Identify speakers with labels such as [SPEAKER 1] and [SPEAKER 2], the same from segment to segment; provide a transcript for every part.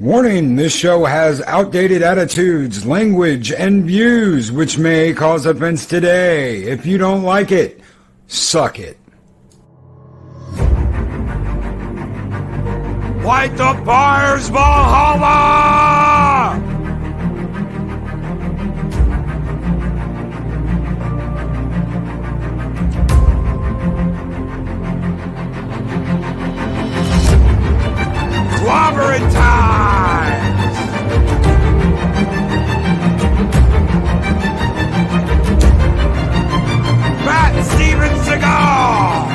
[SPEAKER 1] Warning, this show has outdated attitudes, language, and views which may cause offense today. If you don't like it, suck it. Light the fires, Valhalla! Clobbering times! Matt Steven Seagal!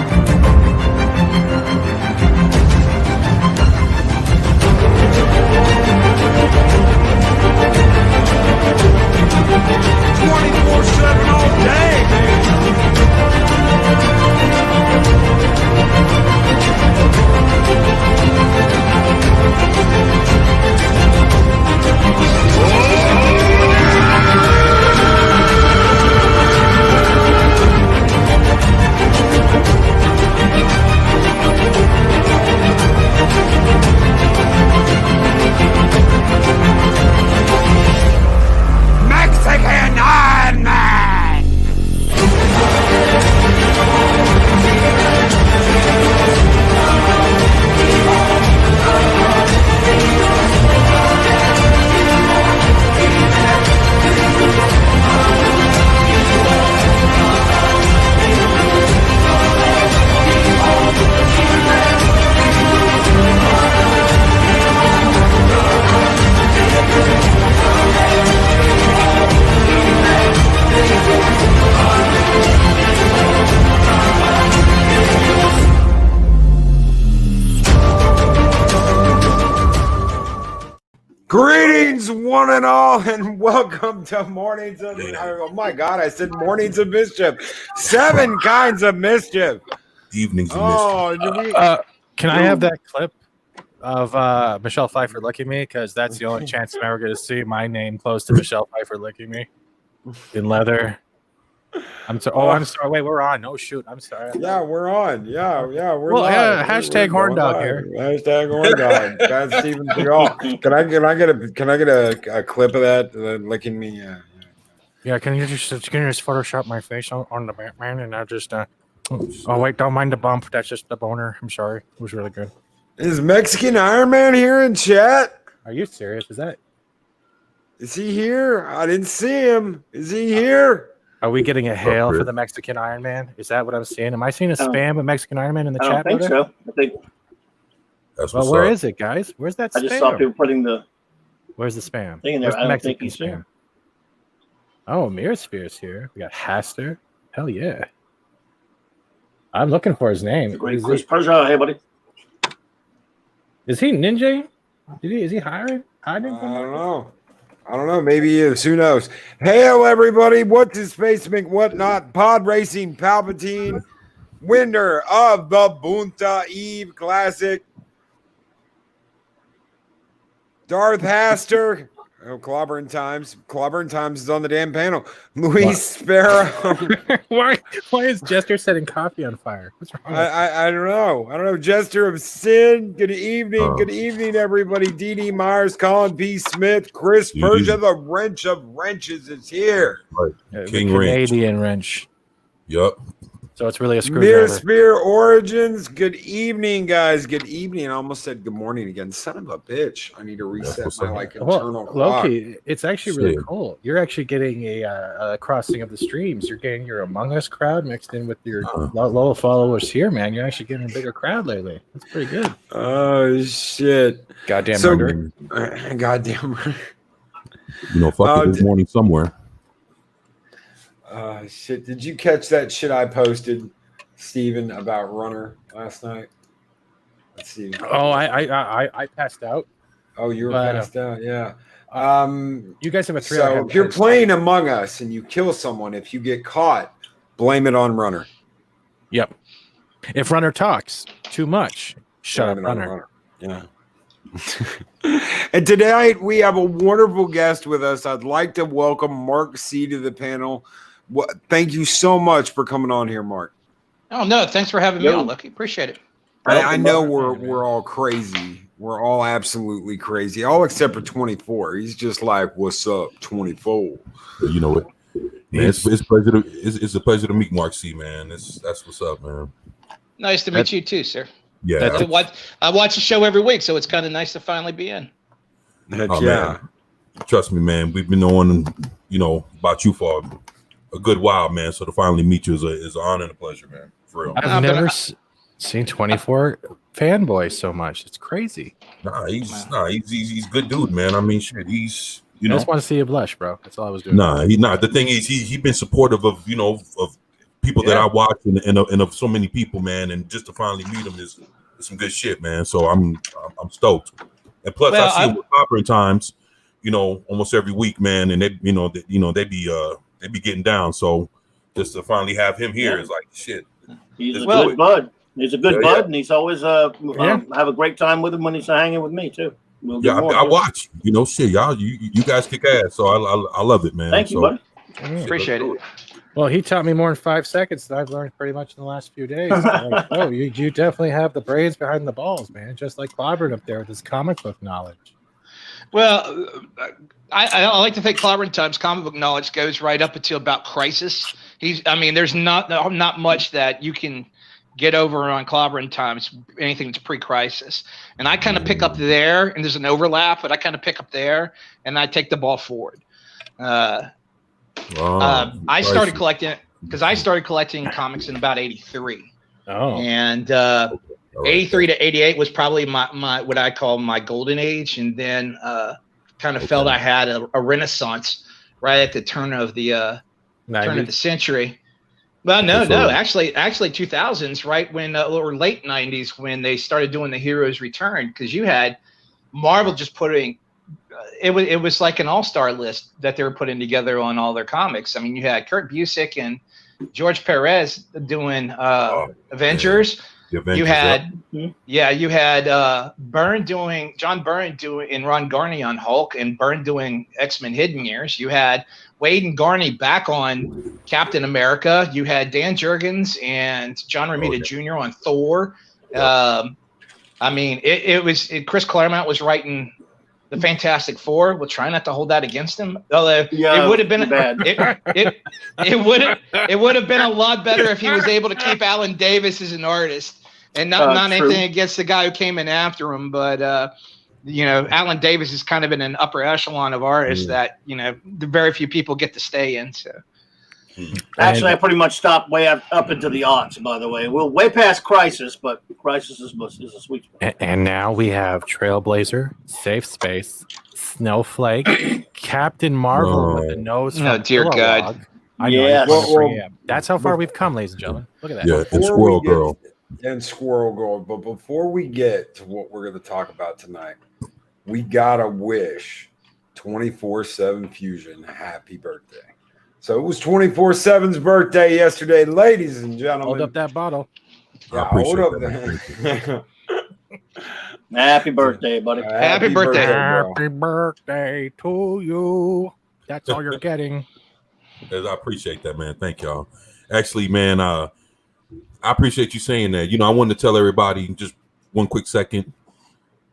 [SPEAKER 1] 24/7 all day, man! Mexican Iron Man! Greetings, one and all, and welcome to Mornings of Oh my God, I said Mornings of Mischief. 7 kinds of mischief.
[SPEAKER 2] Evenings of mischief.
[SPEAKER 3] Can I have that clip of Michelle Pfeiffer licking me? Because that's the only chance I'm ever going to see my name close to Michelle Pfeiffer licking me in leather. I'm sorry. Oh, I'm sorry. Wait, we're on. Oh shoot, I'm sorry.
[SPEAKER 1] Yeah, we're on. Yeah, we're
[SPEAKER 3] well,
[SPEAKER 1] live.
[SPEAKER 3] yeah. Hashtag horn dog here.
[SPEAKER 1] Hashtag horn dog. That's Steven Seagal. Can I get a clip of that licking me?
[SPEAKER 3] Yeah. Can you just Photoshop my face on the Batman and I just oh wait, don't mind the bump. That's just the boner. I'm sorry. It was really good.
[SPEAKER 1] Is Mexican Iron Man here in chat?
[SPEAKER 3] Are you serious?
[SPEAKER 1] Is he here? I didn't see him. Is he here?
[SPEAKER 3] Are we getting a hail for the Mexican Iron Man? Is that what I'm seeing? Am I seeing a spam of Mexican Iron Man in the chat?
[SPEAKER 4] I don't think so. I think.
[SPEAKER 2] Well,
[SPEAKER 3] where is it, guys? Where's that spam?
[SPEAKER 4] I just saw people putting the.
[SPEAKER 3] Where's the spam?
[SPEAKER 4] Thing in there.
[SPEAKER 3] Where's
[SPEAKER 4] I
[SPEAKER 3] the
[SPEAKER 4] don't
[SPEAKER 3] Mexican
[SPEAKER 4] think he's
[SPEAKER 3] spam?
[SPEAKER 4] here.
[SPEAKER 3] Oh, Mirrorsphere's here. We got Haster. Hell yeah. I'm looking for his name.
[SPEAKER 4] Great Chris Persia. Hey, buddy.
[SPEAKER 3] Is he Ninja? Is he hiding?
[SPEAKER 1] I don't know. Maybe he is. Who knows? Hail, everybody. What's his face? Whatnot? Pod Racing Palpatine, winner of the Bunta Eve Classic. Darth Haster. Oh, Clobbering Times. Clobbering Times is on the damn panel. Luis Sparrow.
[SPEAKER 3] Why is Jester setting coffee on fire? What's wrong?
[SPEAKER 1] I don't know. Jester of Sin. Good evening. Good evening, everybody. D.D. Myers, Colin P. Smith, Chris Persia, the Wrench of Wrenches is here.
[SPEAKER 2] Right. King
[SPEAKER 3] Canadian wrench.
[SPEAKER 2] Yup.
[SPEAKER 3] So it's really a screwdriver.
[SPEAKER 1] Spear Origins. Good evening, guys. Good evening. I almost said good morning again. Son of a bitch. I need to reset my internal clock.
[SPEAKER 3] Loki, it's actually really cool. You're actually getting a crossing of the streams. You're getting your Among Us crowd mixed in with your low followers here, man. You're actually getting a bigger crowd lately. That's pretty good.
[SPEAKER 1] Oh shit!
[SPEAKER 3] Goddamn murder.
[SPEAKER 1] Goddamn murder.
[SPEAKER 2] Fuck it, this morning somewhere.
[SPEAKER 1] Shit. Did you catch that shit I posted, Steven, about Runner last night? Let's see.
[SPEAKER 3] Oh, I passed out.
[SPEAKER 1] Oh, you were passed out, yeah.
[SPEAKER 3] You guys have a 3
[SPEAKER 1] So if you're playing Among Us and you kill someone, if you get caught, blame it on Runner.
[SPEAKER 3] Yep. If Runner talks too much, shut up, Runner.
[SPEAKER 1] Yeah. And tonight we have a wonderful guest with us. I'd like to welcome Mark C to the panel. Thank you so much for coming on here, Mark.
[SPEAKER 5] Oh no, thanks for having me on, Lucky. Appreciate it.
[SPEAKER 1] I know we're all crazy. We're all absolutely crazy, all except for 24. He's just like, "What's up, 24?"
[SPEAKER 2] You know what? Man, it's a pleasure to meet Mark C, man. That's what's up, man.
[SPEAKER 5] Nice to meet you too, sir.
[SPEAKER 2] Yeah,
[SPEAKER 5] I watch the show every week, so it's kind of nice to finally be in.
[SPEAKER 2] Oh,
[SPEAKER 1] Yeah.
[SPEAKER 2] man. Trust me, man. We've been knowing, about you for a good while, man. So to finally meet you is an honor and a pleasure, man. For real.
[SPEAKER 3] I've never seen 24 fanboy so much. It's crazy.
[SPEAKER 2] He's good dude, man. I mean, shit, he's
[SPEAKER 3] I just want to see you blush, bro. That's all I was doing.
[SPEAKER 2] The thing is, he been supportive of of people that I watch and of so many people, man. And just to finally meet him is some good shit, man. So I'm stoked. And plus, I see him with Cobra times, almost every week, man. And they be getting down. So just to finally have him here is like shit.
[SPEAKER 4] He's a good bud. He's a good bud, and he's always have a great time with him when he's hanging with me too.
[SPEAKER 2] I watch. Shit, y'all. You guys kick ass. So I love it, man.
[SPEAKER 4] Thank you, buddy.
[SPEAKER 5] Appreciate it.
[SPEAKER 3] Well, he taught me more in 5 seconds than I've learned pretty much in the last few days. Like, oh, you definitely have the brains behind the balls, man. Just like Clobbert up there with his comic book knowledge.
[SPEAKER 5] Well, I like to think Clobbering Time's comic book knowledge goes right up until about Crisis. There's not much that you can get over on Clobbering Times, anything that's pre-Crisis. And I kind of pick up there, and there's an overlap, but I kind of pick up there, and I take the ball forward. I started collecting comics in about 83.
[SPEAKER 3] Oh.
[SPEAKER 5] And 83 to 88 was probably my what I call my golden age, and then kind of felt I had a renaissance right at the turn of the century. Well, no, actually 2000s, right when or late 90s when they started doing the Heroes Return, because you had Marvel just putting it was like an all-star list that they were putting together on all their comics. I mean, you had Kurt Busiek and George Perez doing Avengers. You had John Byrne doing and Ron Garney on Hulk, and Byrne doing X-Men Hidden Years. You had Wade and Garney back on Captain America. You had Dan Jurgens and John Romita Jr. on Thor. Chris Claremont was writing the Fantastic Four. We'll try not to hold that against him. Although it would have been bad. It would have been a lot better if he was able to keep Alan Davis as an artist. And not anything against the guy who came in after him, but Alan Davis is kind of in an upper echelon of artists that very few people get to stay in. So,
[SPEAKER 4] actually, I pretty much stopped way up into the aughts. By the way, we're way past Crisis, but Crisis is a sweet spot.
[SPEAKER 3] And now we have Trailblazer, Safe Space, Snowflake, Captain Marvel with the nose.
[SPEAKER 5] Oh dear God!
[SPEAKER 3] That's how far we've come, ladies and gentlemen. Look at that.
[SPEAKER 2] Yeah, and Squirrel Girl.
[SPEAKER 1] And Squirrel Girl. But before we get to what we're going to talk about tonight, we got to wish 24/7 Fusion happy birthday. So it was 24/7's birthday yesterday, ladies and gentlemen.
[SPEAKER 3] Hold up that bottle.
[SPEAKER 1] Yeah, hold up that.
[SPEAKER 4] Happy birthday, buddy.
[SPEAKER 5] Happy birthday.
[SPEAKER 3] Happy birthday to you. That's all you're getting.
[SPEAKER 2] I appreciate that, man. Thank y'all. Actually, man, I appreciate you saying that. I wanted to tell everybody just one quick second.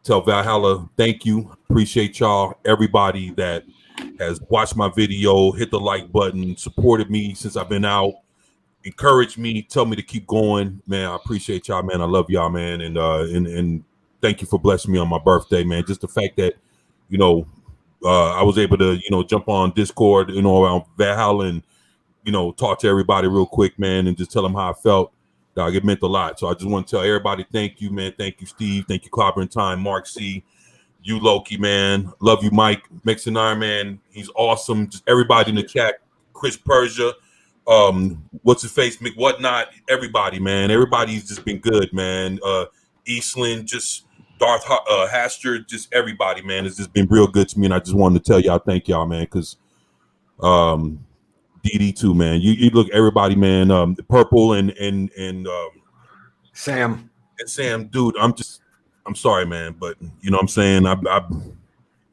[SPEAKER 2] Tell Valhalla, thank you. Appreciate y'all. Everybody that has watched my video, hit the like button, supported me since I've been out, encouraged me, tell me to keep going. Man, I appreciate y'all, man. I love y'all, man. And thank you for blessing me on my birthday, man. Just the fact that, I was able to, jump on Discord, around Valhalla and, talk to everybody real quick, man, and just tell them how I felt. Dog, it meant a lot. So I just want to tell everybody, thank you, man. Thank you, Steve. Thank you, Clobbering Time, Mark C. You, Loki, man. Love you, Mike. Mexican Iron Man. He's awesome. Just everybody in the chat. Chris Persia. What's his face? Whatnot. Everybody, man. Everybody's just been good, man. Eastland, just Darth Haster, just everybody, man. It's just been real good to me. And I just wanted to tell y'all, thank y'all, man, because DD too, man. You look everybody, man. Purple and
[SPEAKER 1] Sam.
[SPEAKER 2] And Sam, dude. I'm sorry, man, but you know what I'm saying. I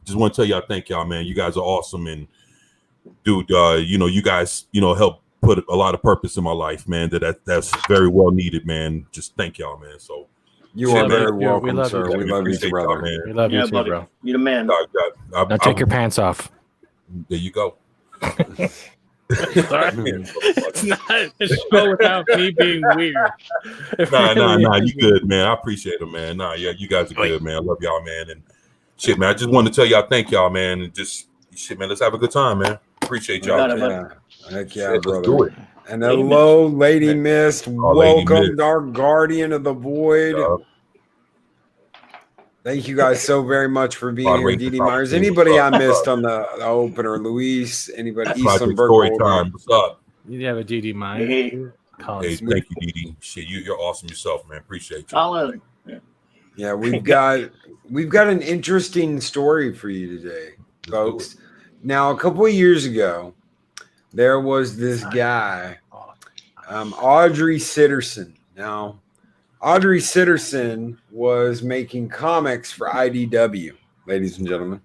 [SPEAKER 2] just want to tell y'all, thank y'all, man. You guys are awesome, and dude, you guys, help put a lot of purpose in my life, man. That's very well needed, man. Just thank y'all, man. So
[SPEAKER 1] You
[SPEAKER 2] Shit,
[SPEAKER 1] are
[SPEAKER 2] man.
[SPEAKER 1] very
[SPEAKER 3] We
[SPEAKER 1] welcome,
[SPEAKER 3] love
[SPEAKER 1] sir.
[SPEAKER 3] you.
[SPEAKER 1] We love you,
[SPEAKER 2] Appreciate
[SPEAKER 1] too,
[SPEAKER 2] y'all,
[SPEAKER 1] brother.
[SPEAKER 3] We
[SPEAKER 2] man.
[SPEAKER 3] love you
[SPEAKER 4] Yeah,
[SPEAKER 3] too,
[SPEAKER 4] buddy.
[SPEAKER 3] bro.
[SPEAKER 4] You the man.
[SPEAKER 3] Now take your pants off.
[SPEAKER 2] There you go.
[SPEAKER 3] Sorry. It's not a show without me being weird. It
[SPEAKER 2] Nah,
[SPEAKER 3] really
[SPEAKER 2] you
[SPEAKER 3] is.
[SPEAKER 2] good, man. I appreciate it, man. Nah, yeah, you guys are good, man. I love y'all, man. And shit, man, I just wanted to tell y'all thank y'all, man. And just shit, man, let's have a good time, man. Appreciate y'all.
[SPEAKER 4] got it,
[SPEAKER 2] man.
[SPEAKER 4] bud.
[SPEAKER 1] Yeah. Heck yeah,
[SPEAKER 2] Shit, let's
[SPEAKER 1] brother.
[SPEAKER 2] do it.
[SPEAKER 1] And
[SPEAKER 4] Lady
[SPEAKER 1] hello, Lady Mist.
[SPEAKER 2] Lady
[SPEAKER 1] Welcome,
[SPEAKER 2] Mist.
[SPEAKER 1] Dark Guardian of the Void. Thank you guys so very much for being here,
[SPEAKER 2] Moderation
[SPEAKER 1] Dee Myers.
[SPEAKER 2] Palpatine,
[SPEAKER 1] Anybody
[SPEAKER 2] what's
[SPEAKER 1] I
[SPEAKER 2] up?
[SPEAKER 1] missed on the opener? Luis? Anybody? Eastern
[SPEAKER 2] Project Story
[SPEAKER 1] Burkholder?
[SPEAKER 2] Time. What's up?
[SPEAKER 3] You have a DD mind.
[SPEAKER 4] Hey.
[SPEAKER 2] Hey, thank you, Dee. Shit, you're awesome yourself, man. Appreciate you.
[SPEAKER 4] Colin.
[SPEAKER 1] Yeah, we've got an interesting story for you today, folks. Now, a couple of years ago, there was this guy, Aubrey Sitterson. Now, Aubrey Sitterson was making comics for IDW, ladies and gentlemen,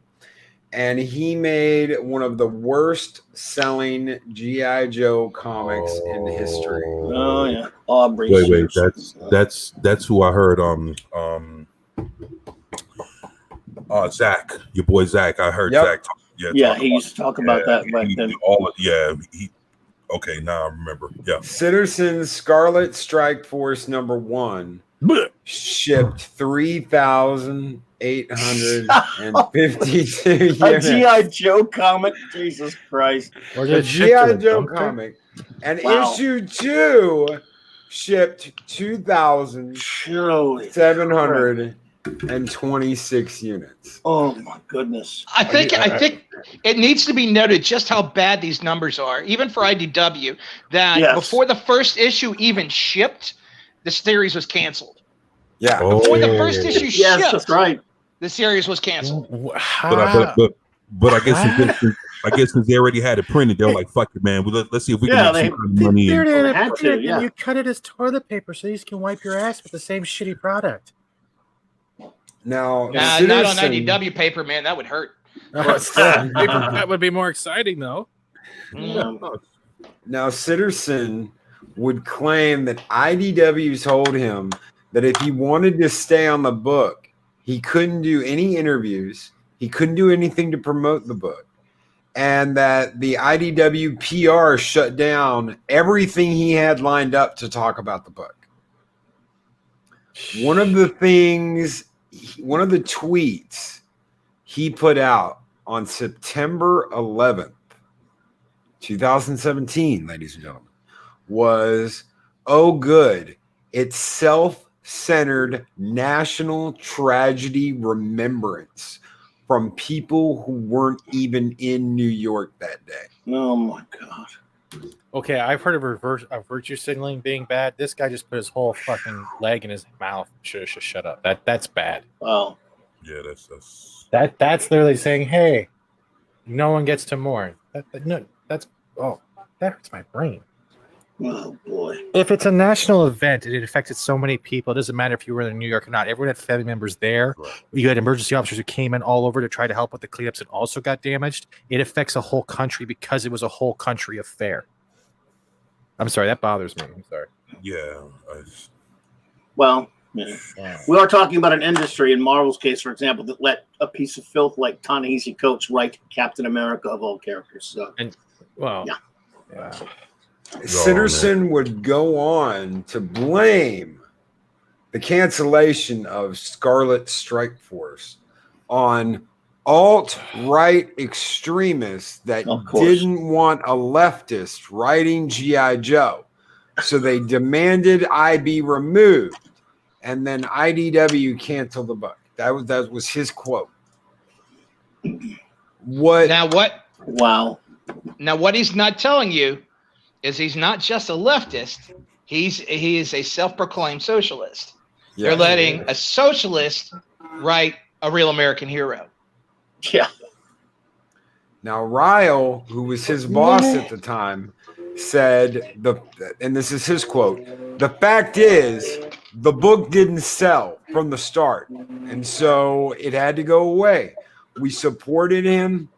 [SPEAKER 1] and he made one of the worst selling G.I. Joe comics in history.
[SPEAKER 4] Oh yeah, Aubrey.
[SPEAKER 2] Wait, that's who I heard. Zach, your boy Zach. I heard
[SPEAKER 1] Yep.
[SPEAKER 2] Zach.
[SPEAKER 4] Yeah, he used to talk about that back then.
[SPEAKER 2] Okay, now I remember. Yeah.
[SPEAKER 1] Sitterson's Scarlet Strike Force #1 shipped 3,852
[SPEAKER 4] A
[SPEAKER 1] units.
[SPEAKER 4] G.I. Joe comic? Jesus Christ.
[SPEAKER 3] Or
[SPEAKER 1] A
[SPEAKER 3] did it ship to
[SPEAKER 1] G.I.
[SPEAKER 3] a
[SPEAKER 1] Joe
[SPEAKER 3] dumpster?
[SPEAKER 1] comic. And
[SPEAKER 4] Wow.
[SPEAKER 1] issue 2 shipped 2,726 units.
[SPEAKER 4] Oh my goodness.
[SPEAKER 5] I think it needs to be noted just how bad these numbers are, even for IDW, that
[SPEAKER 4] Yes.
[SPEAKER 5] before the first issue even shipped, the series was canceled.
[SPEAKER 1] Yeah.
[SPEAKER 5] Before the first issue
[SPEAKER 4] Yes,
[SPEAKER 5] shipped,
[SPEAKER 4] that's right.
[SPEAKER 5] the series was canceled.
[SPEAKER 2] But I guess since they already had it printed, they were like, "Fuck it, man. Let's see if we
[SPEAKER 4] Yeah,
[SPEAKER 2] can make some kind of money."
[SPEAKER 3] They're
[SPEAKER 2] And,
[SPEAKER 3] gonna
[SPEAKER 4] Had
[SPEAKER 3] print
[SPEAKER 4] to,
[SPEAKER 3] it,
[SPEAKER 4] yeah.
[SPEAKER 3] and you cut it as toilet paper so you can wipe your ass with the same shitty product.
[SPEAKER 1] Now,
[SPEAKER 5] Not on
[SPEAKER 1] Sitterson-
[SPEAKER 5] IDW paper, man. That would hurt.
[SPEAKER 3] That would be more exciting, though.
[SPEAKER 4] Yeah.
[SPEAKER 1] Now, Sitterson would claim that IDW told him that if he wanted to stay on the book, he couldn't do any interviews, he couldn't do anything to promote the book, and that the IDW PR shut down everything he had lined up to talk about the book. One of the tweets he put out on September 11th, 2017, ladies and gentlemen, was, "Oh, good. It's self-centered national tragedy remembrance from people who weren't even in New York that day."
[SPEAKER 4] Oh my God.
[SPEAKER 3] Okay, I've heard of virtue signaling being bad. This guy just put his whole fucking leg in his mouth. Shut up. That's bad.
[SPEAKER 4] Wow.
[SPEAKER 2] yeah, that's
[SPEAKER 3] That's literally saying, "Hey, no one gets to mourn." That hurts my brain.
[SPEAKER 4] Oh boy.
[SPEAKER 3] If it's a national event and it affected so many people, it doesn't matter if you were in New York or not. Everyone had family members there.
[SPEAKER 2] Right.
[SPEAKER 3] You had emergency officers who came in all over to try to help with the cleanups and also got damaged. It affects a whole country because it was a whole country affair. I'm sorry, that bothers me. I'm sorry.
[SPEAKER 2] yeah.
[SPEAKER 4] Well, yeah. We are talking about an industry, in Marvel's case, for example, that let a piece of filth like Ta-Nehisi Coates write Captain America of all characters. So,
[SPEAKER 3] Well,
[SPEAKER 4] Yeah.
[SPEAKER 3] yeah.
[SPEAKER 1] Sitterson would go on to blame the cancellation of Scarlet Strike Force on alt-right extremists that
[SPEAKER 4] Of course.
[SPEAKER 1] didn't want a leftist writing G.I. Joe. So they demanded I be removed, and then IDW canceled the book. That was his quote.
[SPEAKER 5] Now
[SPEAKER 4] wow.
[SPEAKER 5] what he's not telling you is he's not just a leftist. He is a self-proclaimed socialist.
[SPEAKER 1] Yeah.
[SPEAKER 5] They're letting a socialist write a real American hero.
[SPEAKER 4] Yeah.
[SPEAKER 1] Now, Ryall, who was his boss at the time, said, and this is his quote, "The fact is, the book didn't sell from the start, and so it had to go away. We supported him,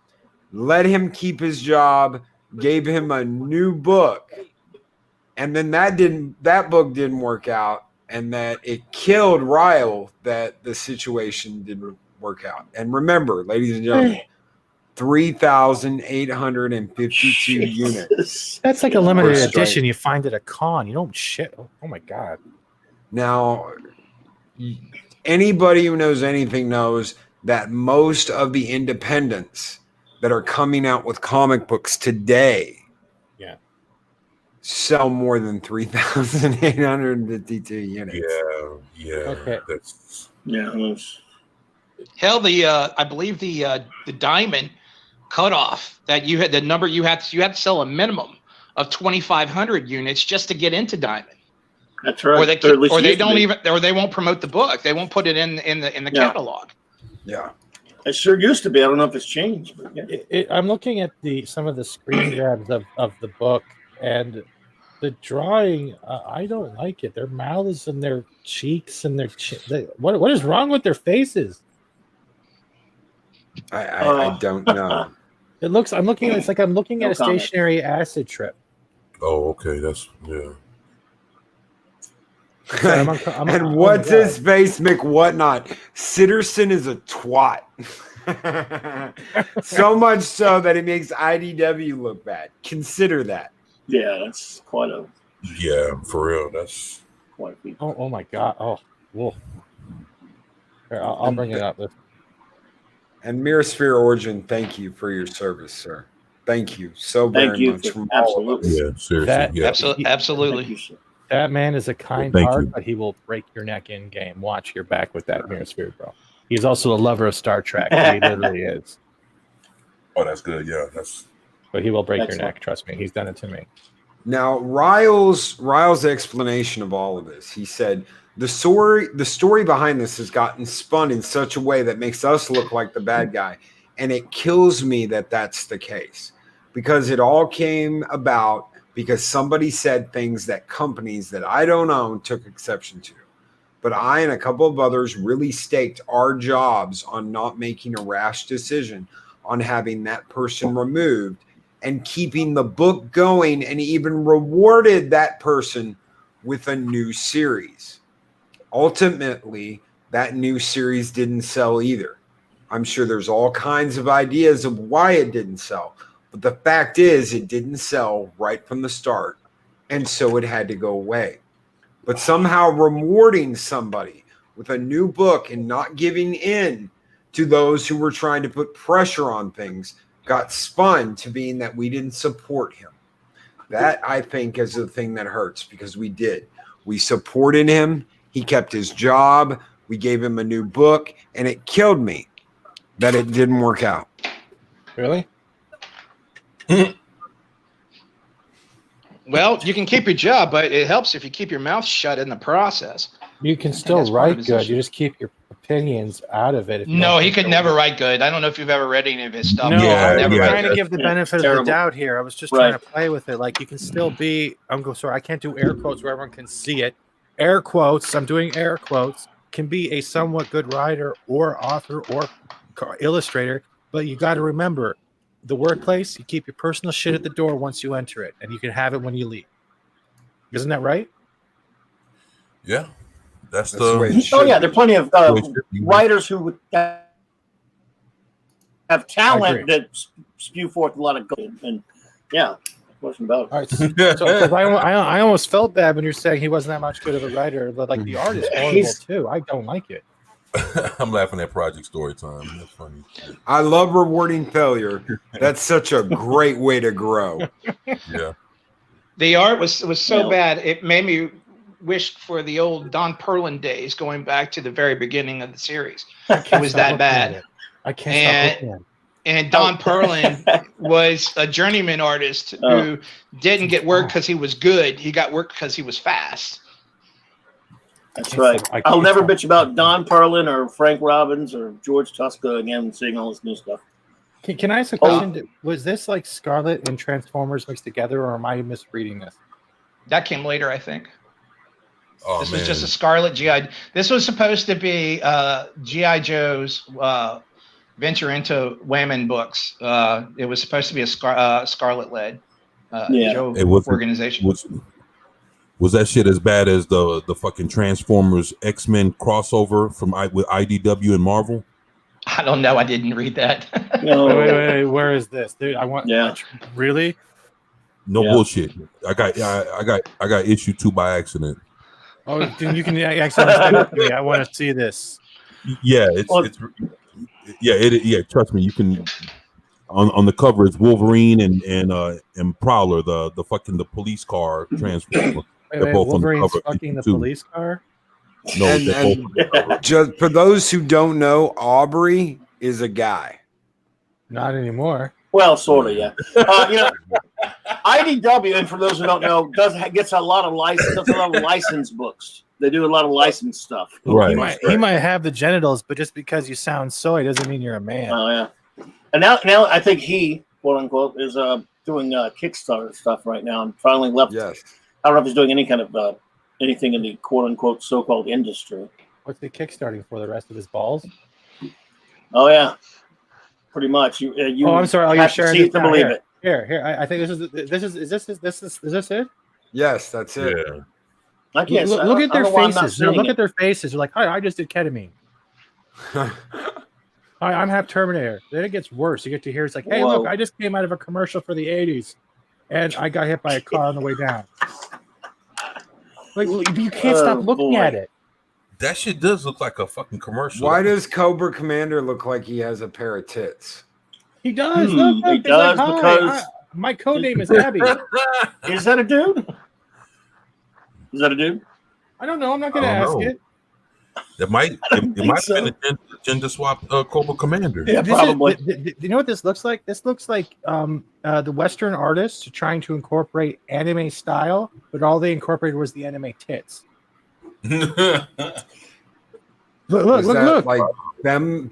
[SPEAKER 1] let him keep his job, gave him a new book, and then that book didn't work out, and that it killed Ryall that the situation didn't work out. And remember, ladies and gentlemen, 3,852 units.
[SPEAKER 3] That's like a limited
[SPEAKER 1] Strike.
[SPEAKER 3] edition. You find at a con. You don't shit. Oh my god.
[SPEAKER 1] Now, anybody who knows anything knows that most of the independents that are coming out with comic books today sell more than 3,852 units.
[SPEAKER 2] Yeah.
[SPEAKER 3] Okay.
[SPEAKER 2] That's
[SPEAKER 5] Hell, I believe the diamond cutoff that you had, the number you had to sell a minimum of 2,500 units just to get into diamond.
[SPEAKER 4] That's right.
[SPEAKER 5] Or they won't promote the book. They won't put it in the catalog.
[SPEAKER 1] Yeah.
[SPEAKER 4] It sure used to be. I don't know if it's changed. But
[SPEAKER 3] I'm looking at some of the screen grabs of the book, and the drawing. I don't like it. Their mouths and their cheeks and their what is wrong with their faces?
[SPEAKER 1] I don't know.
[SPEAKER 3] It looks. I'm looking at. It's like I'm looking at a stationary acid trip.
[SPEAKER 2] Oh, okay. That's
[SPEAKER 1] And what's his face, McWhatnot? Sitterson is a twat. So much so that it makes IDW look bad. Consider that.
[SPEAKER 4] yeah, that's quite a
[SPEAKER 2] for real. That's
[SPEAKER 4] quite a feat.
[SPEAKER 3] Oh my god. Oh, whoa. Here, I'll bring it up.
[SPEAKER 1] And Mirrorsphere Origin, thank you for your service, sir. Thank you so very much. From all of us.
[SPEAKER 2] seriously.
[SPEAKER 5] Absolutely.
[SPEAKER 4] Thank you, sir.
[SPEAKER 3] That man is a kind
[SPEAKER 2] Thank
[SPEAKER 3] heart,
[SPEAKER 2] you.
[SPEAKER 3] but he will break your neck in game. Watch your back with that Mirrorsphere, bro. He's also a lover of Star Trek. He literally is.
[SPEAKER 2] Oh, that's good. Yeah, that's.
[SPEAKER 3] But he will break
[SPEAKER 4] Excellent.
[SPEAKER 3] your neck. Trust me. He's done it to me.
[SPEAKER 1] Now, Ryall's explanation of all of this, he said, the story behind this has gotten spun in such a way that makes us look like the bad guy. And it kills me that that's the case. Because it all came about because somebody said things that companies that I don't own took exception to. But I and a couple of others really staked our jobs on not making a rash decision on having that person removed and keeping the book going, and even rewarded that person with a new series. Ultimately, that new series didn't sell either. I'm sure there's all kinds of ideas of why it didn't sell. But the fact is, it didn't sell right from the start, and so it had to go away. But somehow rewarding somebody with a new book and not giving in to those who were trying to put pressure on things got spun to being that we didn't support him. That, I think, is the thing that hurts, because we did. We supported him. He kept his job. We gave him a new book, and it killed me that it didn't work out.
[SPEAKER 3] Really?
[SPEAKER 5] Well, you can keep your job, but it helps if you keep your mouth shut in the process.
[SPEAKER 3] You can still
[SPEAKER 5] that's part of
[SPEAKER 3] write
[SPEAKER 5] his
[SPEAKER 3] good.
[SPEAKER 5] issue.
[SPEAKER 3] You just keep your opinions out of it. If you
[SPEAKER 5] No,
[SPEAKER 3] don't
[SPEAKER 5] he
[SPEAKER 3] think
[SPEAKER 5] could
[SPEAKER 3] they're
[SPEAKER 5] never
[SPEAKER 3] right.
[SPEAKER 5] write good. I don't know if you've ever read any of his stuff.
[SPEAKER 3] No,
[SPEAKER 2] Yeah,
[SPEAKER 3] I'm
[SPEAKER 2] yeah,
[SPEAKER 3] trying to
[SPEAKER 2] that's-
[SPEAKER 3] give the benefit of
[SPEAKER 4] terrible.
[SPEAKER 3] the doubt here. I was just trying to play with it. Like, you can still be. Sorry, I can't do air quotes where everyone can see it. Air quotes. I'm doing air quotes. Can be a somewhat good writer or author or illustrator, but you got to remember, the workplace. You keep your personal shit at the door once you enter it, and you can have it when you leave. Isn't that right?
[SPEAKER 2] Yeah, that's
[SPEAKER 1] That's the way it
[SPEAKER 2] the.
[SPEAKER 1] should
[SPEAKER 4] Oh yeah,
[SPEAKER 1] be.
[SPEAKER 4] there are plenty of writers who have talent that spew forth a lot of gold, and yeah, question about it.
[SPEAKER 3] All right. So 'cause I almost felt bad when you're saying he wasn't that much good of a writer, but like the art is horrible too. I don't like it.
[SPEAKER 2] I'm laughing at Project Storytime. That's funny.
[SPEAKER 1] I love rewarding failure. That's such a great way to grow.
[SPEAKER 2] Yeah.
[SPEAKER 5] The art was so
[SPEAKER 4] Yeah.
[SPEAKER 5] bad, it made me wish for the old Don Perlin days, going back to the very beginning of the series. It was that bad.
[SPEAKER 3] I can't stop looking at it.
[SPEAKER 5] And Don Perlin was a journeyman artist who didn't get work because he was good. He got work because he was fast.
[SPEAKER 4] That's right. I'll never bitch about Don Perlin or Frank Robbins or George Tuska again, seeing all this new stuff.
[SPEAKER 3] Can I ask a question? Was this like Scarlet and Transformers mixed together, or am I misreading this?
[SPEAKER 5] That came later, I think.
[SPEAKER 2] Oh,
[SPEAKER 5] This
[SPEAKER 2] man.
[SPEAKER 5] was just a Scarlet GI. This was supposed to be GI Joe's venture into Wayman books. It was supposed to be a Scarlet-led Joe
[SPEAKER 2] It was
[SPEAKER 5] organization.
[SPEAKER 2] Was that shit as bad as the fucking Transformers XMen crossover with IDW and Marvel?
[SPEAKER 5] I don't know. I didn't read that.
[SPEAKER 4] No.
[SPEAKER 3] Wait, where is this, dude? I want.
[SPEAKER 4] Yeah.
[SPEAKER 3] Really?
[SPEAKER 2] No
[SPEAKER 4] Yeah.
[SPEAKER 2] bullshit. I got issue 2 by accident.
[SPEAKER 3] Oh, dude, you can actually send it to me. I want to see this.
[SPEAKER 2] Yeah,
[SPEAKER 4] Well-
[SPEAKER 2] trust me, you can. On the cover, it's Wolverine and Prowler, the fucking the police car Transformer. They're both on the
[SPEAKER 3] Wolverine's
[SPEAKER 2] cover,
[SPEAKER 3] fucking the
[SPEAKER 2] too.
[SPEAKER 3] police car.
[SPEAKER 2] No,
[SPEAKER 1] And-
[SPEAKER 2] they're both on the cover.
[SPEAKER 1] Just for those who don't know, Aubrey is a guy.
[SPEAKER 3] Not anymore.
[SPEAKER 4] Well, sort of, yeah. IDW, and for those who don't know, gets a lot of license books. They do a lot of license stuff.
[SPEAKER 2] Right.
[SPEAKER 3] He might have the genitals, but just because you sound soy doesn't mean you're a man.
[SPEAKER 4] Oh yeah. And now I think he, quote unquote, is doing Kickstarter stuff right now, and finally left.
[SPEAKER 1] Yes.
[SPEAKER 4] I don't know if he's doing any kind of anything in the quote unquote so-called industry.
[SPEAKER 3] What's he kickstarting for? The rest of his balls?
[SPEAKER 4] Oh yeah, pretty much. You
[SPEAKER 3] Oh, I'm sorry. Oh, you're
[SPEAKER 4] have to
[SPEAKER 3] sharing
[SPEAKER 4] see
[SPEAKER 3] this
[SPEAKER 4] it to
[SPEAKER 3] now.
[SPEAKER 4] believe
[SPEAKER 3] Here.
[SPEAKER 4] it.
[SPEAKER 3] Here. I think is this it?
[SPEAKER 1] Yes, that's it.
[SPEAKER 2] Yeah.
[SPEAKER 4] I can't.
[SPEAKER 3] Look at their
[SPEAKER 4] I don't know why I'm not
[SPEAKER 3] faces. No,
[SPEAKER 4] seeing
[SPEAKER 3] look
[SPEAKER 4] it.
[SPEAKER 3] at their faces. They're like, hi, I just did ketamine. Hi, I'm half Terminator. Then it gets worse. You get to hear it's like, hey,
[SPEAKER 4] Whoa.
[SPEAKER 3] look, I just came out of a commercial for the 80s and I got hit by a car on the way down. Like, you can't stop looking
[SPEAKER 4] boy.
[SPEAKER 3] at it.
[SPEAKER 2] That shit does look like a fucking commercial.
[SPEAKER 1] Why does Cobra Commander look like he has a pair of tits?
[SPEAKER 3] He does.
[SPEAKER 4] Hmm,
[SPEAKER 3] Look,
[SPEAKER 4] he
[SPEAKER 3] he's
[SPEAKER 4] does
[SPEAKER 3] like, hi,
[SPEAKER 4] because-
[SPEAKER 3] my code name is Abby.
[SPEAKER 4] Is that a dude? Is that a dude?
[SPEAKER 3] I don't know. I'm not going to
[SPEAKER 2] I don't
[SPEAKER 3] ask
[SPEAKER 2] know.
[SPEAKER 3] it.
[SPEAKER 2] It might
[SPEAKER 4] think
[SPEAKER 2] have
[SPEAKER 4] so.
[SPEAKER 2] been a gender swap Cobra Commander.
[SPEAKER 4] Yeah,
[SPEAKER 3] This
[SPEAKER 4] probably.
[SPEAKER 3] you know what this looks like? This looks like the Western artists trying to incorporate anime style, but all they incorporated was the anime tits. Look,
[SPEAKER 1] Is
[SPEAKER 3] look,
[SPEAKER 1] that
[SPEAKER 3] look.
[SPEAKER 1] like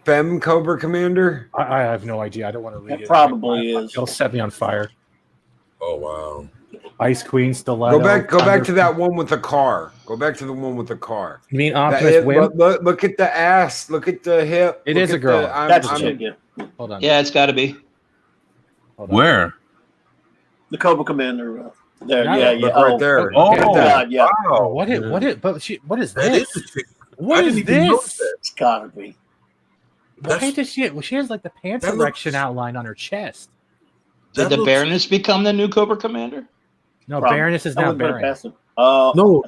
[SPEAKER 1] fem Cobra Commander?
[SPEAKER 3] I have no idea. I don't want to read
[SPEAKER 4] It
[SPEAKER 3] it.
[SPEAKER 4] probably is.
[SPEAKER 3] It'll set me on fire.
[SPEAKER 2] Oh wow.
[SPEAKER 3] Ice Queen, Stiletto.
[SPEAKER 1] Go back to that one with the car. Go back to the one with the car.
[SPEAKER 3] You mean
[SPEAKER 1] That
[SPEAKER 3] Optimus
[SPEAKER 1] hip,
[SPEAKER 3] Wimp?
[SPEAKER 1] look at the ass. Look at the hip.
[SPEAKER 3] It
[SPEAKER 1] look
[SPEAKER 3] is a
[SPEAKER 1] at
[SPEAKER 3] girl.
[SPEAKER 4] That's a
[SPEAKER 1] I'm-
[SPEAKER 4] chick, yeah.
[SPEAKER 3] Hold on.
[SPEAKER 5] Yeah, it's got to be.
[SPEAKER 3] Hold on.
[SPEAKER 6] Where?
[SPEAKER 4] The Cobra Commander. There,
[SPEAKER 3] Yeah,
[SPEAKER 4] yeah,
[SPEAKER 1] look
[SPEAKER 4] yeah.
[SPEAKER 1] right there.
[SPEAKER 6] Oh.
[SPEAKER 1] Look at that.
[SPEAKER 4] God, yeah.
[SPEAKER 3] Oh, what is
[SPEAKER 2] That
[SPEAKER 3] this?
[SPEAKER 2] is a chick.
[SPEAKER 3] What
[SPEAKER 2] I
[SPEAKER 3] is
[SPEAKER 2] didn't even notice
[SPEAKER 3] this?
[SPEAKER 2] that.
[SPEAKER 4] It's gotta be.
[SPEAKER 3] Why does she? Well, she has like the pants
[SPEAKER 2] That
[SPEAKER 3] erection
[SPEAKER 2] looks-
[SPEAKER 3] outline on her chest.
[SPEAKER 5] Did
[SPEAKER 2] That
[SPEAKER 5] the
[SPEAKER 2] looks-
[SPEAKER 5] Baroness become the new Cobra Commander?
[SPEAKER 3] No,
[SPEAKER 4] Probably.
[SPEAKER 3] Baroness is
[SPEAKER 4] I
[SPEAKER 3] now
[SPEAKER 4] wouldn't put it
[SPEAKER 3] Baron.
[SPEAKER 4] past him. Oh,
[SPEAKER 2] No,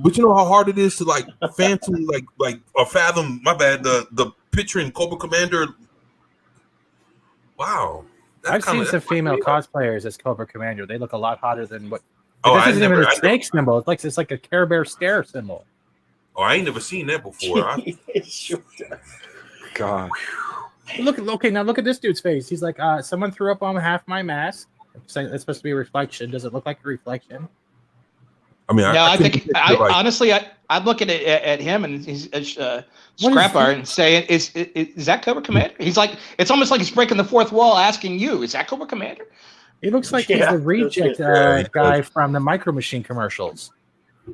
[SPEAKER 2] but you know how hard it is to like phantom like or fathom. My bad. The picture in Cobra Commander. Wow. That's
[SPEAKER 3] I've seen
[SPEAKER 2] kinda-
[SPEAKER 3] some female cosplayers as Cobra Commander. They look a lot hotter than what.
[SPEAKER 2] Oh,
[SPEAKER 3] this
[SPEAKER 2] I
[SPEAKER 3] isn't
[SPEAKER 2] never.
[SPEAKER 3] even a
[SPEAKER 2] I
[SPEAKER 3] snake
[SPEAKER 2] never-
[SPEAKER 3] symbol. It's like a Care Bear stare symbol.
[SPEAKER 2] Oh, I ain't never seen that before.
[SPEAKER 4] Sure.
[SPEAKER 1] God.
[SPEAKER 3] Look, okay, now look at this dude's face. He's like, someone threw up on half my mask. It's supposed to be a reflection. Does it look like a reflection?
[SPEAKER 2] I mean,
[SPEAKER 5] No, I
[SPEAKER 2] couldn't
[SPEAKER 5] think
[SPEAKER 2] picture, like,
[SPEAKER 5] honestly, I'd look at him and he's
[SPEAKER 3] What
[SPEAKER 5] scrap
[SPEAKER 3] is
[SPEAKER 5] art and saying, "Is that Cobra Commander?" He's like, it's almost like he's breaking the fourth wall, asking you, "Is that Cobra Commander?"
[SPEAKER 3] He looks like he's
[SPEAKER 4] Yeah,
[SPEAKER 3] the reject
[SPEAKER 2] yeah,
[SPEAKER 3] guy from the Micro Machine commercials.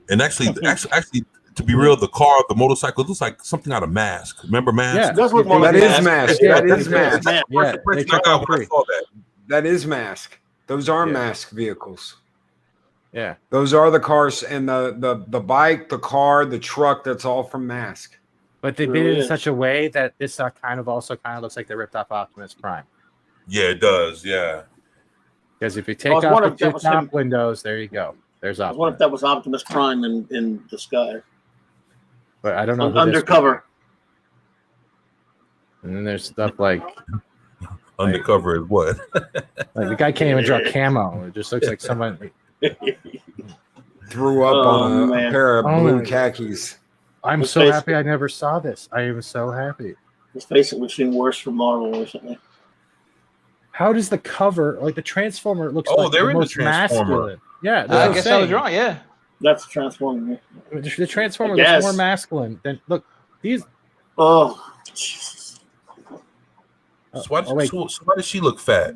[SPEAKER 2] and actually, to be real, the motorcycle looks like something out of Mask. Remember Mask?
[SPEAKER 3] Yeah.
[SPEAKER 4] It does look more
[SPEAKER 1] That
[SPEAKER 4] like
[SPEAKER 1] is
[SPEAKER 4] a
[SPEAKER 1] Mask.
[SPEAKER 3] Yeah,
[SPEAKER 1] That is
[SPEAKER 3] yeah.
[SPEAKER 1] Mask.
[SPEAKER 4] Man,
[SPEAKER 3] Yeah,
[SPEAKER 2] First
[SPEAKER 3] they
[SPEAKER 2] impression I
[SPEAKER 3] took
[SPEAKER 2] got
[SPEAKER 3] all
[SPEAKER 2] when I
[SPEAKER 3] three.
[SPEAKER 2] saw that.
[SPEAKER 1] That is Mask. Those are
[SPEAKER 3] Yeah.
[SPEAKER 1] Mask vehicles.
[SPEAKER 3] Yeah.
[SPEAKER 1] Those are the cars and the bike, the car, the truck. That's all from Mask.
[SPEAKER 3] But they
[SPEAKER 4] Sure
[SPEAKER 3] did it in
[SPEAKER 4] is.
[SPEAKER 3] such a way that this kind of looks like they ripped off Optimus Prime.
[SPEAKER 2] Yeah, it does. Yeah.
[SPEAKER 3] Because if you
[SPEAKER 4] I
[SPEAKER 3] take
[SPEAKER 4] was
[SPEAKER 3] off
[SPEAKER 4] wondering
[SPEAKER 3] the
[SPEAKER 4] if that
[SPEAKER 3] two
[SPEAKER 4] was
[SPEAKER 3] top
[SPEAKER 4] him.
[SPEAKER 3] windows, there you go. There's
[SPEAKER 4] I wonder if
[SPEAKER 3] Optimus.
[SPEAKER 4] that was Optimus Prime in disguise.
[SPEAKER 3] But I don't know. who this
[SPEAKER 4] Undercover.
[SPEAKER 3] And then there's stuff like
[SPEAKER 2] Undercover is what?
[SPEAKER 3] the guy can't even draw camo. It just looks like someone.
[SPEAKER 1] Threw up
[SPEAKER 4] Oh,
[SPEAKER 1] on a
[SPEAKER 4] man.
[SPEAKER 1] pair of
[SPEAKER 3] Oh,
[SPEAKER 1] blue
[SPEAKER 3] my-
[SPEAKER 1] khakis.
[SPEAKER 3] I'm
[SPEAKER 4] Let's
[SPEAKER 3] so
[SPEAKER 4] face
[SPEAKER 3] happy I never saw this. I am so happy.
[SPEAKER 4] Let's face it, we've seen worse from Marvel recently.
[SPEAKER 3] How does the cover, like the Transformer, looks
[SPEAKER 2] Oh,
[SPEAKER 3] like
[SPEAKER 2] they're
[SPEAKER 3] the
[SPEAKER 2] in the
[SPEAKER 3] most
[SPEAKER 2] Transformer.
[SPEAKER 3] masculine? Yeah, that's
[SPEAKER 5] I
[SPEAKER 3] what
[SPEAKER 5] guess
[SPEAKER 3] I'm
[SPEAKER 5] I was
[SPEAKER 3] saying.
[SPEAKER 5] wrong. Yeah.
[SPEAKER 4] That's Transformer.
[SPEAKER 3] The Transformer
[SPEAKER 4] I
[SPEAKER 3] looks
[SPEAKER 4] guess.
[SPEAKER 3] more masculine than look. These.
[SPEAKER 4] Oh, Jesus.
[SPEAKER 2] So why,
[SPEAKER 3] Oh, wait.
[SPEAKER 2] so why does she look fat?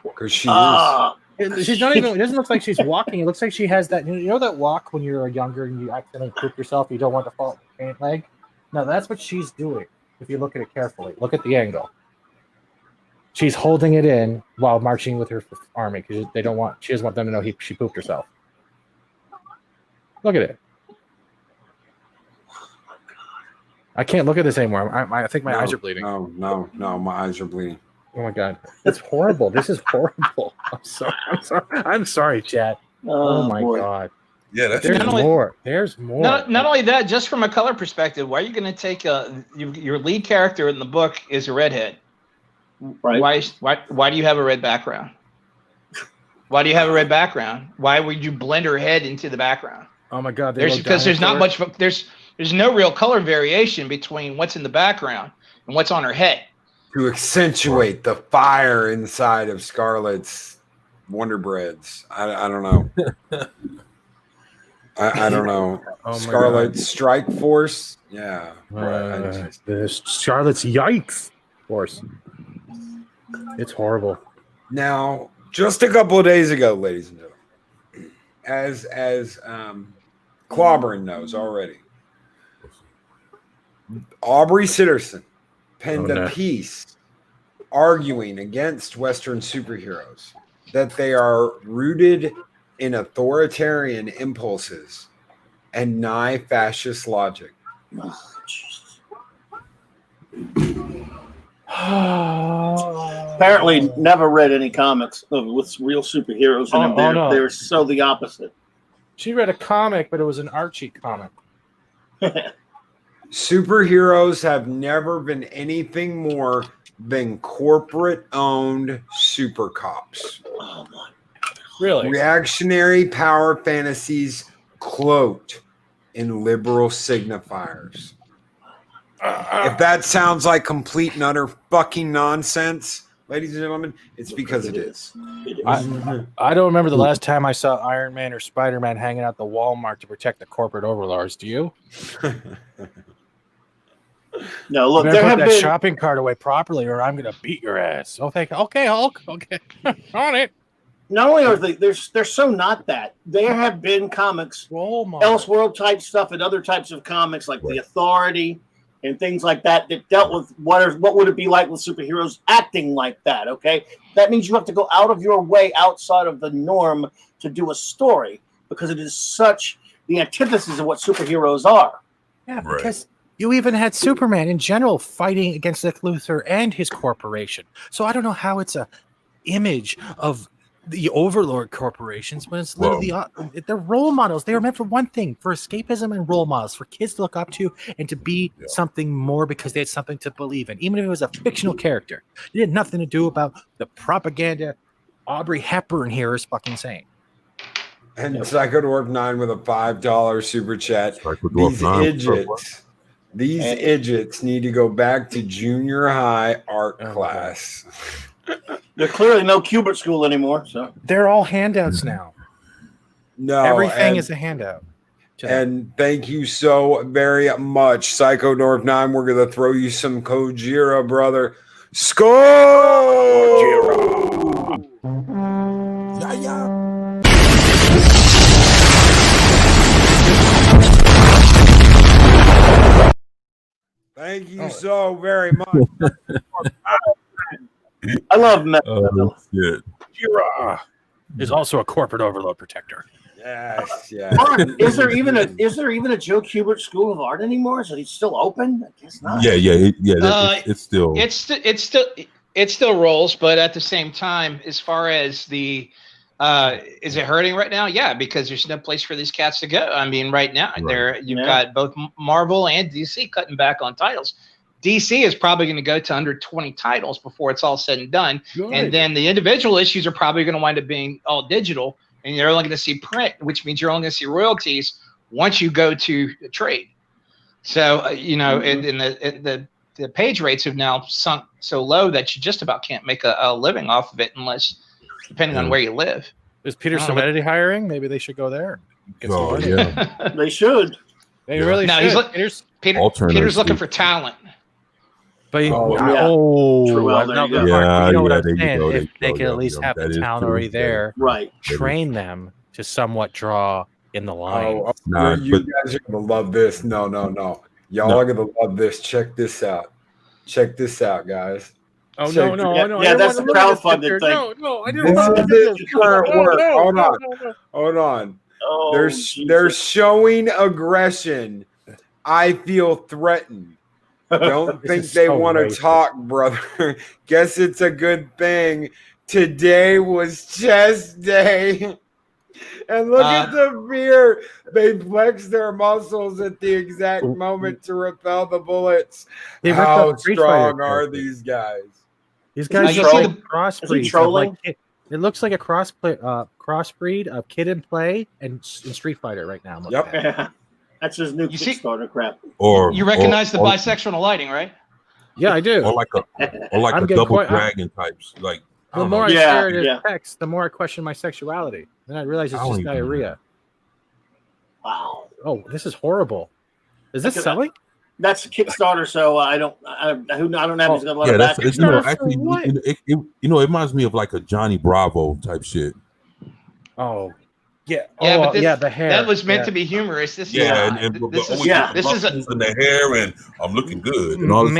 [SPEAKER 1] Because she
[SPEAKER 4] Ah,
[SPEAKER 3] She's not even. It doesn't look like she's walking. It looks like she has that. You know that walk when you're younger and you accidentally poop yourself. You don't want to fall off your pant leg. No, that's what she's doing. If you look at it carefully, look at the angle. She's holding it in while marching with her army because they don't want. She doesn't want them to know she pooped herself. Look at it. I can't look at this anymore. I think my eyes are bleeding.
[SPEAKER 1] No, my eyes are bleeding.
[SPEAKER 3] Oh my god, it's horrible. This is horrible. I'm sorry, chat. Oh my god.
[SPEAKER 2] Yeah, that's
[SPEAKER 3] There's more. There's more.
[SPEAKER 5] Not only that, just from a color perspective, why are you going to take your lead character in the book is a redhead?
[SPEAKER 4] Right.
[SPEAKER 5] Why do you have a red background? Why do you have a red background? Why would you blend her head into the background?
[SPEAKER 3] Oh my god,
[SPEAKER 5] Because there's not much. There's no real color variation between what's in the background and what's on her head.
[SPEAKER 1] To accentuate the fire inside of Scarlet's Wonder Breads. I don't know. I don't know.
[SPEAKER 3] Oh
[SPEAKER 1] Scarlet Strike Force. Yeah.
[SPEAKER 3] The Scarlet's Yikes Force. It's horrible.
[SPEAKER 1] Now, just a couple of days ago, ladies and gentlemen, as Clobbering knows already, Aubrey Sitterson penned a piece arguing against Western superheroes, that they are rooted in authoritarian impulses and nigh fascist logic.
[SPEAKER 4] Apparently, never read any comics with real superheroes in them.
[SPEAKER 3] No.
[SPEAKER 4] They're so the opposite.
[SPEAKER 3] She read a comic, but it was an Archie comic.
[SPEAKER 1] Superheroes have never been anything more than corporate-owned super cops.
[SPEAKER 4] Oh my!
[SPEAKER 3] Really?
[SPEAKER 1] Reactionary power fantasies cloaked in liberal signifiers. If that sounds like complete and utter fucking nonsense, ladies and gentlemen, it's because it is.
[SPEAKER 3] I don't remember the last time I saw Iron Man or Spider-Man hanging out the Walmart to protect the corporate overlords. Do you?
[SPEAKER 4] No, look,
[SPEAKER 3] You
[SPEAKER 4] there
[SPEAKER 3] better
[SPEAKER 4] have
[SPEAKER 3] put that
[SPEAKER 4] been
[SPEAKER 3] shopping cart away properly, or I'm gonna beat your ass. Oh, thank. Okay, Hulk. Okay, on it.
[SPEAKER 4] not only are they're so not that. There have been comics,
[SPEAKER 3] Walmart.
[SPEAKER 4] Elseworld type stuff, and other types of comics like The Authority and things like that dealt with what would it be like with superheroes acting like that. Okay, that means you have to go out of your way, outside of the norm, to do a story, because it is such the antithesis of what superheroes are.
[SPEAKER 3] Yeah, because you even had Superman in general fighting against Lex Luthor and his corporation. So I don't know how it's a image of the overlord corporations, but it's literally they're role models. They were meant for one thing, for escapism and role models, for kids to look up to and to be something more because they had something to believe in, even if it was a fictional character. It had nothing to do about the propaganda Aubrey Hepburn here is fucking saying.
[SPEAKER 1] And Psycho Dwarf 9 with a $5 super chat. These idiots need to go back to junior high art class.
[SPEAKER 4] There's clearly no Kubert school anymore, so
[SPEAKER 3] they're all handouts now.
[SPEAKER 1] No,
[SPEAKER 3] everything is a handout.
[SPEAKER 1] And thank you so very much, Psycho Dwarf 9. We're gonna throw you some Kojira, brother. Score!
[SPEAKER 2] Yeah.
[SPEAKER 1] Thank you so very much.
[SPEAKER 4] I love metal.
[SPEAKER 3] Kira is also a corporate overload protector.
[SPEAKER 1] Yes.
[SPEAKER 4] Martin, is there even a Joe Kubert School of Art anymore? Is it still open? I guess not.
[SPEAKER 2] It's still
[SPEAKER 5] it still rolls, but at the same time, as far as the is it hurting right now? Yeah, because there's no place for these cats to go. I mean, right now you've got both Marvel and DC cutting back on titles. DC is probably going to go to under 20 titles before it's all said and done. Good. And then the individual issues are probably going to wind up being all digital, and you're only going to see print, which means you're only going to see royalties once you go to the trade. So, and the page rates have now sunk so low that you just about can't make a living off of it unless, depending on where you live.
[SPEAKER 3] Is Peter Serenity hiring? Maybe they should go there.
[SPEAKER 4] They should.
[SPEAKER 3] They really should.
[SPEAKER 5] Peter's looking for talent.
[SPEAKER 3] But you know what I'm saying? If they can at least have the talent already there, train them to somewhat draw in the line.
[SPEAKER 1] You guys are gonna love this. No. Y'all are gonna love this. Check this out, guys.
[SPEAKER 3] Oh no!
[SPEAKER 4] Yeah, that's the crowdfunded thing.
[SPEAKER 3] No, I didn't want to
[SPEAKER 1] this current work. Hold on.
[SPEAKER 4] Oh,
[SPEAKER 1] they're showing aggression. I feel threatened. Don't think
[SPEAKER 3] is
[SPEAKER 1] they
[SPEAKER 3] so
[SPEAKER 1] want to
[SPEAKER 3] racist.
[SPEAKER 1] talk, brother. Guess it's a good thing. Today was chest day. And look at the fear. They flex their muscles at the exact moment to repel the bullets.
[SPEAKER 3] They ripped
[SPEAKER 1] How
[SPEAKER 3] up Street
[SPEAKER 1] strong
[SPEAKER 3] Fighter
[SPEAKER 1] are
[SPEAKER 3] characters.
[SPEAKER 1] these guys?
[SPEAKER 3] These guys
[SPEAKER 4] he
[SPEAKER 3] look like
[SPEAKER 4] trolling?
[SPEAKER 3] crossbreeds. Of,
[SPEAKER 4] trolling?
[SPEAKER 3] like, it looks like a crossbreed of Kid and Play and Street Fighter right now. I'm looking
[SPEAKER 1] Yep.
[SPEAKER 3] at it.
[SPEAKER 4] That's his new
[SPEAKER 5] You see-
[SPEAKER 4] Kickstarter crap.
[SPEAKER 2] Or
[SPEAKER 5] You recognize the
[SPEAKER 2] or,
[SPEAKER 5] bisexual lighting, right?
[SPEAKER 3] Yeah, I do.
[SPEAKER 2] or like
[SPEAKER 3] I'm
[SPEAKER 2] a
[SPEAKER 3] getting
[SPEAKER 2] double
[SPEAKER 3] quite-
[SPEAKER 2] dragon types. Like I
[SPEAKER 3] The
[SPEAKER 2] don't
[SPEAKER 3] more I
[SPEAKER 2] know.
[SPEAKER 4] Yeah,
[SPEAKER 3] stare at his
[SPEAKER 4] yeah.
[SPEAKER 3] text, the more I question my sexuality. Then I realize it's
[SPEAKER 2] I don't
[SPEAKER 3] just
[SPEAKER 2] even-
[SPEAKER 3] diarrhea.
[SPEAKER 4] Wow.
[SPEAKER 3] Oh, this is horrible. Is this
[SPEAKER 4] Look at
[SPEAKER 3] selling?
[SPEAKER 4] That's a Kickstarter, so I don't have he's gonna let
[SPEAKER 2] Yeah,
[SPEAKER 4] it
[SPEAKER 2] that's
[SPEAKER 4] back.
[SPEAKER 2] it's, you know,
[SPEAKER 3] Kickstarter for
[SPEAKER 2] actually
[SPEAKER 3] what?
[SPEAKER 2] it reminds me of like a Johnny Bravo type shit.
[SPEAKER 3] Oh, yeah.
[SPEAKER 5] Yeah,
[SPEAKER 3] Oh,
[SPEAKER 5] but this,
[SPEAKER 3] yeah, the hair.
[SPEAKER 5] that was meant
[SPEAKER 3] Yeah.
[SPEAKER 5] to be humorous. This
[SPEAKER 2] Yeah,
[SPEAKER 5] is
[SPEAKER 2] and
[SPEAKER 5] this is
[SPEAKER 2] always
[SPEAKER 4] yeah,
[SPEAKER 2] with
[SPEAKER 5] this
[SPEAKER 2] the
[SPEAKER 5] is a
[SPEAKER 2] muscles and the hair, and I'm looking good and all this.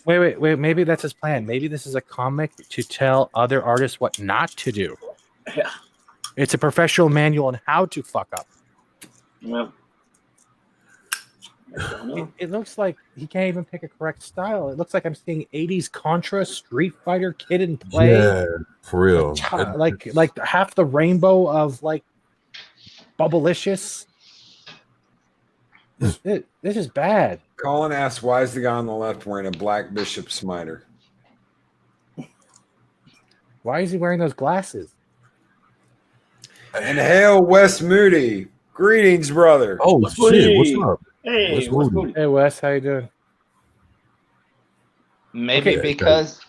[SPEAKER 3] Maybe, wait. Maybe that's his plan. Maybe this is a comic to tell other artists what not to do.
[SPEAKER 4] Yeah.
[SPEAKER 3] It's a professional manual on how to fuck up.
[SPEAKER 4] Yeah.
[SPEAKER 3] It looks like he can't even pick a correct style. It looks like I'm seeing 80s Contra, Street Fighter, Kid and Play.
[SPEAKER 2] Yeah, for real.
[SPEAKER 3] Like half the rainbow of like Bubblicious. This is bad.
[SPEAKER 1] Colin asks, why is the guy on the left wearing a black Bishop Smiter?
[SPEAKER 3] Why is he wearing those glasses?
[SPEAKER 1] And hail Wes Moody. Greetings, brother.
[SPEAKER 2] Oh
[SPEAKER 4] What's
[SPEAKER 2] shit!
[SPEAKER 4] Woody?
[SPEAKER 2] What's up?
[SPEAKER 4] Hey,
[SPEAKER 2] What's
[SPEAKER 4] what's
[SPEAKER 2] moving?
[SPEAKER 4] good?
[SPEAKER 3] Hey Wes, how you doing?
[SPEAKER 5] maybe
[SPEAKER 3] Okay.
[SPEAKER 5] because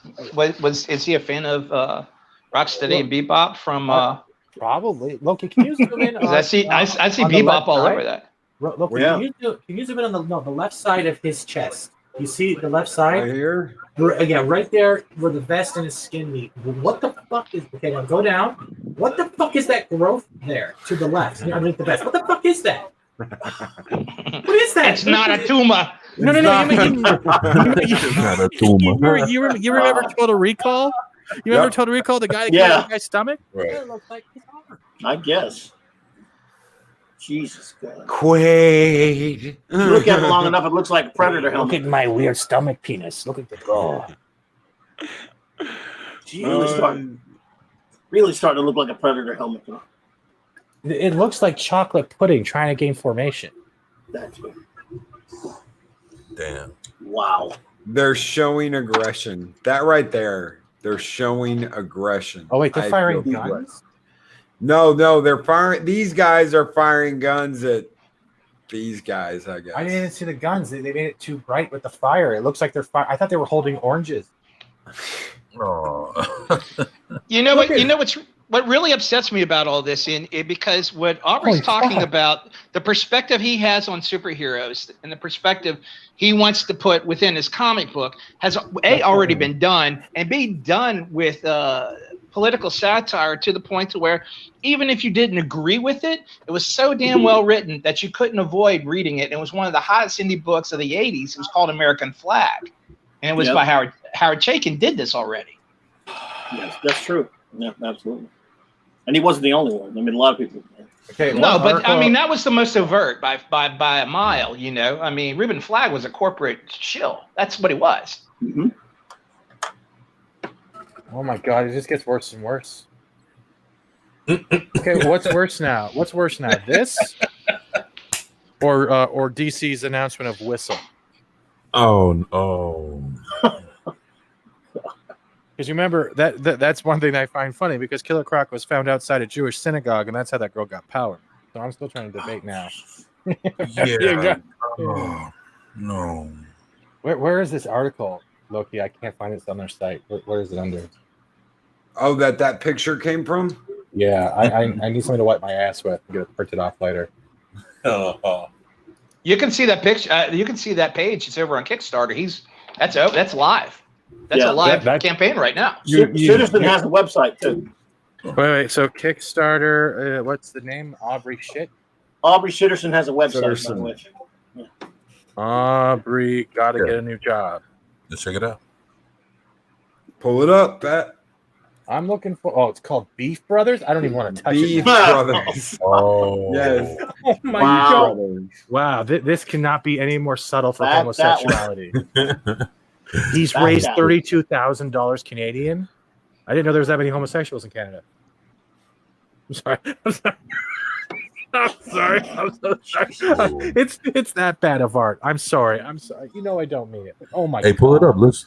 [SPEAKER 5] is he a fan of Rocksteady and Bebop from?
[SPEAKER 3] Probably. Loki, can you zoom in?
[SPEAKER 5] 'Cause I see
[SPEAKER 3] on the
[SPEAKER 5] Bebop
[SPEAKER 3] left
[SPEAKER 5] all
[SPEAKER 3] side?
[SPEAKER 5] over that.
[SPEAKER 3] Loki,
[SPEAKER 4] Yeah.
[SPEAKER 3] can you zoom in on the left side of his chest? You see the left
[SPEAKER 1] Right
[SPEAKER 3] side?
[SPEAKER 1] here.
[SPEAKER 3] Yeah, right there where the vest and his skin meet. What the fuck is? Okay, now go down. What the fuck is that growth there to the left? Underneath the vest. What the fuck is that? What is that?
[SPEAKER 5] It's not a tumor.
[SPEAKER 3] No.
[SPEAKER 2] It's not a tumor.
[SPEAKER 3] You remember Total Recall? You remember Total Recall? The guy that
[SPEAKER 4] Yeah.
[SPEAKER 3] killed the guy's stomach?
[SPEAKER 2] Right.
[SPEAKER 3] Yeah, it looks like his arm.
[SPEAKER 4] I guess. Jesus God.
[SPEAKER 1] Quaid.
[SPEAKER 4] You look at it long enough, it looks like a predator
[SPEAKER 3] Look
[SPEAKER 4] helmet.
[SPEAKER 3] at my weird stomach penis. Look at the oh.
[SPEAKER 4] Really starting to look like a predator helmet.
[SPEAKER 3] It looks like chocolate pudding trying to gain formation.
[SPEAKER 4] That's it.
[SPEAKER 2] Damn.
[SPEAKER 4] Wow.
[SPEAKER 1] They're showing aggression. That right there. They're showing aggression.
[SPEAKER 3] Oh wait, they're
[SPEAKER 1] I
[SPEAKER 3] firing
[SPEAKER 1] feel
[SPEAKER 3] guns?
[SPEAKER 1] threatened. No, they're firing. These guys are firing guns at these guys, I guess.
[SPEAKER 3] I didn't even see the guns. They made it too bright with the fire. It looks like they're I thought they were holding oranges.
[SPEAKER 2] Oh.
[SPEAKER 5] You know what really upsets me about all this because what Aubrey's
[SPEAKER 3] Holy
[SPEAKER 5] talking
[SPEAKER 3] fuck.
[SPEAKER 5] about, the perspective he has on superheroes and the perspective he wants to put within his comic book has already been done, and be done with political satire to the point to where even if you didn't agree with it, it was so damn well written that you couldn't avoid reading it. It was one of the hottest indie books of the 80s. It was called American Flag, and it was by Howard Chaykin did this already.
[SPEAKER 4] Yes, that's true. Yeah, absolutely. And he wasn't the only one. I mean, a lot of people.
[SPEAKER 3] Okay,
[SPEAKER 5] No, but I mean that was the most overt by a mile. You know, I mean Reuben Flagg was a corporate shill. That's what he was.
[SPEAKER 4] Mm-hmm.
[SPEAKER 3] oh my god, it just gets worse and worse. Okay, what's worse now? This or DC's announcement of Whistle?
[SPEAKER 2] Oh no.
[SPEAKER 3] Because you remember that's one thing I find funny because Killer Croc was found outside a Jewish synagogue and that's how that girl got power. So I'm still trying to debate now.
[SPEAKER 2] Yeah. Oh, no.
[SPEAKER 3] Where is this article, Loki? I can't find it. It's on their site. Where is it under?
[SPEAKER 1] Oh, that picture came from?
[SPEAKER 3] Yeah, I need something to wipe my ass with and get it printed off later.
[SPEAKER 5] You can see that picture. You can see that page. It's over on Kickstarter. That's live. That's a live campaign right now.
[SPEAKER 4] Citizen has a website too.
[SPEAKER 3] Wait. So Kickstarter, what's the name? Aubrey shit?
[SPEAKER 4] Aubrey Sitterson has a website.
[SPEAKER 1] Sitterson.
[SPEAKER 4] By the way.
[SPEAKER 3] Aubrey, gotta get a new job.
[SPEAKER 2] Let's check it out.
[SPEAKER 1] Pull it up, Pat.
[SPEAKER 3] I'm looking for. Oh, it's called Beef Brothers. I don't even want to touch
[SPEAKER 1] Beef
[SPEAKER 3] it.
[SPEAKER 1] Brothers.
[SPEAKER 2] Oh,
[SPEAKER 1] Yes.
[SPEAKER 3] Oh my
[SPEAKER 4] Wow.
[SPEAKER 3] god!
[SPEAKER 1] Brothers.
[SPEAKER 3] Wow, this cannot be any more subtle for
[SPEAKER 4] That one.
[SPEAKER 3] homosexuality. He's
[SPEAKER 4] That
[SPEAKER 3] raised
[SPEAKER 4] guy.
[SPEAKER 3] $32,000 Canadian. I didn't know there was that many homosexuals in Canada. I'm sorry. I'm sorry. I'm so sorry. It's that bad of art. I'm sorry. I'm sorry. You know I don't mean it. Oh my
[SPEAKER 2] Hey,
[SPEAKER 3] god.
[SPEAKER 2] pull it up. Let's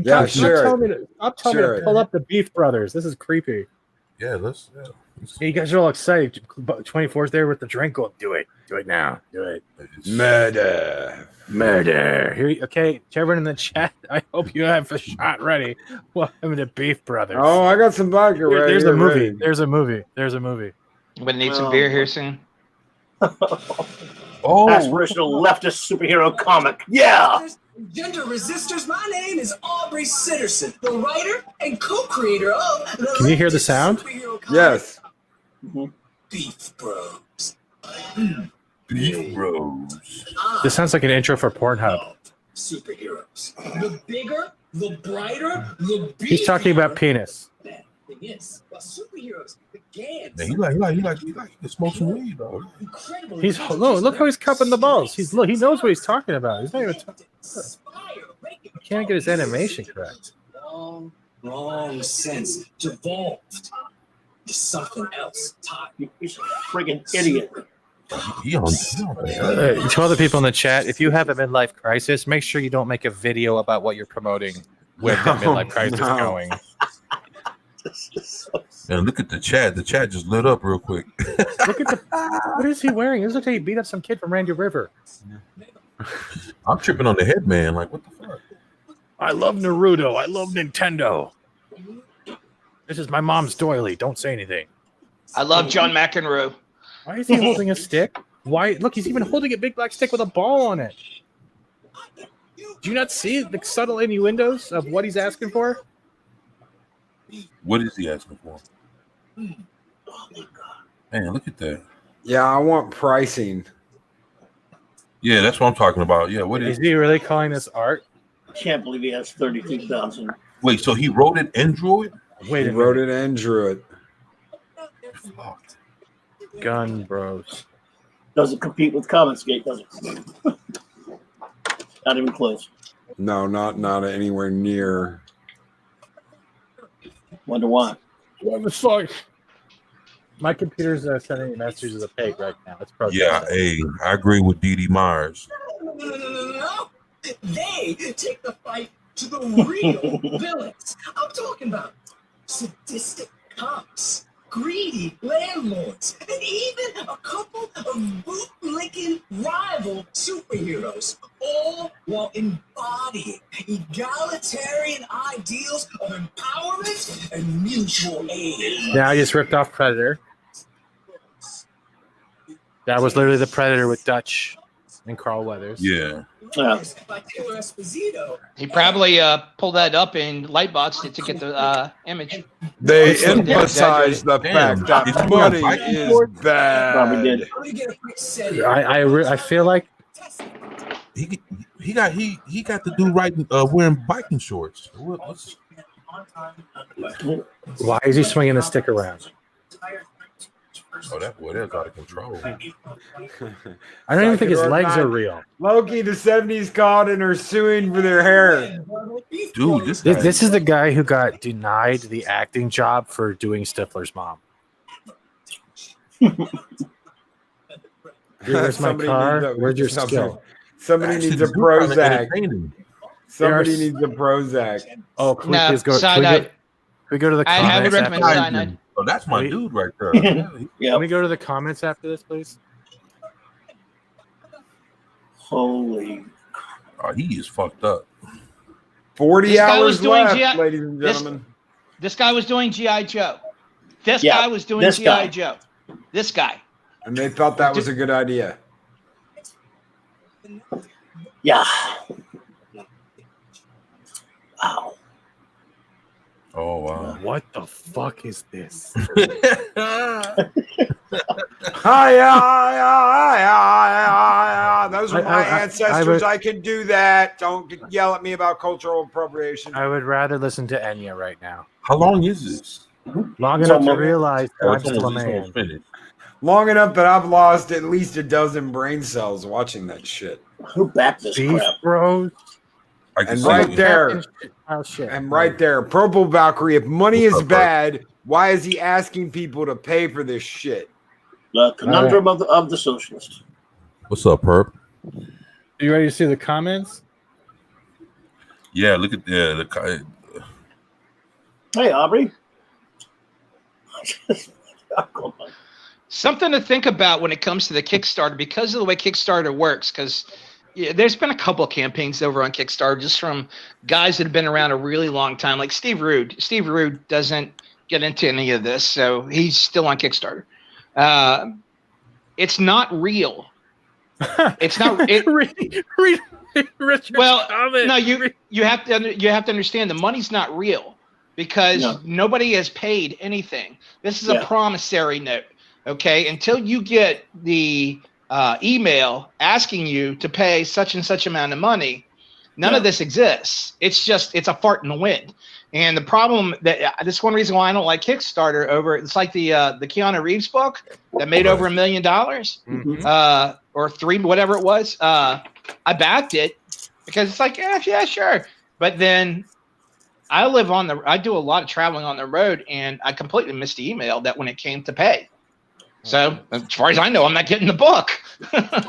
[SPEAKER 1] Yeah, sure.
[SPEAKER 3] Stop telling me to pull up the Beef Brothers. This is creepy.
[SPEAKER 2] yeah, let's
[SPEAKER 3] Yeah, you guys are all excited. 24's there with the drink. Go, do it. Do it now. Do it.
[SPEAKER 1] Murder.
[SPEAKER 3] Murder. Here, okay, to everyone in the chat, I hope you have a shot ready. Welcome to Beef Brothers.
[SPEAKER 1] Oh, I got some vodka right
[SPEAKER 3] There's
[SPEAKER 1] here.
[SPEAKER 3] a movie.
[SPEAKER 1] ready.
[SPEAKER 3] There's a movie. There's a movie.
[SPEAKER 5] We need some beer here soon.
[SPEAKER 2] Oh,
[SPEAKER 4] Aspirational leftist superhero comic. Yeah.
[SPEAKER 6] Gender resistors, my name is Aubrey Sitterson, the writer and co-creator of the
[SPEAKER 3] Can you hear the
[SPEAKER 6] leftist
[SPEAKER 3] sound?
[SPEAKER 6] superhero comic,
[SPEAKER 1] Yes.
[SPEAKER 6] Beef Bros.
[SPEAKER 2] Beef Bros.
[SPEAKER 3] This sounds like an intro for Pornhub.
[SPEAKER 6] Superheroes. The bigger, the brighter, the beefier.
[SPEAKER 3] He's talking about penis.
[SPEAKER 6] Thing is, while superheroes began,
[SPEAKER 2] Man, he like to smoke some weed, though.
[SPEAKER 6] incredible.
[SPEAKER 3] He's look how he's cupping the balls. He knows what he's talking about. He's not even. He can't get his animation correct.
[SPEAKER 6] Wrong sense. Devolved to something else.
[SPEAKER 4] He's a friggin' idiot.
[SPEAKER 2] He on
[SPEAKER 3] To other people in the chat, if you have a midlife crisis, make sure you don't make a video about what you're promoting with that midlife crisis
[SPEAKER 1] No.
[SPEAKER 3] going.
[SPEAKER 2] And look at the chat. The chat just lit up real quick.
[SPEAKER 3] Look at what is he wearing? This looks like he beat up some kid from Randy River.
[SPEAKER 2] I'm tripping on the head, man. Like, what the fuck?
[SPEAKER 3] I love Naruto. I love Nintendo. This is my mom's doily. Don't say anything.
[SPEAKER 5] I love John McEnroe.
[SPEAKER 3] Why is he holding a stick? Why? Look, he's even holding a big black stick with a ball on it. Do you not see the subtle innuendos of what he's asking for?
[SPEAKER 2] What is he asking for? Man, look at that.
[SPEAKER 1] Yeah, I want pricing.
[SPEAKER 2] Yeah, that's what I'm talking about. Yeah, what
[SPEAKER 3] Is
[SPEAKER 2] is?
[SPEAKER 3] he really calling this art?
[SPEAKER 4] Can't believe he has 32,000.
[SPEAKER 2] Wait, so he wrote it Android?
[SPEAKER 3] Wait
[SPEAKER 1] He
[SPEAKER 3] a
[SPEAKER 1] wrote
[SPEAKER 3] minute.
[SPEAKER 1] it and drew it.
[SPEAKER 2] Fuck.
[SPEAKER 3] Gun Bros.
[SPEAKER 4] Doesn't compete with Comicsgate, does it? Not even close.
[SPEAKER 1] No, not anywhere near.
[SPEAKER 4] Wonder why.
[SPEAKER 3] What the fuck? My computer's sending me messages of pig right now. It's protesting.
[SPEAKER 2] Yeah, hey, I agree with Dee Myers.
[SPEAKER 6] No. They take the fight to the real villains. I'm talking about sadistic cops, greedy landlords, and even a couple of boot-licking rival superheroes, all while embodying egalitarian ideals of empowerment and mutual aid.
[SPEAKER 3] Yeah, I just ripped off Predator. That was literally the Predator with Dutch and Carl Weathers.
[SPEAKER 2] Yeah.
[SPEAKER 4] Yeah.
[SPEAKER 6] By Taylor Esposito.
[SPEAKER 5] He probably pulled that up in Lightbox to get the image.
[SPEAKER 1] They
[SPEAKER 5] Yeah,
[SPEAKER 1] emphasize the
[SPEAKER 2] Damn.
[SPEAKER 1] fact
[SPEAKER 2] Did
[SPEAKER 1] that
[SPEAKER 2] you
[SPEAKER 1] money
[SPEAKER 2] have
[SPEAKER 1] is
[SPEAKER 2] Viking
[SPEAKER 1] bad.
[SPEAKER 4] Probably did.
[SPEAKER 6] I'm gonna get a quick set.
[SPEAKER 3] I feel like
[SPEAKER 2] He got the dude writing wearing biking shorts. What's
[SPEAKER 3] why is he swinging the stick around?
[SPEAKER 2] Oh, that boy, that's out of control.
[SPEAKER 3] I don't even think his legs are real.
[SPEAKER 1] Loki, the 70s called and are suing for their hair.
[SPEAKER 2] Dude,
[SPEAKER 3] This is the guy who got denied the acting job for doing Stifler's mom. Here's my
[SPEAKER 1] Somebody
[SPEAKER 3] car.
[SPEAKER 1] needs a-
[SPEAKER 3] Where's your
[SPEAKER 1] somebody-
[SPEAKER 3] skill?
[SPEAKER 1] Somebody needs a Prozac. Somebody needs a Prozac.
[SPEAKER 3] Oh, can we
[SPEAKER 5] No,
[SPEAKER 3] please go? Can
[SPEAKER 5] cyanide.
[SPEAKER 3] we go to the
[SPEAKER 5] I
[SPEAKER 3] comments?
[SPEAKER 5] would recommend
[SPEAKER 3] after-
[SPEAKER 5] cyanide.
[SPEAKER 2] Oh, that's my
[SPEAKER 3] Wait.
[SPEAKER 2] dude right there.
[SPEAKER 3] Can
[SPEAKER 4] Yeah.
[SPEAKER 3] we go to the comments after this, please?
[SPEAKER 4] Holy.
[SPEAKER 2] Oh, he is fucked up.
[SPEAKER 1] 40
[SPEAKER 5] This guy was
[SPEAKER 1] hours
[SPEAKER 5] doing
[SPEAKER 1] left,
[SPEAKER 5] G.I.
[SPEAKER 1] ladies and
[SPEAKER 5] this-
[SPEAKER 1] gentlemen.
[SPEAKER 5] This guy was doing G.I. Joe. This
[SPEAKER 4] Yeah,
[SPEAKER 5] guy was doing
[SPEAKER 4] this
[SPEAKER 5] G.I.
[SPEAKER 4] guy.
[SPEAKER 5] Joe. This guy.
[SPEAKER 1] And they thought that was a good idea.
[SPEAKER 4] Yeah. Wow.
[SPEAKER 2] Oh wow.
[SPEAKER 3] What the fuck is this?
[SPEAKER 1] Hi, those are my ancestors. I can do that. Don't yell at me about cultural appropriation.
[SPEAKER 3] I would rather listen to Enya right now.
[SPEAKER 2] How long is this?
[SPEAKER 3] Long
[SPEAKER 4] It's
[SPEAKER 3] enough to
[SPEAKER 4] almost-
[SPEAKER 3] realize that I'm
[SPEAKER 2] It's
[SPEAKER 3] still a
[SPEAKER 2] almost
[SPEAKER 3] man.
[SPEAKER 2] finished.
[SPEAKER 1] Long enough that I've lost at least a dozen brain cells watching that shit.
[SPEAKER 4] Who backed this crap?
[SPEAKER 3] BeepBros.
[SPEAKER 2] I can
[SPEAKER 1] And
[SPEAKER 2] see
[SPEAKER 1] right
[SPEAKER 2] it.
[SPEAKER 1] there,
[SPEAKER 3] Oh shit.
[SPEAKER 1] and right there, Purple Valkyrie. If money
[SPEAKER 2] What's
[SPEAKER 1] is
[SPEAKER 2] up, bro?
[SPEAKER 1] bad, why is he asking people to pay for this shit?
[SPEAKER 4] The conundrum of the socialist.
[SPEAKER 2] What's up, Perp?
[SPEAKER 3] You ready to see the comments?
[SPEAKER 2] Yeah, look at the
[SPEAKER 4] Hey, Aubrey.
[SPEAKER 5] Something to think about when it comes to the Kickstarter because of the way Kickstarter works. Because there's been a couple of campaigns over on Kickstarter just from guys that have been around a really long time, like Steve Rude. Steve Rude doesn't get into any of this, so he's still on Kickstarter. It's not real. It's not.
[SPEAKER 3] Read Richard's
[SPEAKER 5] Well,
[SPEAKER 3] comment.
[SPEAKER 5] no, you have to understand the money's not real because nobody has paid anything. This is a promissory note. Okay, until you get the email asking you to pay such and such amount of money, none of this exists. It's a fart in the wind. And the problem that this is one reason why I don't like Kickstarter over. It's like the Keanu Reeves book that made over $1 million, or three, whatever it was. I backed it because it's like, yeah, sure. But then I do a lot of traveling on the road, and I completely missed the email that when it came to pay. So as far as I know, I'm not getting the book.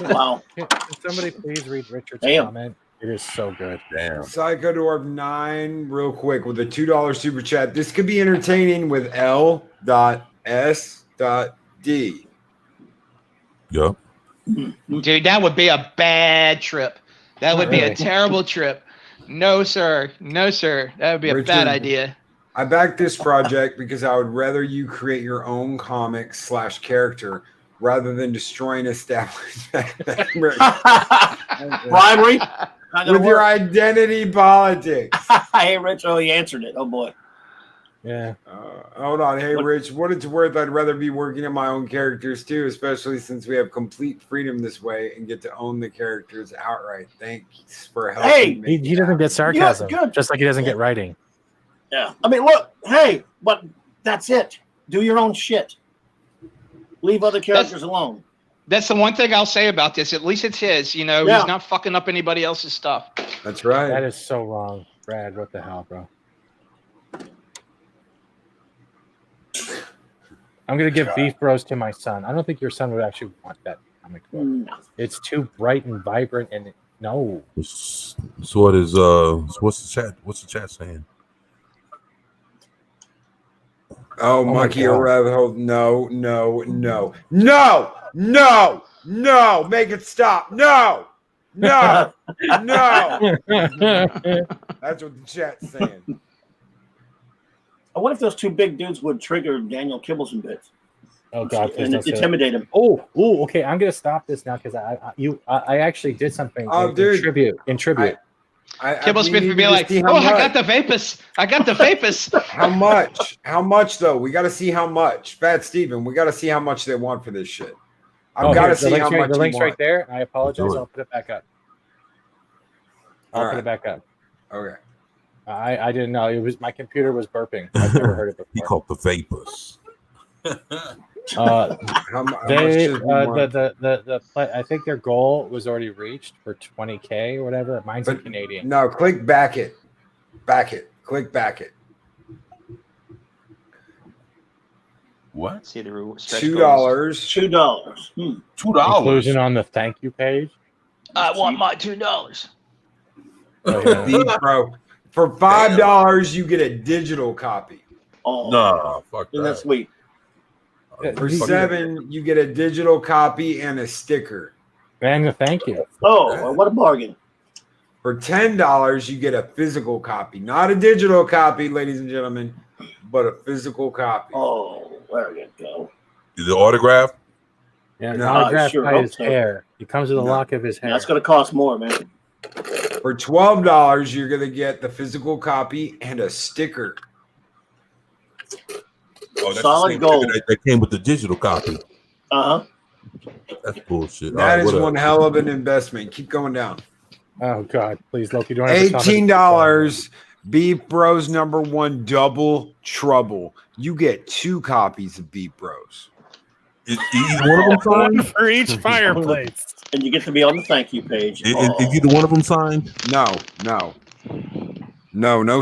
[SPEAKER 4] Wow.
[SPEAKER 3] Can somebody please read Richard's
[SPEAKER 4] Damn.
[SPEAKER 3] comment? It is so good.
[SPEAKER 2] damn.
[SPEAKER 1] Psycho Dwarf 9, real quick, with a $2 super chat. This could be entertaining with L.S.D.
[SPEAKER 2] Yup.
[SPEAKER 5] Dude, that would be a bad trip. That would be a terrible trip. No, sir. No, sir. That would be a bad
[SPEAKER 1] Richard,
[SPEAKER 5] idea.
[SPEAKER 1] I backed this project because I would rather you create your own comic / character rather than destroying established
[SPEAKER 4] Bribery.
[SPEAKER 1] with your identity politics.
[SPEAKER 4] Hey, Rich. Oh, he answered it. Oh boy.
[SPEAKER 3] Yeah.
[SPEAKER 1] Hold on. Hey, Rich, what it's worth, I'd rather be working on my own characters too, especially since we have complete freedom this way and get to own the characters outright. Thanks for helping me.
[SPEAKER 3] He doesn't get sarcasm,
[SPEAKER 4] good.
[SPEAKER 3] just like he doesn't get writing.
[SPEAKER 4] Yeah. I mean, look. Hey, but that's it. Do your own shit. Leave other characters alone.
[SPEAKER 5] That's the one thing I'll say about this. At least it's his. You know,
[SPEAKER 4] Yeah.
[SPEAKER 5] he's not fucking up anybody else's stuff.
[SPEAKER 1] That's right.
[SPEAKER 3] That is so wrong, Brad. What the hell, bro? I'm gonna give BeepBros to my son. I don't think your son would actually want that comic book.
[SPEAKER 4] No.
[SPEAKER 3] It's too bright and vibrant, and no.
[SPEAKER 2] So what is what's the chat saying?
[SPEAKER 1] Oh,
[SPEAKER 3] my
[SPEAKER 1] monkey
[SPEAKER 3] God.
[SPEAKER 1] or rabbit hole. No. Make it stop. No. That's what the chat's saying.
[SPEAKER 4] I wonder if those two big dudes would trigger Daniel KibbleSmith bits
[SPEAKER 3] Oh God, please
[SPEAKER 4] and
[SPEAKER 3] don't say that.
[SPEAKER 4] intimidate him.
[SPEAKER 3] Oh, okay. I'm gonna stop this now because I actually did something in tribute.
[SPEAKER 5] KibbleSmith would be like, I got the Vapus. I got the Vapus.
[SPEAKER 1] How much though? We got to see how much. Fat Steven, we got to see how much they want for this shit. I've got to see how much.
[SPEAKER 3] The link's
[SPEAKER 1] you want.
[SPEAKER 3] right there. I apologize.
[SPEAKER 2] Do it.
[SPEAKER 3] I'll put it back up.
[SPEAKER 1] All
[SPEAKER 3] Put
[SPEAKER 1] right.
[SPEAKER 3] it back up.
[SPEAKER 1] Okay.
[SPEAKER 3] I didn't know. It was my computer was burping. I've never heard it
[SPEAKER 2] He
[SPEAKER 3] before.
[SPEAKER 2] called the vapors.
[SPEAKER 1] How much
[SPEAKER 3] They
[SPEAKER 1] does he want?
[SPEAKER 3] I think their goal was already reached for 20K or whatever. Mine's in Canadian.
[SPEAKER 1] No, click back it. Click back it.
[SPEAKER 2] What?
[SPEAKER 5] See the
[SPEAKER 1] $2.
[SPEAKER 4] $2.
[SPEAKER 2] $2.
[SPEAKER 3] Inclusion on the thank you page.
[SPEAKER 5] I want my $2.
[SPEAKER 3] Oh, yeah.
[SPEAKER 1] Bro, for $5 you get a digital copy.
[SPEAKER 4] Oh,
[SPEAKER 2] Nah, fuck
[SPEAKER 4] isn't that
[SPEAKER 2] that.
[SPEAKER 4] sweet?
[SPEAKER 1] For $7 you get a digital copy and a sticker.
[SPEAKER 3] And a thank you.
[SPEAKER 4] Oh, what a bargain.
[SPEAKER 1] For $10 you get a physical copy, not a digital copy, ladies and gentlemen, but a physical copy.
[SPEAKER 4] Oh, there you go.
[SPEAKER 2] Is it autograph?
[SPEAKER 3] Yeah,
[SPEAKER 1] No,
[SPEAKER 3] autographed
[SPEAKER 4] sure
[SPEAKER 3] by
[SPEAKER 4] hope
[SPEAKER 3] his
[SPEAKER 4] so.
[SPEAKER 3] hair. He comes with a
[SPEAKER 1] No.
[SPEAKER 3] lock of his hair.
[SPEAKER 4] That's going to cost more, man.
[SPEAKER 1] For $12 you're gonna get the physical copy and a sticker.
[SPEAKER 2] Oh, that's
[SPEAKER 4] Solid
[SPEAKER 2] the same
[SPEAKER 4] gold.
[SPEAKER 2] ticket that came with the digital copy.
[SPEAKER 4] Uh-huh.
[SPEAKER 2] That's bullshit.
[SPEAKER 1] That is
[SPEAKER 2] what
[SPEAKER 1] one
[SPEAKER 2] else?
[SPEAKER 1] hell of an investment. Keep going down.
[SPEAKER 3] Oh God, please, Loki, don't ever tell me
[SPEAKER 1] $18. BeepBros #1 Double Trouble. You get 2 copies of BeepBros.
[SPEAKER 2] Is either one of them
[SPEAKER 3] one
[SPEAKER 2] signed?
[SPEAKER 3] for each fireplace.
[SPEAKER 4] And you get to be on the thank you page.
[SPEAKER 2] Is either one of them signed?
[SPEAKER 1] No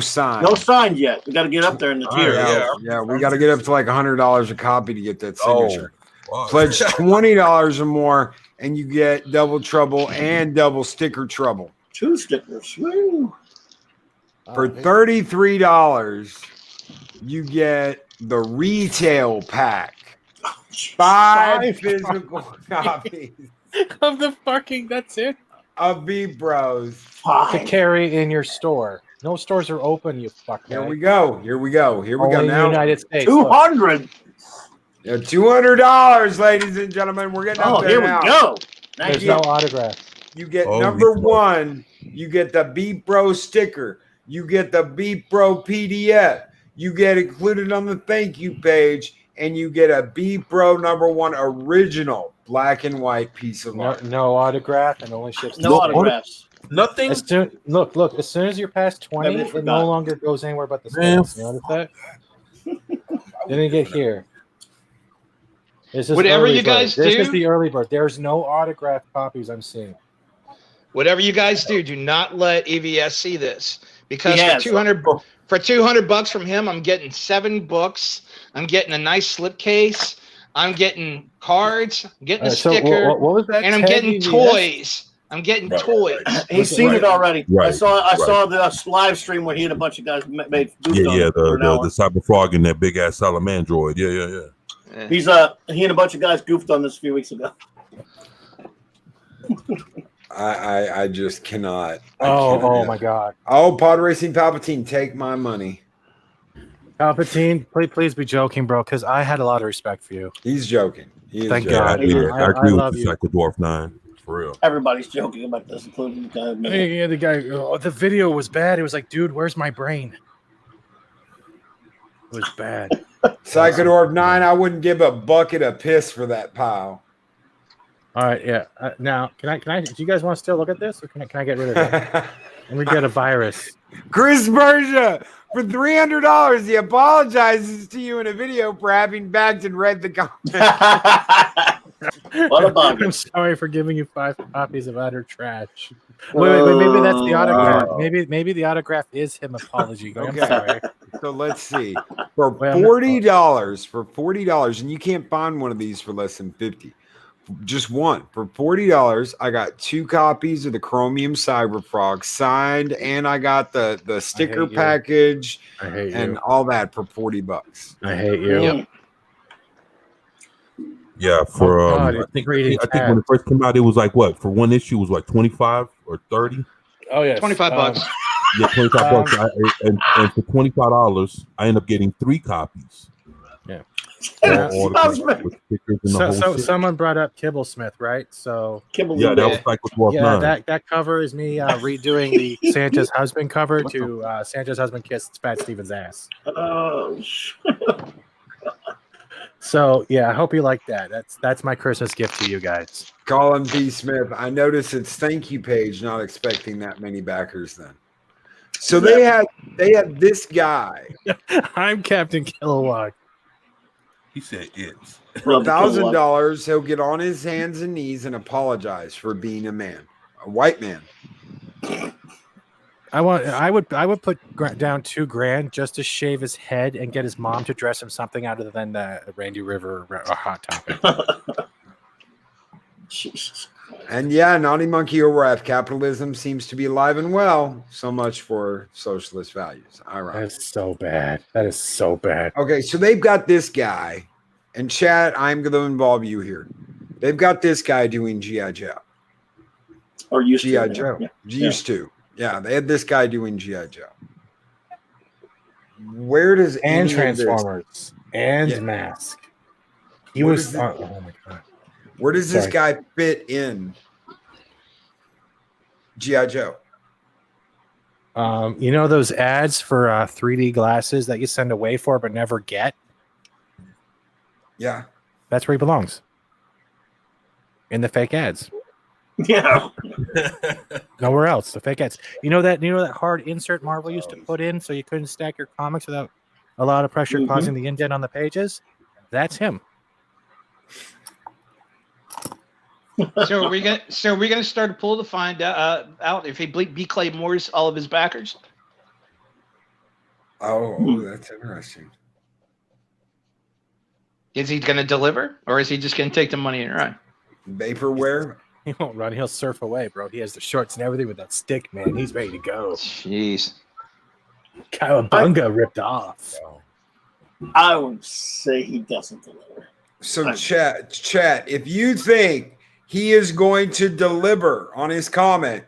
[SPEAKER 1] sign.
[SPEAKER 4] No signed yet. We got to get up there in the tier.
[SPEAKER 1] Yeah, we got to get up to like $100 a copy to get that signature.
[SPEAKER 2] Wow.
[SPEAKER 1] Pledge $20 or more, and you get Double Trouble and Double Sticker Trouble.
[SPEAKER 4] 2 stickers. Woo.
[SPEAKER 1] For $33, you get the retail pack. 5 physical copies
[SPEAKER 3] Of the fucking, that's it.
[SPEAKER 1] of BeepBros.
[SPEAKER 3] To carry in your store. No stores are open, you fuck.
[SPEAKER 1] Here we go.
[SPEAKER 3] Only in the
[SPEAKER 1] Now,
[SPEAKER 3] United States. Look.
[SPEAKER 4] 200.
[SPEAKER 1] yeah, $200, ladies and gentlemen. We're getting up
[SPEAKER 4] Oh,
[SPEAKER 1] there
[SPEAKER 4] here we
[SPEAKER 1] now.
[SPEAKER 4] go. Thank
[SPEAKER 3] There's
[SPEAKER 4] you.
[SPEAKER 3] no autograph.
[SPEAKER 1] You get
[SPEAKER 2] Oh,
[SPEAKER 1] number
[SPEAKER 2] yeah.
[SPEAKER 1] 1, you get the BeepBro sticker. You get the BeepBro PDF. You get included on the thank you page, and you get a BeepBro #1 original black and white piece of art.
[SPEAKER 3] No autograph, and only ships.
[SPEAKER 4] No autographs.
[SPEAKER 2] Nothing.
[SPEAKER 3] Look. As soon as you're past 20,
[SPEAKER 4] Maybe I
[SPEAKER 3] it
[SPEAKER 4] forgot.
[SPEAKER 3] no longer goes anywhere but the
[SPEAKER 2] Man.
[SPEAKER 3] space. You notice that? Didn't get here. This is
[SPEAKER 5] Whatever
[SPEAKER 3] early
[SPEAKER 5] you guys
[SPEAKER 3] bird. This
[SPEAKER 5] do-
[SPEAKER 3] is the early bird. There's no autograph copies I'm seeing.
[SPEAKER 5] Whatever you guys do not let EVS see this, because
[SPEAKER 4] He
[SPEAKER 5] for
[SPEAKER 4] has.
[SPEAKER 5] 200 bucks from him, I'm getting 7 books. I'm getting a nice slipcase. I'm getting cards. I'm getting a sticker,
[SPEAKER 3] what was that?
[SPEAKER 5] and I'm
[SPEAKER 3] Ted
[SPEAKER 5] getting
[SPEAKER 3] EVS?
[SPEAKER 5] toys. I'm getting
[SPEAKER 2] Right.
[SPEAKER 5] toys.
[SPEAKER 4] He's seen it already.
[SPEAKER 2] Right.
[SPEAKER 4] I saw the live stream where he and a bunch of guys made goofed on
[SPEAKER 2] Yeah.
[SPEAKER 4] it for an hour.
[SPEAKER 2] The cyber frog and that big ass salamandroid. Yeah.
[SPEAKER 4] He and a bunch of guys goofed on this a few weeks ago.
[SPEAKER 1] I just cannot.
[SPEAKER 3] Oh my God.
[SPEAKER 1] Oh, Pod Racing Palpatine, take my money.
[SPEAKER 3] Palpatine, please be joking, bro, because I had a lot of respect for you.
[SPEAKER 1] He's joking. He is
[SPEAKER 3] Thank
[SPEAKER 1] joking.
[SPEAKER 3] God.
[SPEAKER 2] Yeah. I agree
[SPEAKER 3] I
[SPEAKER 2] with
[SPEAKER 3] love
[SPEAKER 2] you,
[SPEAKER 3] you.
[SPEAKER 2] Psycho Dwarf 9. For real.
[SPEAKER 4] Everybody's joking about this, including the guy.
[SPEAKER 3] Yeah, the guy. Oh, the video was bad. It was like, dude, where's my brain? It was bad.
[SPEAKER 1] Psychodorf 9, I wouldn't give a bucket of piss for that pile.
[SPEAKER 3] All right, yeah. Now, can I? Do you guys want to still look at this, or can I get rid of it? Let me get a virus.
[SPEAKER 1] Chris Bergia, for $300, he apologizes to you in a video for having backed and read the comment.
[SPEAKER 4] What a bugger.
[SPEAKER 3] I'm sorry for giving you 5 copies of utter trash. Wait, maybe that's the autograph. Maybe the autograph is him apologizing. I'm
[SPEAKER 1] Okay.
[SPEAKER 3] sorry.
[SPEAKER 1] So let's see. For
[SPEAKER 3] Wait, I'm not-
[SPEAKER 1] $40, and you can't find one of these for less than 50. Just one. For $40, I got 2 copies of the Chromium Cyberfrog signed, and I got the sticker
[SPEAKER 3] hate you.
[SPEAKER 1] package
[SPEAKER 3] I hate
[SPEAKER 1] and
[SPEAKER 3] you.
[SPEAKER 1] all that for $40.
[SPEAKER 3] I hate you.
[SPEAKER 5] Yep.
[SPEAKER 2] Yeah, for
[SPEAKER 3] Oh, God,
[SPEAKER 2] I
[SPEAKER 3] it's
[SPEAKER 2] think
[SPEAKER 3] greedy
[SPEAKER 2] when it first came out, it was like what for one issue was like 25 or 30.
[SPEAKER 3] Oh yeah,
[SPEAKER 5] 25 bucks.
[SPEAKER 2] Yeah, 25 bucks. And for $25, I end up getting 3 copies.
[SPEAKER 3] Yeah.
[SPEAKER 2] With stickers and the whole
[SPEAKER 3] So
[SPEAKER 2] shit.
[SPEAKER 3] someone brought up KibbleSmith, right? So
[SPEAKER 2] Yeah, that was like with Dwarf 9.
[SPEAKER 3] that cover is me redoing the Santa's husband cover to Santa's husband kissed Pat Stevens' ass.
[SPEAKER 4] Oh,
[SPEAKER 3] So yeah, I hope you like that. That's my Christmas gift to you guys.
[SPEAKER 1] Colin B. Smith, I notice it's thank you page, not expecting that many backers then. So they had this guy.
[SPEAKER 3] I'm Captain Kilowatt.
[SPEAKER 2] He said it's.
[SPEAKER 1] For $1,000, he'll get on his hands and knees and apologize for being a man, a white man.
[SPEAKER 3] I would put down $2,000 just to shave his head and get his mom to dress him something other than Randy River or Hot Topic.
[SPEAKER 4] Jesus.
[SPEAKER 1] And yeah, Naughty Monkey Overrap, capitalism seems to be alive and well. So much for socialist values. All right.
[SPEAKER 3] That is so bad. That is so bad.
[SPEAKER 1] Okay, so they've got this guy, and Chad, I'm going to involve you here. They've got this guy doing G.I. Joe.
[SPEAKER 4] Or used
[SPEAKER 1] G.I.
[SPEAKER 4] to.
[SPEAKER 1] Joe.
[SPEAKER 4] Yeah.
[SPEAKER 1] Used to. Yeah, they had this guy doing G.I. Joe. Where does
[SPEAKER 3] And
[SPEAKER 1] any of this-
[SPEAKER 3] Transformers. And
[SPEAKER 1] Yeah.
[SPEAKER 3] Mask. He
[SPEAKER 1] What
[SPEAKER 3] was.
[SPEAKER 1] is it?
[SPEAKER 3] Oh my god.
[SPEAKER 1] where does this
[SPEAKER 3] Sorry.
[SPEAKER 1] guy fit in G.I. Joe?
[SPEAKER 3] You know those ads for 3D glasses that you send away for but never get?
[SPEAKER 1] Yeah.
[SPEAKER 3] That's where he belongs. in the fake ads.
[SPEAKER 4] Yeah.
[SPEAKER 3] Nowhere else. The fake ads. You know that hard insert Marvel used to put in so you couldn't stack your comics without a lot of pressure causing the indent on the pages? That's him.
[SPEAKER 5] So are we gonna start a pool to find out if he B. Clay Moore's all of his backers?
[SPEAKER 1] Oh, that's interesting.
[SPEAKER 5] Is he gonna deliver, or is he just gonna take the money and run?
[SPEAKER 1] Vaporware.
[SPEAKER 3] He won't run. He'll surf away, bro. He has the shorts and everything with that stick, man. He's ready to go.
[SPEAKER 5] Jeez.
[SPEAKER 3] Cowabunga ripped off.
[SPEAKER 4] I would say he doesn't deliver.
[SPEAKER 1] So chat, if you think he is going to deliver on his comment,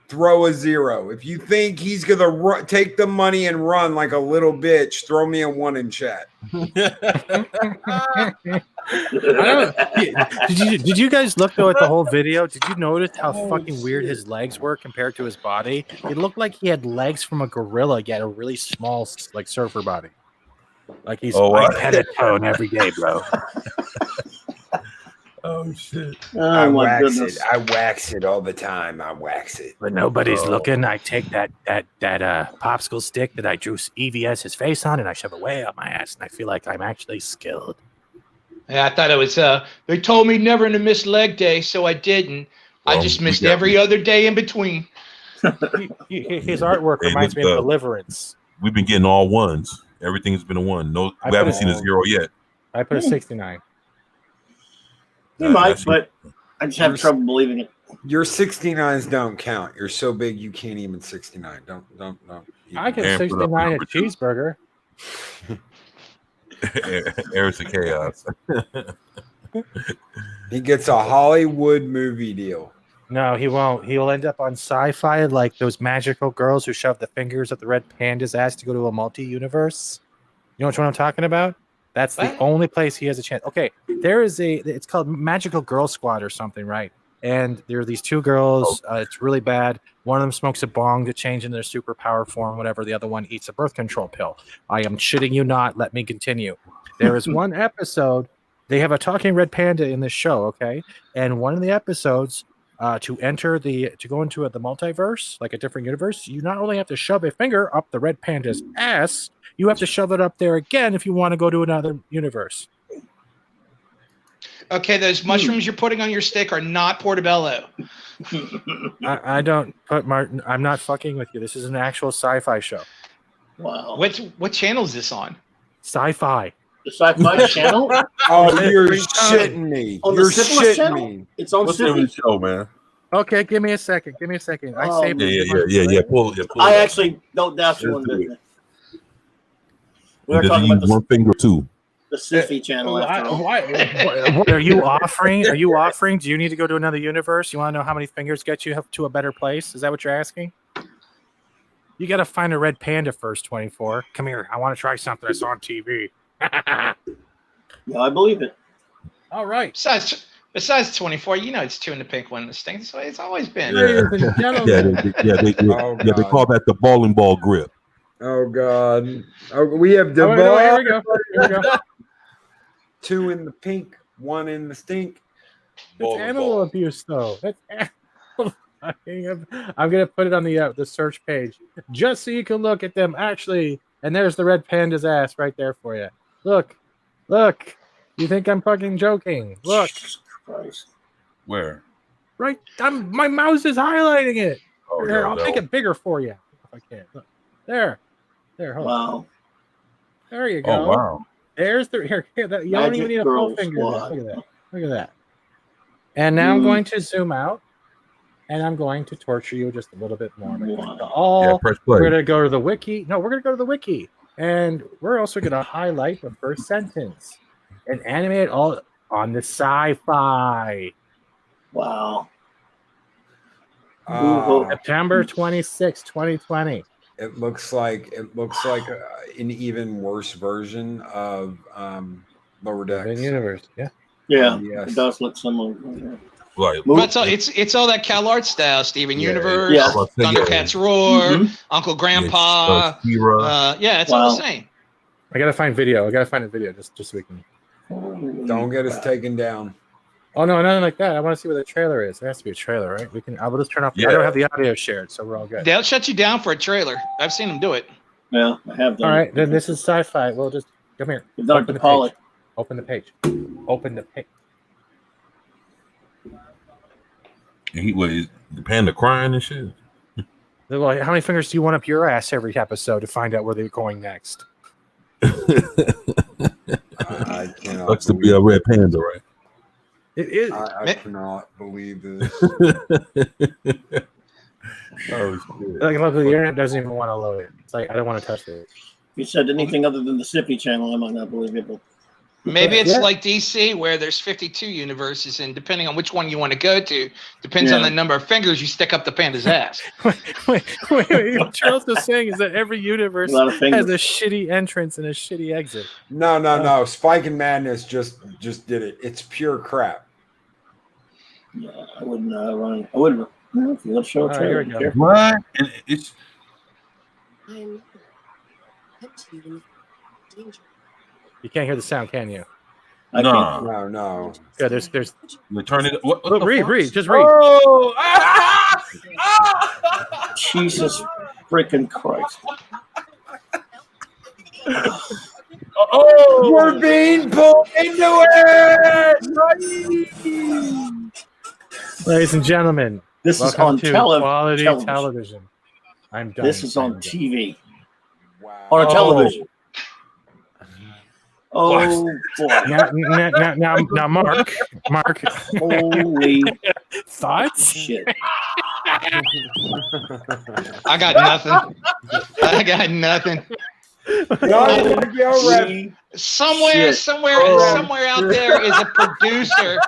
[SPEAKER 1] throw a 0. If you think he's going to take the money and run like a little bitch, throw me a 1 in chat.
[SPEAKER 3] Did you guys look though at the whole video? Did you notice how fucking weird his legs were compared to his body? It looked like he had legs from a gorilla, yet a really small like surfer body. Like he's pentatone every day, bro.
[SPEAKER 2] Oh shit!
[SPEAKER 1] I wax it. I wax it all the time. I wax it.
[SPEAKER 3] When nobody's looking, I take that popsicle stick that I drew EVS's face on, and I shove it way up my ass, and I feel like I'm actually skilled.
[SPEAKER 5] Yeah, I thought it was. They told me never to miss leg day, so I didn't. I just missed every other day in between.
[SPEAKER 3] His artwork reminds me of Deliverance.
[SPEAKER 2] We've been getting all 1s. Everything's been a 1. No, we haven't seen a 0 yet.
[SPEAKER 3] I put a 69.
[SPEAKER 4] You might, but I just have trouble believing it.
[SPEAKER 1] Your 69s don't count. You're so big you can't even 69. Don't.
[SPEAKER 3] I get 69 a cheeseburger.
[SPEAKER 2] Heirs of Chaos.
[SPEAKER 1] He gets a Hollywood movie deal.
[SPEAKER 3] No, he won't. He'll end up on SciFi like those magical girls who shove the fingers up the red panda's ass to go to a multi-universe. You know what I'm talking about? That's the only place he has a chance. Okay, it's called Magical Girl Squad or something, right? And there are these 2 girls. It's really bad. One of them smokes a bong to change into their superpower form, whatever. The other one eats a birth control pill. I am shitting you not. Let me continue. There is one episode. They have a talking red panda in this show, okay? And one of the episodes, to go into the multiverse, like a different universe, you not only have to shove a finger up the red panda's ass, you have to shove it up there again if you want to go to another universe.
[SPEAKER 5] Okay, those mushrooms you're putting on your stick are not portobello.
[SPEAKER 3] I don't put Martin. I'm not fucking with you. This is an actual sci-fi show.
[SPEAKER 4] Wow.
[SPEAKER 5] What channel is this on?
[SPEAKER 3] Sci-fi.
[SPEAKER 4] The Sci-Fi channel?
[SPEAKER 1] Oh, you're shitting me.
[SPEAKER 4] On
[SPEAKER 1] You're
[SPEAKER 4] the Syphilis
[SPEAKER 1] shitting
[SPEAKER 4] channel?
[SPEAKER 1] me.
[SPEAKER 4] It's on
[SPEAKER 2] What's the name of
[SPEAKER 4] Syphilis?
[SPEAKER 2] the show, man?
[SPEAKER 3] Okay, give me a second. I saved
[SPEAKER 2] Yeah. Pull
[SPEAKER 4] I
[SPEAKER 2] it up.
[SPEAKER 4] actually don't doubt you one
[SPEAKER 2] Let's do
[SPEAKER 4] bit. We were
[SPEAKER 2] Does
[SPEAKER 4] talking
[SPEAKER 2] he
[SPEAKER 4] about
[SPEAKER 2] use 1 finger too?
[SPEAKER 4] the Syfy channel after all.
[SPEAKER 3] What are you offering? Are you offering? Do you need to go to another universe? You want to know how many fingers get you to a better place? Is that what you're asking? You got to find a red panda first, 24. Come here. I want to try something I saw on TV.
[SPEAKER 4] Yeah, I believe it.
[SPEAKER 3] All right.
[SPEAKER 5] Besides 24, it's 2 in the pink, 1 in the stink. That's the way it's always been.
[SPEAKER 3] Ladies and gentlemen.
[SPEAKER 2] They call that the bowling ball grip.
[SPEAKER 1] Oh God. Oh, we have
[SPEAKER 3] Here we go.
[SPEAKER 1] 2 in the pink, 1 in the stink.
[SPEAKER 3] That's animal abuse, though. That's animal. I'm gonna put it on the search page just so you can look at them. Actually, and there's the red panda's ass right there for you. Look. You think I'm fucking joking? Look.
[SPEAKER 4] Jesus Christ.
[SPEAKER 2] Where?
[SPEAKER 3] Right. My mouse is highlighting it.
[SPEAKER 2] Oh,
[SPEAKER 3] Here,
[SPEAKER 2] yeah,
[SPEAKER 3] I'll make it bigger for you if I can. Look. There. Hold on.
[SPEAKER 4] Wow.
[SPEAKER 3] There you go.
[SPEAKER 2] Oh wow.
[SPEAKER 3] There's the here. You don't even need a full
[SPEAKER 4] Magic
[SPEAKER 3] finger.
[SPEAKER 4] Girl
[SPEAKER 3] Look at
[SPEAKER 4] Squad.
[SPEAKER 3] that. Look at that. And now I'm going to zoom out, and I'm going to torture you just a little bit more.
[SPEAKER 2] Yeah, press play.
[SPEAKER 3] We're going to go to the wiki. No, we're going to go to the wiki, and we're also going to highlight the first sentence and animate it all on the sci-fi.
[SPEAKER 4] Wow.
[SPEAKER 3] September 26, 2020.
[SPEAKER 1] It looks like an even worse version of Lower Decks.
[SPEAKER 3] In universe, yeah.
[SPEAKER 4] Yeah,
[SPEAKER 1] Yes.
[SPEAKER 4] it does look similar.
[SPEAKER 2] Right.
[SPEAKER 5] Well, it's all that Cal Art style, Steven Universe,
[SPEAKER 4] Yeah.
[SPEAKER 5] Thundercats Roar,
[SPEAKER 4] Mhm.
[SPEAKER 5] Uncle Grandpa. It's all the same.
[SPEAKER 3] I gotta find video. I gotta find a video just so we can.
[SPEAKER 1] Don't get us taken down.
[SPEAKER 3] Oh no, nothing like that. I want to see what the trailer is. There has to be a trailer, right? I will just turn off.
[SPEAKER 2] Yeah.
[SPEAKER 3] I don't have the audio shared, so we're all good.
[SPEAKER 5] They'll shut you down for a trailer. I've seen them do it.
[SPEAKER 4] Yeah, I have done.
[SPEAKER 3] All right, then this is sci-fi. We'll just come here.
[SPEAKER 4] You've done it to Polly.
[SPEAKER 3] Open the page. Open the page.
[SPEAKER 2] And the panda crying and shit.
[SPEAKER 3] Well, how many fingers do you want up your ass every episode to find out where they're going next?
[SPEAKER 1] I cannot.
[SPEAKER 2] Sucks to be a red panda, right?
[SPEAKER 3] It is.
[SPEAKER 1] I cannot believe this.
[SPEAKER 2] Oh shit.
[SPEAKER 3] Like, look, the internet doesn't even want to load it. It's like I don't want to touch it.
[SPEAKER 4] If you said anything other than the Sippy channel, I might not believe it. But
[SPEAKER 5] Maybe it's
[SPEAKER 3] Yeah.
[SPEAKER 5] like DC where there's 52 universes, and depending on which one you want to go to, depends on the number of fingers you stick up the panda's ass.
[SPEAKER 3] Wait. What Charles is saying is that every universe
[SPEAKER 4] A lot of fingers.
[SPEAKER 3] has a shitty entrance and a shitty exit.
[SPEAKER 1] No. Spike and Madness just did it. It's pure crap.
[SPEAKER 4] yeah, I wouldn't run. I wouldn't. Let's show a
[SPEAKER 3] All right,
[SPEAKER 4] trailer.
[SPEAKER 3] here we go.
[SPEAKER 2] What? And it's
[SPEAKER 7] I'm up to you in danger.
[SPEAKER 3] You can't hear the sound, can you?
[SPEAKER 4] I
[SPEAKER 2] nah.
[SPEAKER 1] No.
[SPEAKER 3] Yeah, there's.
[SPEAKER 2] They turn it. What
[SPEAKER 3] Look,
[SPEAKER 2] the
[SPEAKER 3] read,
[SPEAKER 2] fuck?
[SPEAKER 3] just read.
[SPEAKER 2] Oh!
[SPEAKER 4] can't. Jesus freaking Christ!
[SPEAKER 2] Oh!
[SPEAKER 1] We're being pulled into it.
[SPEAKER 3] Ladies and gentlemen,
[SPEAKER 4] This is
[SPEAKER 3] welcome
[SPEAKER 4] on
[SPEAKER 3] to quality television. I'm done.
[SPEAKER 4] This is on
[SPEAKER 3] I'm done.
[SPEAKER 4] TV.
[SPEAKER 1] Wow.
[SPEAKER 4] On a
[SPEAKER 3] Oh.
[SPEAKER 4] television. Oh boy!
[SPEAKER 3] Now, Mark,
[SPEAKER 4] Holy
[SPEAKER 3] thoughts?
[SPEAKER 4] shit!
[SPEAKER 5] I got nothing. I got nothing. Somewhere out there is a producer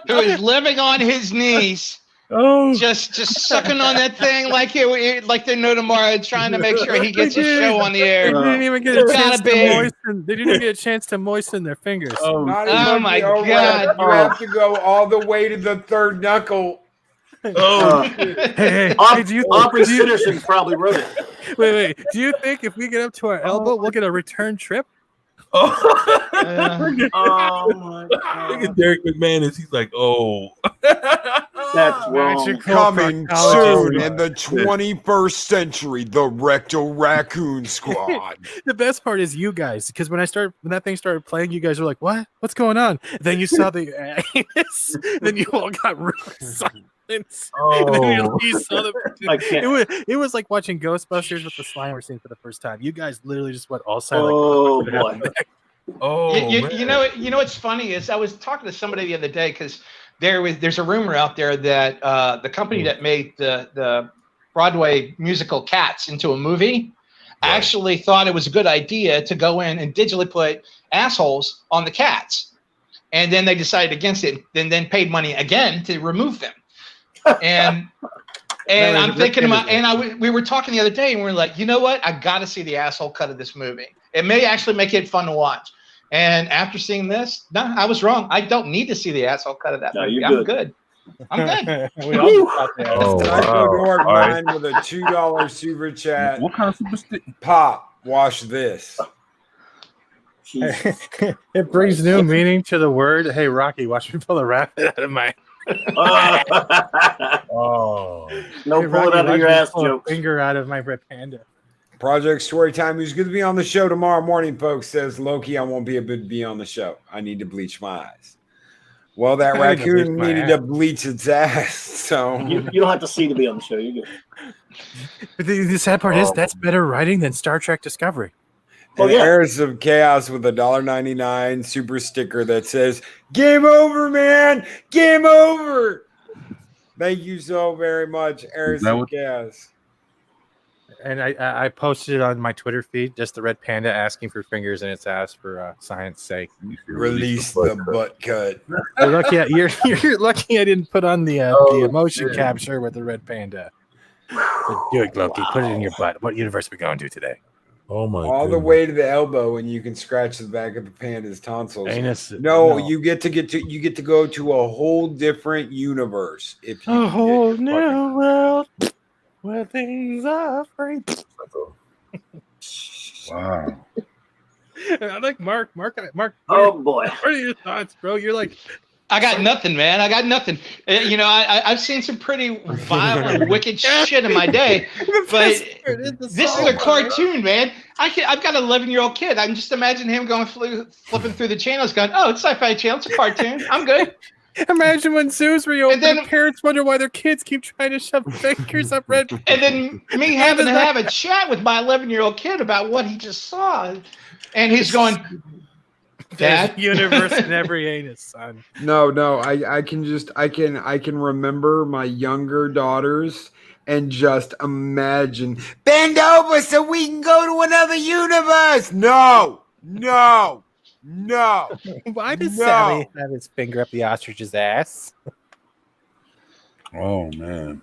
[SPEAKER 5] who is living on his knees, just sucking on that thing like they know tomorrow, trying to make sure he gets his show on the
[SPEAKER 3] They
[SPEAKER 5] air.
[SPEAKER 3] didn't even get a
[SPEAKER 5] It's
[SPEAKER 3] chance
[SPEAKER 5] gotta
[SPEAKER 3] to
[SPEAKER 5] be.
[SPEAKER 3] moisten. They didn't even get a chance to moisten their fingers.
[SPEAKER 1] Not
[SPEAKER 5] Oh
[SPEAKER 1] even
[SPEAKER 5] my
[SPEAKER 1] the O-Rap.
[SPEAKER 5] God.
[SPEAKER 1] You have to go all the way to the third knuckle.
[SPEAKER 2] Oh!
[SPEAKER 3] Hey, do you
[SPEAKER 4] Aubrey Sitterson probably wrote it.
[SPEAKER 3] wait? Do you think if we get up to our elbow, we'll get a return trip?
[SPEAKER 4] Oh my
[SPEAKER 2] Look
[SPEAKER 4] God!
[SPEAKER 2] at Derek McManus. He's like, oh.
[SPEAKER 4] That's wrong.
[SPEAKER 3] Magical
[SPEAKER 1] Coming
[SPEAKER 3] proctology.
[SPEAKER 1] soon in the 21st century, the Rectal Raccoon Squad.
[SPEAKER 3] The best part is you guys, because when that thing started playing, you guys were like, "What? What's going on?" Then you saw the anus. Then you all got really silent. And then you saw
[SPEAKER 4] I can't.
[SPEAKER 3] it was like watching Ghostbusters with the Slimer scene for the first time. You guys literally just went all silent.
[SPEAKER 4] Oh
[SPEAKER 3] Like,
[SPEAKER 4] boy!
[SPEAKER 2] Oh,
[SPEAKER 5] You know what's funny is I was talking to somebody the other day because there's a rumor out there that the company that made the Broadway musical Cats into a movie actually thought it was a good idea to go in and digitally put assholes on the cats, and then they decided against it, and then paid money again to remove them. And I'm thinking about, we were talking the other day, and we were like, you know what? I got to see the asshole cut of this movie. It may actually make it fun to watch. And after seeing this, no, I was wrong. I don't need to see the asshole cut of that movie.
[SPEAKER 4] you're
[SPEAKER 5] I'm
[SPEAKER 4] good.
[SPEAKER 5] I'm good.
[SPEAKER 3] We all thought that.
[SPEAKER 2] Oh,
[SPEAKER 1] I go
[SPEAKER 2] wow.
[SPEAKER 1] to our
[SPEAKER 2] All right.
[SPEAKER 1] mine with a $2 super chat.
[SPEAKER 2] What kind of super stick?
[SPEAKER 1] Pop, watch this.
[SPEAKER 4] Jesus.
[SPEAKER 3] It brings new meaning to the word. Hey, Rocky, watch me pull a rabbit out of my.
[SPEAKER 2] Oh.
[SPEAKER 4] No
[SPEAKER 3] Hey,
[SPEAKER 4] pull it
[SPEAKER 3] Rocky,
[SPEAKER 4] out of
[SPEAKER 3] watch
[SPEAKER 4] your
[SPEAKER 3] me
[SPEAKER 4] ass
[SPEAKER 3] pull a
[SPEAKER 4] jokes.
[SPEAKER 3] finger out of my red panda.
[SPEAKER 1] Project Storytime, who's going to be on the show tomorrow morning, folks, says, Loki, I won't be able to be on the show. I need to bleach my eyes. Well, that
[SPEAKER 3] I need to bleach
[SPEAKER 1] raccoon
[SPEAKER 3] my
[SPEAKER 1] needed
[SPEAKER 3] ass.
[SPEAKER 1] to bleach its ass. So
[SPEAKER 4] You don't have to see to be on the show. You're good.
[SPEAKER 3] But the sad part is that's better writing than Star Trek Discovery.
[SPEAKER 1] and
[SPEAKER 4] yeah.
[SPEAKER 1] Heirs of Chaos with a $1.99 super sticker that says, Game over, man. Game over. Thank you so very much, Heirs
[SPEAKER 2] that
[SPEAKER 1] of
[SPEAKER 2] what-
[SPEAKER 1] Chaos.
[SPEAKER 3] And I posted it on my Twitter feed, just the red panda asking for fingers in its ass for science sake.
[SPEAKER 1] Release the butt cut.
[SPEAKER 3] You're lucky, you're lucky I didn't put on the emotion capture with the red panda. But do it, Loki. Put it in your butt. What universe are we going to today?
[SPEAKER 2] Oh my!
[SPEAKER 1] All the
[SPEAKER 2] goodness.
[SPEAKER 1] way to the elbow, and you can scratch the back of the panda's tonsils.
[SPEAKER 3] Anus.
[SPEAKER 1] No, you get to go to a whole different universe if you
[SPEAKER 3] A
[SPEAKER 1] get
[SPEAKER 3] whole
[SPEAKER 1] your
[SPEAKER 3] new
[SPEAKER 1] fucking-
[SPEAKER 3] world where things are free.
[SPEAKER 2] Wow.
[SPEAKER 3] I like Mark.
[SPEAKER 4] Oh boy.
[SPEAKER 3] What are your thoughts, bro? You're like,
[SPEAKER 5] I got nothing, man. I got nothing. You know, I've seen some pretty violent, wicked shit in my day, but this is a cartoon, man. I've got an 11-year-old kid. I can just imagine him going flipping through the channels, going, "Oh, it's Sci-Fi Channel. It's a cartoon. I'm good."
[SPEAKER 3] Imagine when zoos reopen,
[SPEAKER 5] And then-
[SPEAKER 3] parents wonder why their kids keep trying to shove fingers up red.
[SPEAKER 5] And then me having to have a chat with my 11-year-old kid about what he just saw, and he's going,
[SPEAKER 3] There's
[SPEAKER 5] "Dad."
[SPEAKER 3] universe in every anus, son.
[SPEAKER 1] No, I can remember my younger daughters and just imagine, bend over so we can go to another universe. No.
[SPEAKER 3] Why does
[SPEAKER 1] No.
[SPEAKER 3] Sally have his finger up the ostrich's ass?
[SPEAKER 2] Oh man.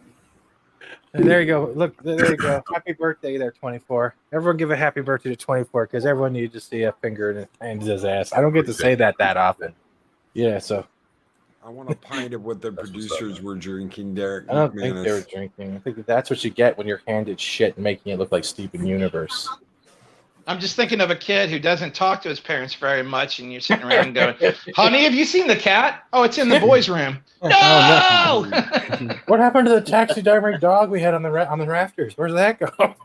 [SPEAKER 3] And there you go. Look, there you go. Happy birthday there, 24. Everyone give a happy birthday to 24 because everyone needs to see a finger in his ass. I don't get to say that often. Yeah, so
[SPEAKER 1] I want a pint of what the producers were drinking, Derek.
[SPEAKER 3] I don't think they were drinking. I think that's what you get when you're handed shit and making it look like Steven Universe.
[SPEAKER 5] I'm just thinking of a kid who doesn't talk to his parents very much, and you're sitting around going, "Honey, have you seen the cat? Oh, it's in the boys' room." No.
[SPEAKER 3] What happened to the taxidermy dog we had on the rafters? Where's that go?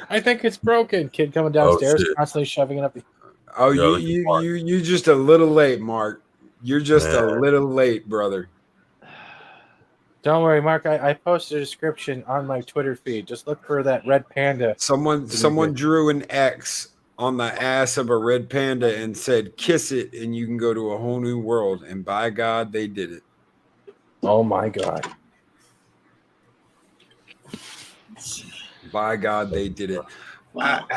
[SPEAKER 3] I think it's broken. Kid coming downstairs, constantly shoving it up.
[SPEAKER 1] Oh, you just a little late, Mark. You're just a little late, brother.
[SPEAKER 3] Don't worry, Mark. I posted a description on my Twitter feed. Just look for that red panda.
[SPEAKER 1] Someone drew an X on the ass of a red panda and said, "Kiss it, and you can go to a whole new world." And by God, they did it.
[SPEAKER 3] Oh my God!
[SPEAKER 1] By God, they did it.
[SPEAKER 4] Wow.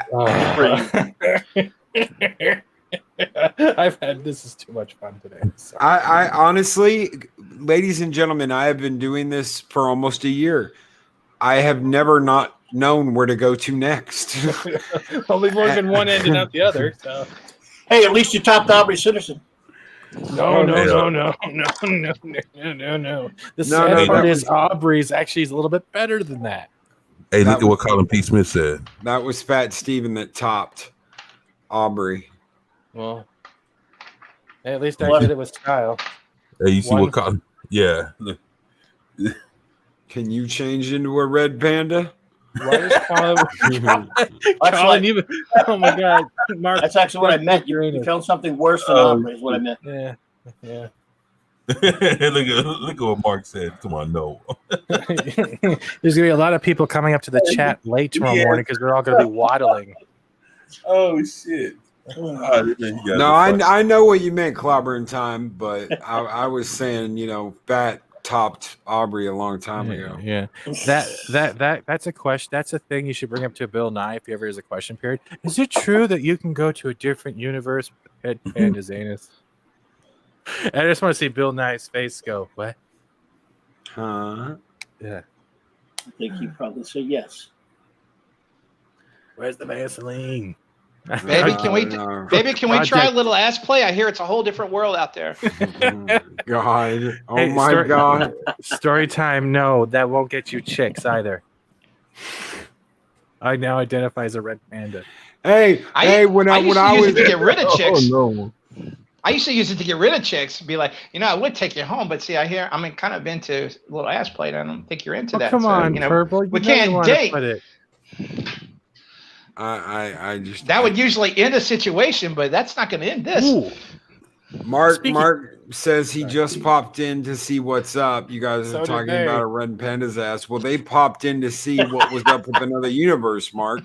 [SPEAKER 3] I've had this is too much fun today. Sorry.
[SPEAKER 1] I honestly, ladies and gentlemen, I have been doing this for almost a year. I have never not known where to go to next.
[SPEAKER 3] Well, we've only been one end and not the other. So.
[SPEAKER 4] Hey, at least you topped Aubrey Sitterson.
[SPEAKER 3] No. The sad part is Aubrey's actually is a little bit better than that.
[SPEAKER 2] Hey, look at what Colin P. Smith said.
[SPEAKER 1] That was Fat Steven that topped Aubrey.
[SPEAKER 3] Well, at least I did it with style.
[SPEAKER 2] Hey, you see what Colin? Yeah.
[SPEAKER 1] Can you change into a red panda?
[SPEAKER 3] Why is Colin even? Oh my God, Mark!
[SPEAKER 4] That's actually what I meant. You found something worse than Aubrey is what I meant.
[SPEAKER 3] Yeah.
[SPEAKER 2] look at what Mark said. Come on, no.
[SPEAKER 3] There's gonna be a lot of people coming up to the chat late tomorrow morning because they're all gonna be waddling.
[SPEAKER 2] Oh shit!
[SPEAKER 1] No, I know what you meant, clobbering time, but I was saying, Fat topped Aubrey a long time ago.
[SPEAKER 3] Yeah, that's a question. That's a thing you should bring up to Bill Nye if he ever has a question period. Is it true that you can go to a different universe with the head panda's anus? And I just want to see Bill Nye's face go, what?
[SPEAKER 1] Huh?
[SPEAKER 3] Yeah.
[SPEAKER 4] I think he'd probably say yes.
[SPEAKER 3] Where's the Vaseline?
[SPEAKER 5] Baby, can we try a little ass play? I hear it's a whole different world out there.
[SPEAKER 1] God. Oh my God.
[SPEAKER 3] Story time. No, that won't get you chicks either. I now identify as a red panda.
[SPEAKER 1] When I was
[SPEAKER 5] to get rid of chicks.
[SPEAKER 2] Oh, no.
[SPEAKER 5] I used to use it to get rid of chicks. Be like, I would take you home, but see, I'm kind of into a little ass play. And I don't think you're into that.
[SPEAKER 3] Come on, Purple.
[SPEAKER 5] We can't date.
[SPEAKER 1] I just
[SPEAKER 5] that would usually end a situation, but that's not going to end this.
[SPEAKER 3] Ooh.
[SPEAKER 1] Mark says he just popped in to see what's up. You guys are talking about a red panda's ass. Well, they popped in to see what was up with another universe, Mark.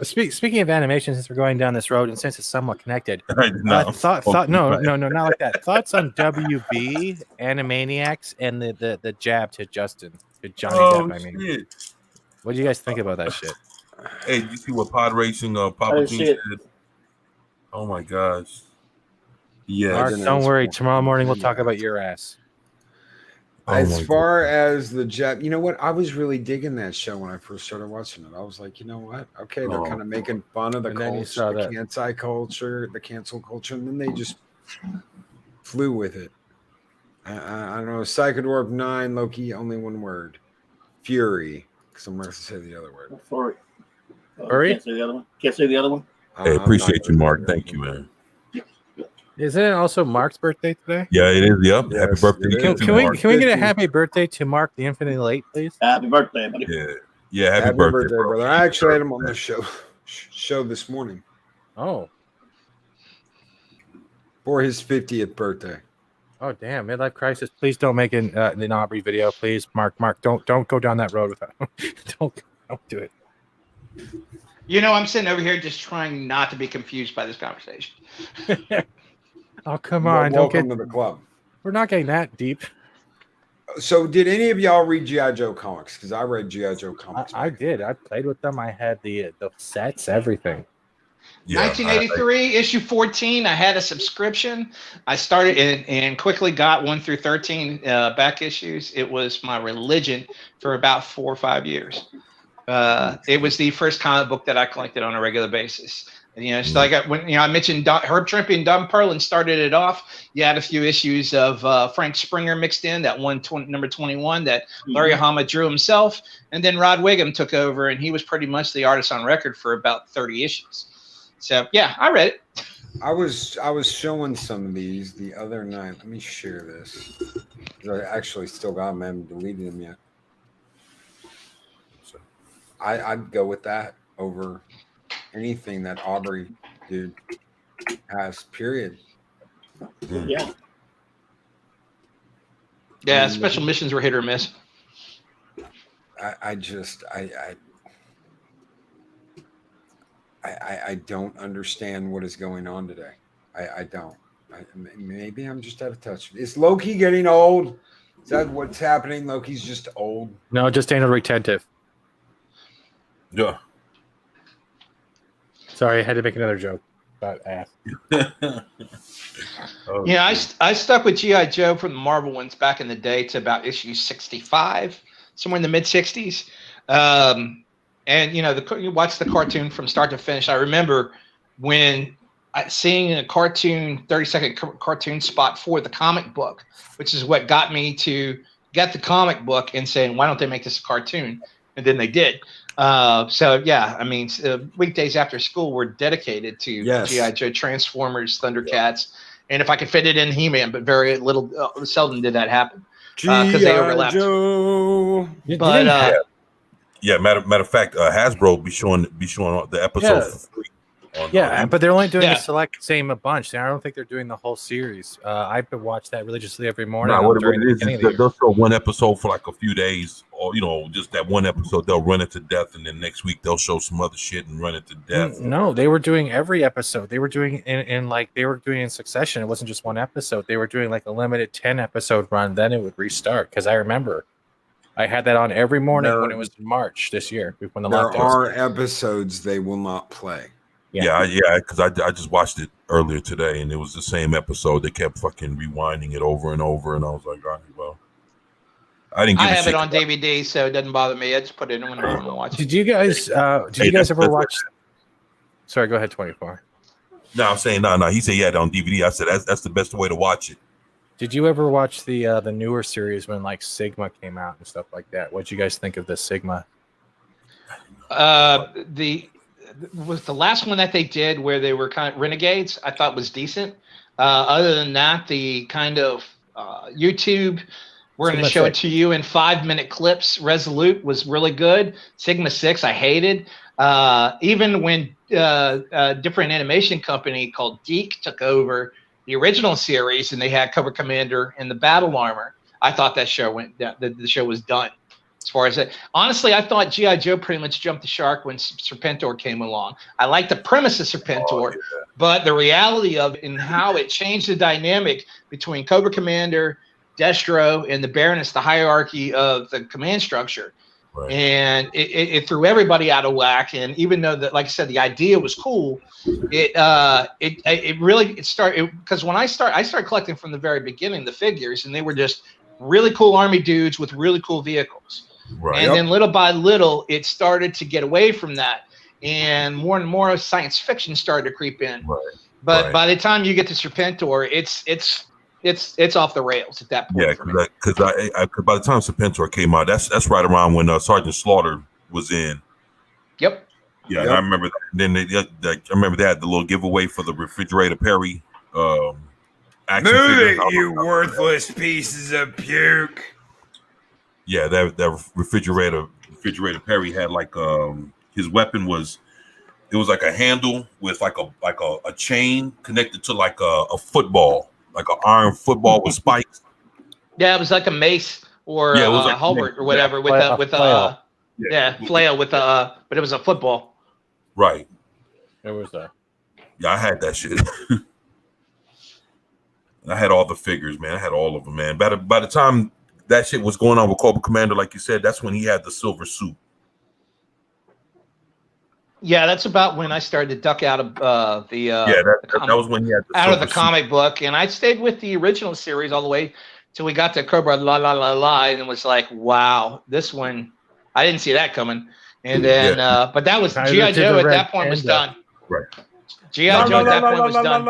[SPEAKER 3] Speaking of animation, since we're going down this road and since it's somewhat connected,
[SPEAKER 2] No,
[SPEAKER 3] not like that. Thoughts on WB, Animaniacs, and the jab to Justin, to Johnny Depp. I mean,
[SPEAKER 2] shit.
[SPEAKER 3] what do you guys think about that shit?
[SPEAKER 2] Hey, you see what Pod Racing Papa King said? Oh my gosh. Yeah.
[SPEAKER 3] Mark, don't worry. Tomorrow morning we'll talk about your ass.
[SPEAKER 1] As far as the jab, you know what? I was really digging that show when I first started watching it. I was like, you know what? Okay, they're kind of making fun of the culture, the cancel culture, and then they just flew with it. I don't know. Psychodorp 9, Loki, only one word. Fury. Because I'm not going to say the other word.
[SPEAKER 4] Furry.
[SPEAKER 3] Furry?
[SPEAKER 4] Can't say the other one. Can't say the other one.
[SPEAKER 2] Hey, appreciate you, Mark. Thank you, man.
[SPEAKER 3] Isn't it also Mark's birthday today?
[SPEAKER 2] Yeah, it is. Yep.
[SPEAKER 1] Yes,
[SPEAKER 2] Happy birthday.
[SPEAKER 1] it
[SPEAKER 2] to
[SPEAKER 1] is.
[SPEAKER 3] Can we
[SPEAKER 2] Mark.
[SPEAKER 3] can we get a
[SPEAKER 1] 50.
[SPEAKER 3] happy birthday to Mark the Infinitely Late, please?
[SPEAKER 4] Happy birthday, buddy.
[SPEAKER 2] Yeah. Yeah. Happy,
[SPEAKER 1] Happy birthday,
[SPEAKER 2] bro.
[SPEAKER 1] brother. I actually had him on the show this morning
[SPEAKER 3] Oh,
[SPEAKER 1] for his 50th birthday.
[SPEAKER 3] oh, damn! Midlife crisis. Please don't make an Aubrey video, please. Mark, don't go down that road with that. don't do it.
[SPEAKER 5] You know, I'm sitting over here just trying not to be confused by this conversation.
[SPEAKER 3] Oh, come on!
[SPEAKER 1] Welcome to the club.
[SPEAKER 3] We're not getting that deep.
[SPEAKER 1] So, did any of y'all read G.I. Joe comics? Because I read G.I. Joe comics.
[SPEAKER 3] I did. I played with them. I had the sets, everything.
[SPEAKER 2] Yeah,
[SPEAKER 5] 1983, issue 14. I had a subscription. I started and quickly got 1 through 13 back issues. It was my religion for about 4 or 5 years. It was the first comic book that I collected on a regular basis. You know, so I mentioned Herb Trimpe and Don Perlin started it off. You had a few issues of Frank Springer mixed in, that number 21 that Larry Hama drew himself, and then Rod Wiggum took over, and he was pretty much the artist on record for about 30 issues. So yeah, I read it.
[SPEAKER 1] I was showing some of these the other night. Let me share this. I actually still got them. I haven't deleted them yet. So I'd go with that over anything that Aubrey dude has, period.
[SPEAKER 4] Yeah.
[SPEAKER 5] Yeah, special missions were hit or miss.
[SPEAKER 1] I don't understand what is going on today. I don't. Maybe I'm just out of touch. Is Loki getting old? Is that what's happening? Loki's just old.
[SPEAKER 3] No, just ain't retentive.
[SPEAKER 2] Yeah.
[SPEAKER 3] Sorry, I had to make another joke about ass.
[SPEAKER 5] Yeah, I stuck with G.I. Joe from the Marvel ones back in the day to about issue 65, somewhere in the mid 60s. And you watch the cartoon from start to finish. I remember when seeing a cartoon, 30-second cartoon spot for the comic book, which is what got me to get the comic book and saying, why don't they make this a cartoon? And then they did. So yeah, I mean, weekdays after school were dedicated to G.I. Joe, Transformers, Thundercats, and if I could fit it in, He-Man, but very little, seldom did that happen because they overlapped.
[SPEAKER 1] Joe.
[SPEAKER 5] But
[SPEAKER 2] yeah, matter of fact, Hasbro be showing the episode for free.
[SPEAKER 3] But they're only doing a select same a bunch. I don't think they're doing the whole series. I've been watch that religiously every morning.
[SPEAKER 2] What it is they'll show one episode for like a few days, or just that one episode. They'll run it to death, and then next week they'll show some other shit and run it to death.
[SPEAKER 3] No, they were doing every episode. They were doing in succession. It wasn't just one episode. They were doing like a limited 10 episode run. Then it would restart because I remember I had that on every morning when it was March this year. When the
[SPEAKER 1] there are episodes they will not play.
[SPEAKER 2] Yeah, because I just watched it earlier today, and it was the same episode. They kept fucking rewinding it over and over, and I was like, all right, well, I didn't. I have
[SPEAKER 5] it on DVD, so it doesn't bother me. I just put it in when I want to watch it.
[SPEAKER 3] Did you guys ever watch? Sorry, go ahead. 24.
[SPEAKER 2] No, I'm saying no. He said he had it on DVD. I said that's the best way to watch it.
[SPEAKER 3] Did you ever watch the newer series when like Sigma came out and stuff like that? What'd you guys think of the Sigma?
[SPEAKER 5] Was the last one that they did where they were kind of renegades, I thought was decent. Other than that, the kind of YouTube, we're going to show it to you in 5-minute clips. Resolute was really good. Sigma 6, I hated. Even when a different animation company called Deke took over the original series and they had Cobra Commander and the battle armor, I thought that show the show was done. As far as that, honestly, I thought G.I. Joe pretty much jumped the shark when Serpentor came along. I like the premise of Serpentor, but the reality of it and how it changed the dynamic between Cobra Commander, Destro, and the Baroness, the hierarchy of the command structure. Right. And it threw everybody out of whack. And even though that, like I said, the idea was cool, it really started because when I started collecting from the very beginning the figures, and they were just really cool army dudes with really cool vehicles. Right. And then little by little, it started to get away from that, and more science fiction started to creep in. Right. But by the time you get to Serpentor, it's off the rails at that point.
[SPEAKER 2] Yeah, because by the time Serpentor came out, that's right around when Sergeant Slaughter was in.
[SPEAKER 5] Yep.
[SPEAKER 2] Yeah, yep. I remember that. Then I remember they had the little giveaway for the refrigerator Perry action
[SPEAKER 1] Move
[SPEAKER 2] figures.
[SPEAKER 1] it, you worthless pieces of puke.
[SPEAKER 2] Yeah, that refrigerator Perry had like his weapon was like a handle with like a chain connected to like a football, like an iron football with spikes.
[SPEAKER 5] Yeah, it was like a mace or
[SPEAKER 2] Yeah, it was
[SPEAKER 5] a
[SPEAKER 2] like
[SPEAKER 5] halbert or whatever with
[SPEAKER 3] Flail.
[SPEAKER 5] flail with but it was a football.
[SPEAKER 2] Right.
[SPEAKER 3] It was a.
[SPEAKER 2] Yeah, I had that shit. I had all the figures, man. I had all of them, man. By the time that shit was going on with Cobra Commander, like you said, that's when he had the silver suit.
[SPEAKER 5] Yeah, that's about when I started to duck out of
[SPEAKER 2] that was when he had the
[SPEAKER 5] out of the
[SPEAKER 2] silver
[SPEAKER 5] comic book, and I stayed with the original series all the way till we got to Cobra La La La La, and it was like, wow, this one, I didn't see that coming. And then, but that was G.I. Joe at that point was done.
[SPEAKER 2] Right.
[SPEAKER 5] G.I. Joe at that point was done.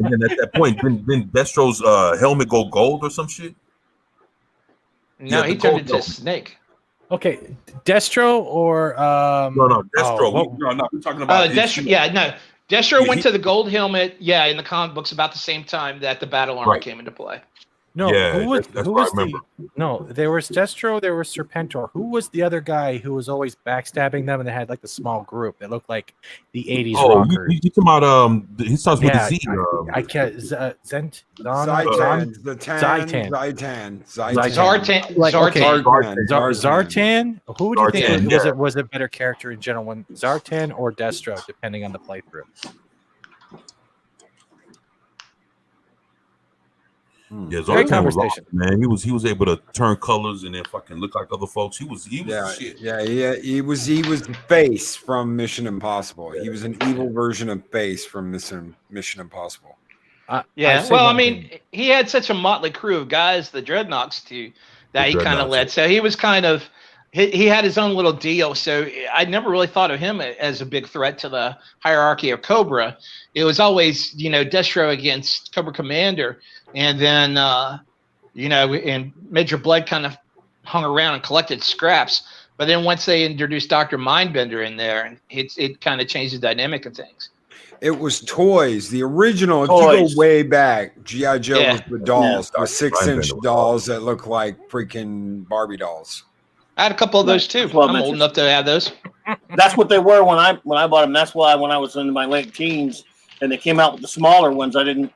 [SPEAKER 2] And then at that point, didn't Destro's helmet go gold or some shit?
[SPEAKER 5] No,
[SPEAKER 2] Yeah,
[SPEAKER 5] he
[SPEAKER 2] the
[SPEAKER 5] turned
[SPEAKER 2] gold
[SPEAKER 5] into a
[SPEAKER 2] helmet.
[SPEAKER 5] snake.
[SPEAKER 3] Okay, Destro or
[SPEAKER 2] No, Destro.
[SPEAKER 3] oh,
[SPEAKER 2] No, we're talking about
[SPEAKER 5] Destro. Yeah, no. Destro went to the gold helmet. Yeah, in the comic books about the same time that the battle armor came into play.
[SPEAKER 3] no,
[SPEAKER 2] Yeah,
[SPEAKER 3] who was
[SPEAKER 2] that's
[SPEAKER 3] who
[SPEAKER 2] what I
[SPEAKER 3] was the
[SPEAKER 2] remember.
[SPEAKER 3] no? There was Destro, there was Serpentor. Who was the other guy who was always backstabbing them and they had like the small group that looked like the 80s
[SPEAKER 2] Oh,
[SPEAKER 3] rockers?
[SPEAKER 2] you talking about he starts with
[SPEAKER 3] Yeah,
[SPEAKER 2] a Z.
[SPEAKER 3] I can't Zent
[SPEAKER 1] Zaitan,
[SPEAKER 3] Zaitan.
[SPEAKER 5] Zartan.
[SPEAKER 3] Who would you think
[SPEAKER 2] Zartan,
[SPEAKER 3] was a better character in general, one Zartan or Destro, depending on the playthrough?
[SPEAKER 2] Yeah,
[SPEAKER 3] Great
[SPEAKER 2] Zartan was
[SPEAKER 3] conversation.
[SPEAKER 2] awesome, man. He was able to turn colors and then fucking look like other folks. He was shit.
[SPEAKER 1] He was Face from Mission Impossible. He was an evil version of Face from Mission Impossible.
[SPEAKER 5] Well, I mean, he had such a motley crew of guys, the Dreadnoks, that he kind of led. So he was kind of, he had his own little deal. So I never really thought of him as a big threat to the hierarchy of Cobra. It was always, Destro against Cobra Commander. And then, and Major Blood kind of hung around and collected scraps. But then once they introduced Dr. Mindbender in there, it kind of changed the dynamic of things.
[SPEAKER 1] It was toys. The original, if
[SPEAKER 4] Toys.
[SPEAKER 1] you go way back, G.I. Joe was the dolls, the
[SPEAKER 2] Yeah.
[SPEAKER 1] 6-inch dolls that look like freaking Barbie dolls.
[SPEAKER 5] I had a couple of those too.
[SPEAKER 4] That's what I
[SPEAKER 5] I'm old
[SPEAKER 4] mentioned.
[SPEAKER 5] enough to have those.
[SPEAKER 4] That's what they were when I bought them. That's why when I was in my late teens and they came out with the smaller ones, I didn't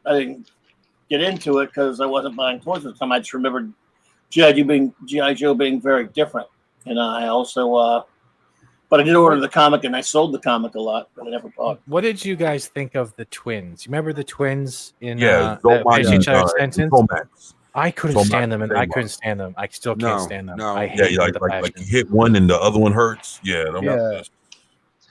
[SPEAKER 4] get into it because I wasn't buying toys at the time. I just remembered G.I. Joe being very different. And I also, but I did order the comic and I sold the comic a lot, but I never bought.
[SPEAKER 3] What did you guys think of the twins? You remember the twins in
[SPEAKER 2] Yeah,
[SPEAKER 3] that faced each other's sentence?
[SPEAKER 2] Tomax.
[SPEAKER 3] I couldn't
[SPEAKER 2] Tomax,
[SPEAKER 3] stand them, and I
[SPEAKER 2] same
[SPEAKER 3] couldn't stand them. I still can't stand them. I
[SPEAKER 2] Yeah,
[SPEAKER 3] hate them with a
[SPEAKER 2] like you
[SPEAKER 3] passion.
[SPEAKER 2] hit one and the other one hurts. Yeah,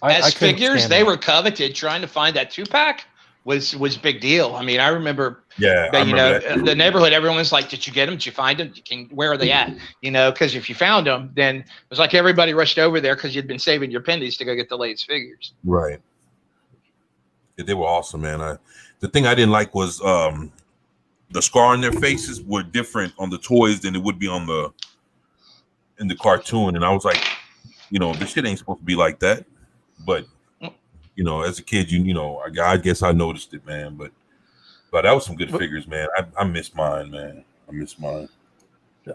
[SPEAKER 3] I
[SPEAKER 5] As
[SPEAKER 3] couldn't
[SPEAKER 5] figures,
[SPEAKER 3] stand
[SPEAKER 5] they
[SPEAKER 3] them.
[SPEAKER 5] were coveted. Trying to find that 2-pack was a big deal. I mean, I remember
[SPEAKER 2] yeah.
[SPEAKER 5] that,
[SPEAKER 2] I remember that.
[SPEAKER 5] the neighborhood, everyone was like, did you get them? Did you find them? Where are they at? Because if you found them, then it was like everybody rushed over there because you'd been saving your pennies to go get the latest figures.
[SPEAKER 2] Right. Yeah, they were awesome, man. The thing I didn't like was the scar on their faces were different on the toys than it would be in the cartoon, and I was like, this shit ain't supposed to be like that. But as a kid, I guess I noticed it, man. But that was some good figures, man. I miss mine, man. I miss mine.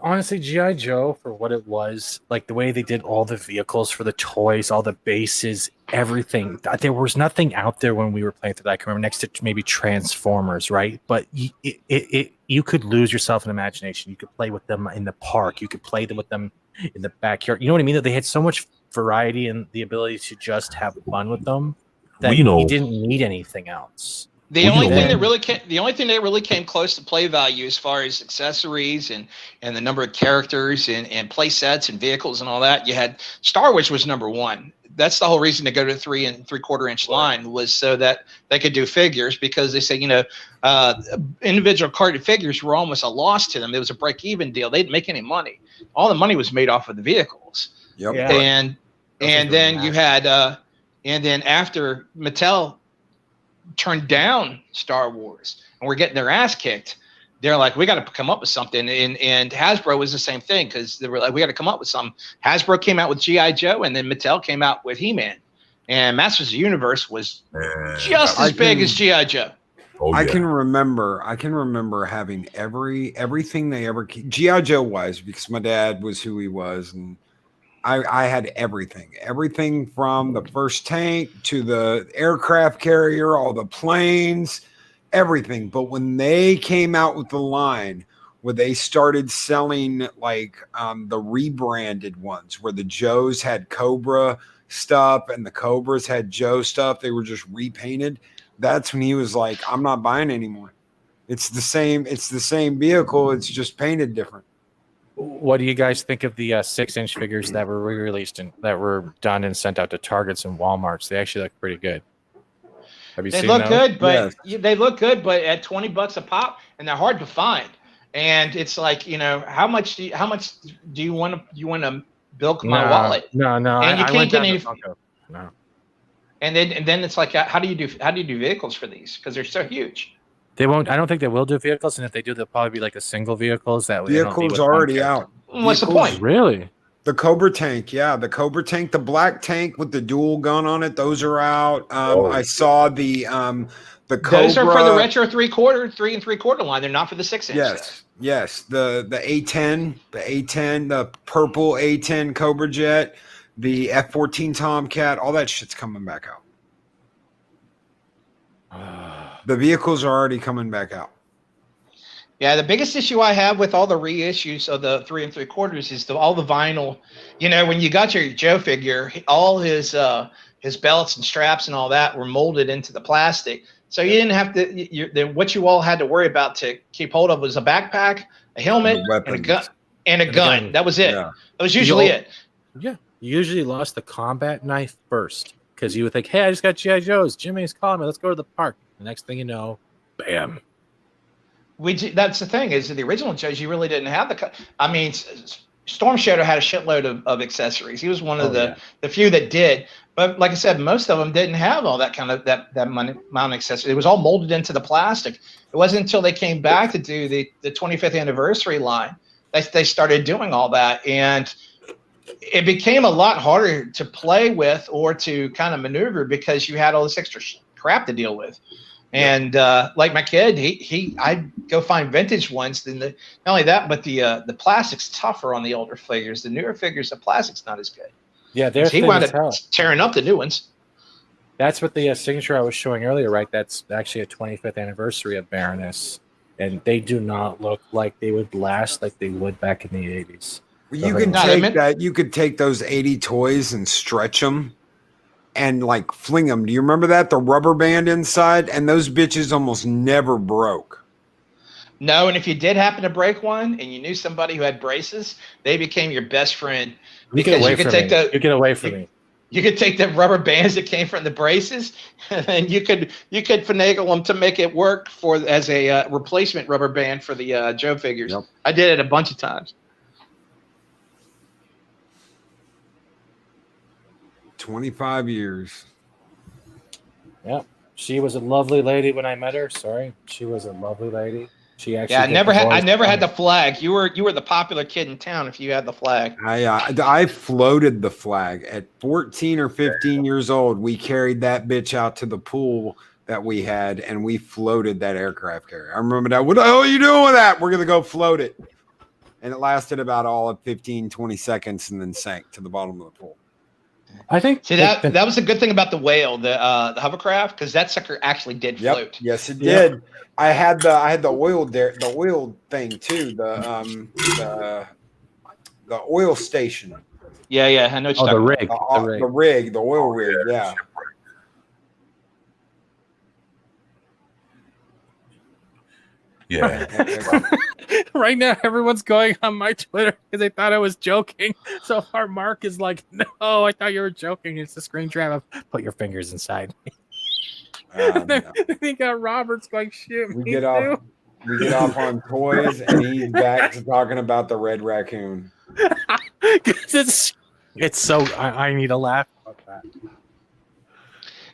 [SPEAKER 3] Honestly, G.I. Joe, for what it was, like the way they did all the vehicles for the toys, all the bases, everything. There was nothing out there when we were playing through that. I can remember next to maybe Transformers, right? But you could lose yourself in imagination. You could play with them in the park. You could play with them in the backyard. You know what I mean? That they had so much variety and the ability to just have fun with them that you didn't need anything else.
[SPEAKER 5] The only thing that really came close to play value as far as accessories and the number of characters and play sets and vehicles and all that, you had Star Wars was number one. That's the whole reason to go to 3 3/4 inch line was so that they could do figures, because they say, individual carded figures were almost a loss to them. It was a break even deal. They didn't make any money. All the money was made off of the vehicles.
[SPEAKER 1] Yep.
[SPEAKER 3] Yeah.
[SPEAKER 5] And then you had and then after Mattel turned down Star Wars and we're getting their ass kicked, they're like, we got to come up with something. And Hasbro was the same thing, because they were like, we got to come up with something. Hasbro came out with G.I. Joe, and then Mattel came out with He-Man. And Masters of the Universe was just as big as G.I. Joe.
[SPEAKER 2] Oh,
[SPEAKER 1] I
[SPEAKER 2] yeah.
[SPEAKER 1] can remember having everything they ever GI Joe wise, because my dad was who he was, and I had everything from the first tank to the aircraft carrier, all the planes, everything. But when they came out with the line where they started selling like the rebranded ones, where the Joes had Cobra stuff and the Cobras had Joe stuff, they were just repainted. That's when he was like, I'm not buying anymore. It's the same vehicle, it's just painted different.
[SPEAKER 3] What do you guys think of the 6-inch figures that were re-released and that were done and sent out to Targets and Walmarts? They actually look pretty good. Have you
[SPEAKER 5] They
[SPEAKER 3] seen
[SPEAKER 5] look
[SPEAKER 3] those?
[SPEAKER 5] good, but
[SPEAKER 1] Yes.
[SPEAKER 5] they look good, but at $20 a pop, and they're hard to find. And it's like, how much do you want to bilk my wallet?
[SPEAKER 3] No.
[SPEAKER 5] And you
[SPEAKER 3] I
[SPEAKER 5] can't
[SPEAKER 3] went
[SPEAKER 5] get
[SPEAKER 3] down to
[SPEAKER 5] any.
[SPEAKER 3] Funko. No.
[SPEAKER 5] And then it's like, how do you do vehicles for these? Because they're so huge.
[SPEAKER 3] They won't. I don't think they will do vehicles, and if they do, they'll probably be like the single vehicles that they don't need
[SPEAKER 1] Vehicles
[SPEAKER 3] with
[SPEAKER 1] already
[SPEAKER 3] one
[SPEAKER 1] out.
[SPEAKER 5] What's the
[SPEAKER 1] Vehicles-
[SPEAKER 5] point?
[SPEAKER 3] Really?
[SPEAKER 1] The Cobra tank, yeah, the Cobra tank, the black tank with the dual gun on it, those are out. I saw the Cobra.
[SPEAKER 5] Those are for the retro 3 and 3/4 line. They're not for the 6-inch.
[SPEAKER 1] Yes. The A10, the purple A10 Cobra jet, the F-14 Tomcat, all that shit's coming back out. The vehicles are already coming back out.
[SPEAKER 5] Yeah, the biggest issue I have with all the reissues of the 3 3/4 is all the vinyl. When you got your Joe figure, all his belts and straps and all that were molded into the plastic. So you didn't have to. What you all had to worry about to keep hold of was a backpack, a helmet, and a gun. That was it.
[SPEAKER 1] Yeah.
[SPEAKER 5] That was usually it.
[SPEAKER 3] Yeah. You usually lost the combat knife first because you would think, hey, I just got G.I. Joe's. Jimmy's calling me. Let's go to the park. The next thing you know, bam.
[SPEAKER 5] That's the thing is the original Joes, you really didn't have Storm Shadow had a shitload of accessories. He was one of the few that did. But like I said, most of them didn't have all that kind of that amount of accessories. It was all molded into the plastic. It wasn't until they came back to do the 25th anniversary line that they started doing all that. And it became a lot harder to play with or to kind of maneuver because you had all this extra crap to deal with. And like my kid, I'd go find vintage ones. Then not only that, but the plastic's tougher on the older figures. The newer figures, the plastic's not as good.
[SPEAKER 3] Yeah, they're
[SPEAKER 5] He
[SPEAKER 3] thin
[SPEAKER 5] wound
[SPEAKER 3] as hell.
[SPEAKER 5] up tearing up the new ones.
[SPEAKER 3] That's what the signature I was showing earlier, right? That's actually a 25th anniversary of Baroness, and they do not look like they would last like they would back in the 80s.
[SPEAKER 1] You can take that. You could take those 80 toys and stretch them and like fling them. Do you remember that? The rubber band inside, and those bitches almost never broke.
[SPEAKER 5] No, and if you did happen to break one and you knew somebody who had braces, they became your best friend.
[SPEAKER 3] Because you could get away from me.
[SPEAKER 5] You could take the rubber bands that came from the braces, and you could finagle them to make it work as a replacement rubber band for the Joe figures. Yep. I did it a bunch of times.
[SPEAKER 1] 25 years.
[SPEAKER 3] Yeah, she was a lovely lady when I met her. Sorry, she was a lovely lady. She actually.
[SPEAKER 5] Yeah, I never had the flag. You were the popular kid in town if you had the flag.
[SPEAKER 1] I floated the flag at 14 or 15 years old. We carried that bitch out to the pool that we had, and we floated that aircraft carrier. I remember that. What the hell are you doing with that? We're gonna go float it, and it lasted about all of 15, 20 seconds, and then sank to the bottom of the pool.
[SPEAKER 3] I think
[SPEAKER 5] that was a good thing about the whale, the hovercraft, because that sucker actually did float.
[SPEAKER 1] Yes, it did. I had the oil the oil thing too. The oil station.
[SPEAKER 5] Yeah, I know what you're
[SPEAKER 3] the rig.
[SPEAKER 1] The oil rig. Yeah.
[SPEAKER 2] Yeah.
[SPEAKER 3] Right now, everyone's going on my Twitter because they thought I was joking. So our Mark is like, "No, I thought you were joking. It's a screen grab of put your fingers inside."
[SPEAKER 1] No.
[SPEAKER 3] They got Robert's going, "Shit,
[SPEAKER 1] We get off on toys, and he's back to talking about the red raccoon.
[SPEAKER 3] it's so I need a laugh about that.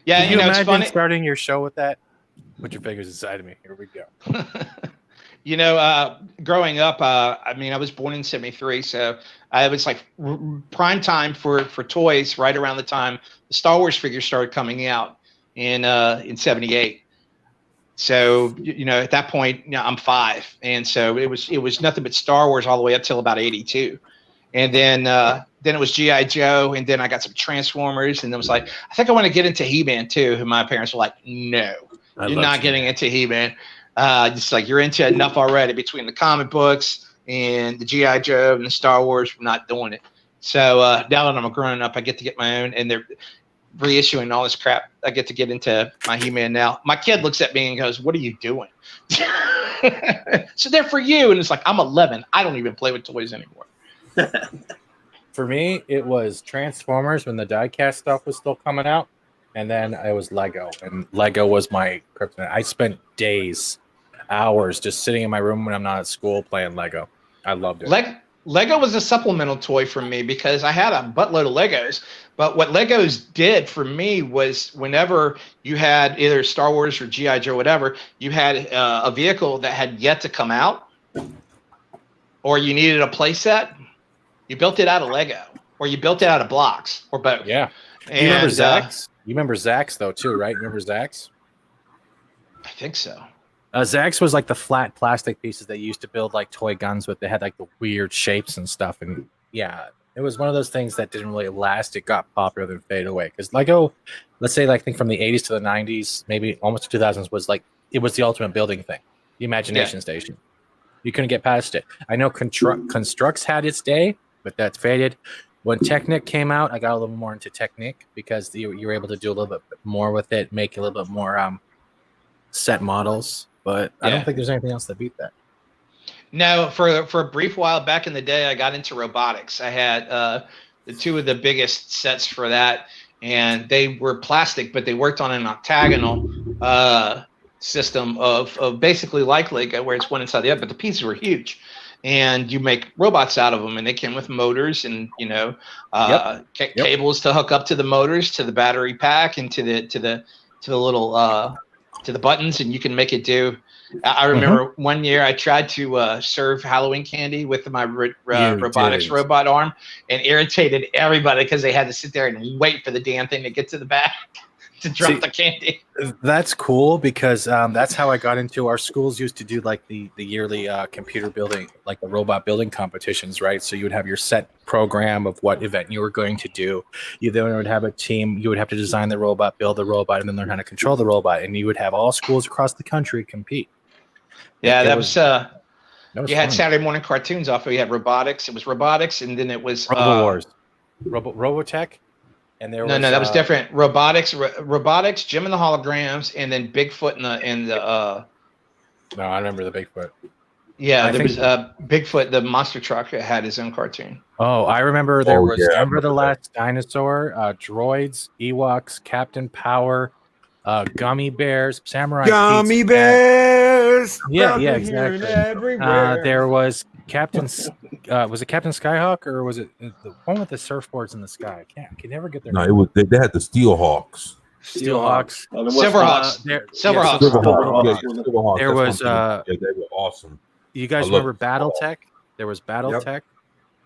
[SPEAKER 5] Yeah,
[SPEAKER 3] Can you
[SPEAKER 5] it's
[SPEAKER 3] imagine
[SPEAKER 5] funny.
[SPEAKER 3] starting your show with that? Put your fingers inside of me. Here we go.
[SPEAKER 5] Growing up, I was born in '73, so it was like prime time for toys. Right around the time the Star Wars figures started coming out in '78, So at that point, I'm 5, and so it was nothing but Star Wars all the way up till about 82, and then it was GI Joe, and then I got some Transformers, and it was like I think I want to get into He-Man too. And my parents were like, "No, you're not getting into He-Man. Just like you're into enough already between the comic books and the GI Joe and the Star Wars. We're not doing it." So now that I'm a grown up, I get to get my own, and they're reissuing all this crap. I get to get into my He-Man now. My kid looks at me and goes, "What are you doing?" So they're for you. And it's like, I'm 11. I don't even play with toys anymore.
[SPEAKER 3] For me, it was Transformers when the die-cast stuff was still coming out. And then it was Lego. And Lego was my kryptonite. I spent days, hours just sitting in my room when I'm not at school playing Lego. I loved it.
[SPEAKER 5] Lego was a supplemental toy for me because I had a buttload of Legos. But what Legos did for me was whenever you had either Star Wars or G.I. Joe, whatever, you had a vehicle that had yet to come out, or you needed a play set, you built it out of Lego, or you built it out of blocks, or both.
[SPEAKER 3] Yeah.
[SPEAKER 5] And,
[SPEAKER 3] you remember Zax? You remember Zax, though, too, right? You remember Zax?
[SPEAKER 5] I think so.
[SPEAKER 3] Zax was like the flat plastic pieces they used to build like toy guns with. They had like the weird shapes and stuff. And yeah, it was one of those things that didn't really last. It got popular then faded away. Because Lego, let's say like think from the 80s to the 90s, maybe almost the 2000s, was like it was the ultimate building thing, the imagination station. You couldn't get past it. I know Constructs had its day, but that's faded. When Technic came out, I got a little more into Technic because you were able to do a little bit more with it, make a little bit more set models. But I don't think there's anything else that beat that.
[SPEAKER 5] No, for a brief while back in the day, I got into robotics. I had the two of the biggest sets for that, and they were plastic, but they worked on an octagonal system of basically like Lego, where it's one inside the other, but the pieces were huge. And you make robots out of them, and they came with motors and cables to hook up to the motors, to the battery pack, and to the little to the buttons, and you can make it do. I remember one year I tried to serve Halloween candy with my robotics robot arm, and irritated everybody because they had to sit there and wait for the damn thing to get to the back to drop the candy.
[SPEAKER 3] That's cool because that's how I got into. Our schools used to do like the yearly computer building, like the robot building competitions, right? So you would have your set program of what event you were going to do. You then would have a team. You would have to design the robot, build the robot, and then learn how to control the robot. And you would have all schools across the country compete.
[SPEAKER 5] Yeah, that was you had
[SPEAKER 3] fun.
[SPEAKER 5] Saturday morning cartoons off. You had robotics. It was robotics, and then it was
[SPEAKER 3] Robo Wars, Robotech. And there was,
[SPEAKER 5] that was different. Robotics, Jim and the Holograms, and then Bigfoot and the.
[SPEAKER 3] No, I remember the Bigfoot.
[SPEAKER 5] Yeah, there was Bigfoot, the monster truck, that had his own cartoon.
[SPEAKER 3] Oh, I remember there was Denver the Last Dinosaur, Droids, Ewoks, Captain Power, Gummy Bears, Samurai
[SPEAKER 1] Gummy
[SPEAKER 3] Pete's
[SPEAKER 1] Bears.
[SPEAKER 3] Yeah, exactly. There was Captain. Was it Captain Skyhawk or was it the one with the surfboards in the sky? I can never get there.
[SPEAKER 2] No, it was they had the Steelhawks.
[SPEAKER 3] Steelhawks.
[SPEAKER 5] Silverhawks.
[SPEAKER 2] Silverhawks.
[SPEAKER 3] There was
[SPEAKER 2] they were awesome.
[SPEAKER 3] You guys remember BattleTech? There was BattleTech. Yep.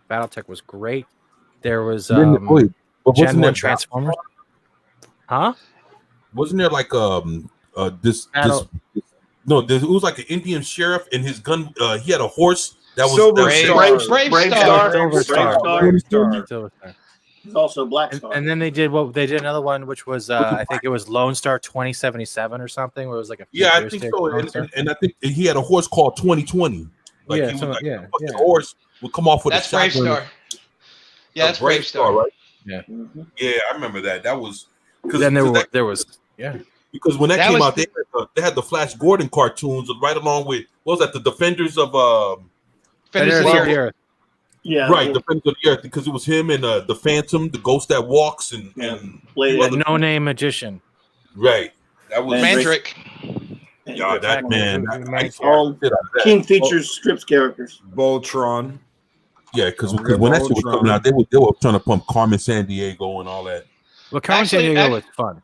[SPEAKER 3] BattleTech was great. There was Gen 1 Transformers. Huh?
[SPEAKER 2] Wasn't there like this it was like an Indian sheriff and his gun he had a horse that was
[SPEAKER 5] Brave
[SPEAKER 4] Star. He's also Black Star.
[SPEAKER 3] And then they did another one which was I think it was Lone Star 2077 or something where it was like a
[SPEAKER 2] I think so. And I think he had a horse called 2020. Like the horse would come off with
[SPEAKER 5] a Brave Star. Yeah, that's Brave Star,
[SPEAKER 2] right?
[SPEAKER 3] Yeah.
[SPEAKER 2] Yeah, I remember that. That was
[SPEAKER 3] because then there was
[SPEAKER 2] because when that came out, they had the Flash Gordon cartoons right along with what was that, the Defenders of
[SPEAKER 3] Defenders of the Earth.
[SPEAKER 2] Yeah, right, Defenders of the Earth, because it was him and the Phantom, the Ghost that walks, and
[SPEAKER 3] No Name Magician.
[SPEAKER 2] Right, that was
[SPEAKER 5] Mandrick.
[SPEAKER 2] Yeah, that man.
[SPEAKER 4] All King Features strips characters.
[SPEAKER 1] Voltron.
[SPEAKER 2] Yeah, because when that shit was coming out, they were trying to pump Carmen Sandiego and all that.
[SPEAKER 3] Well, Carmen Sandiego was fun.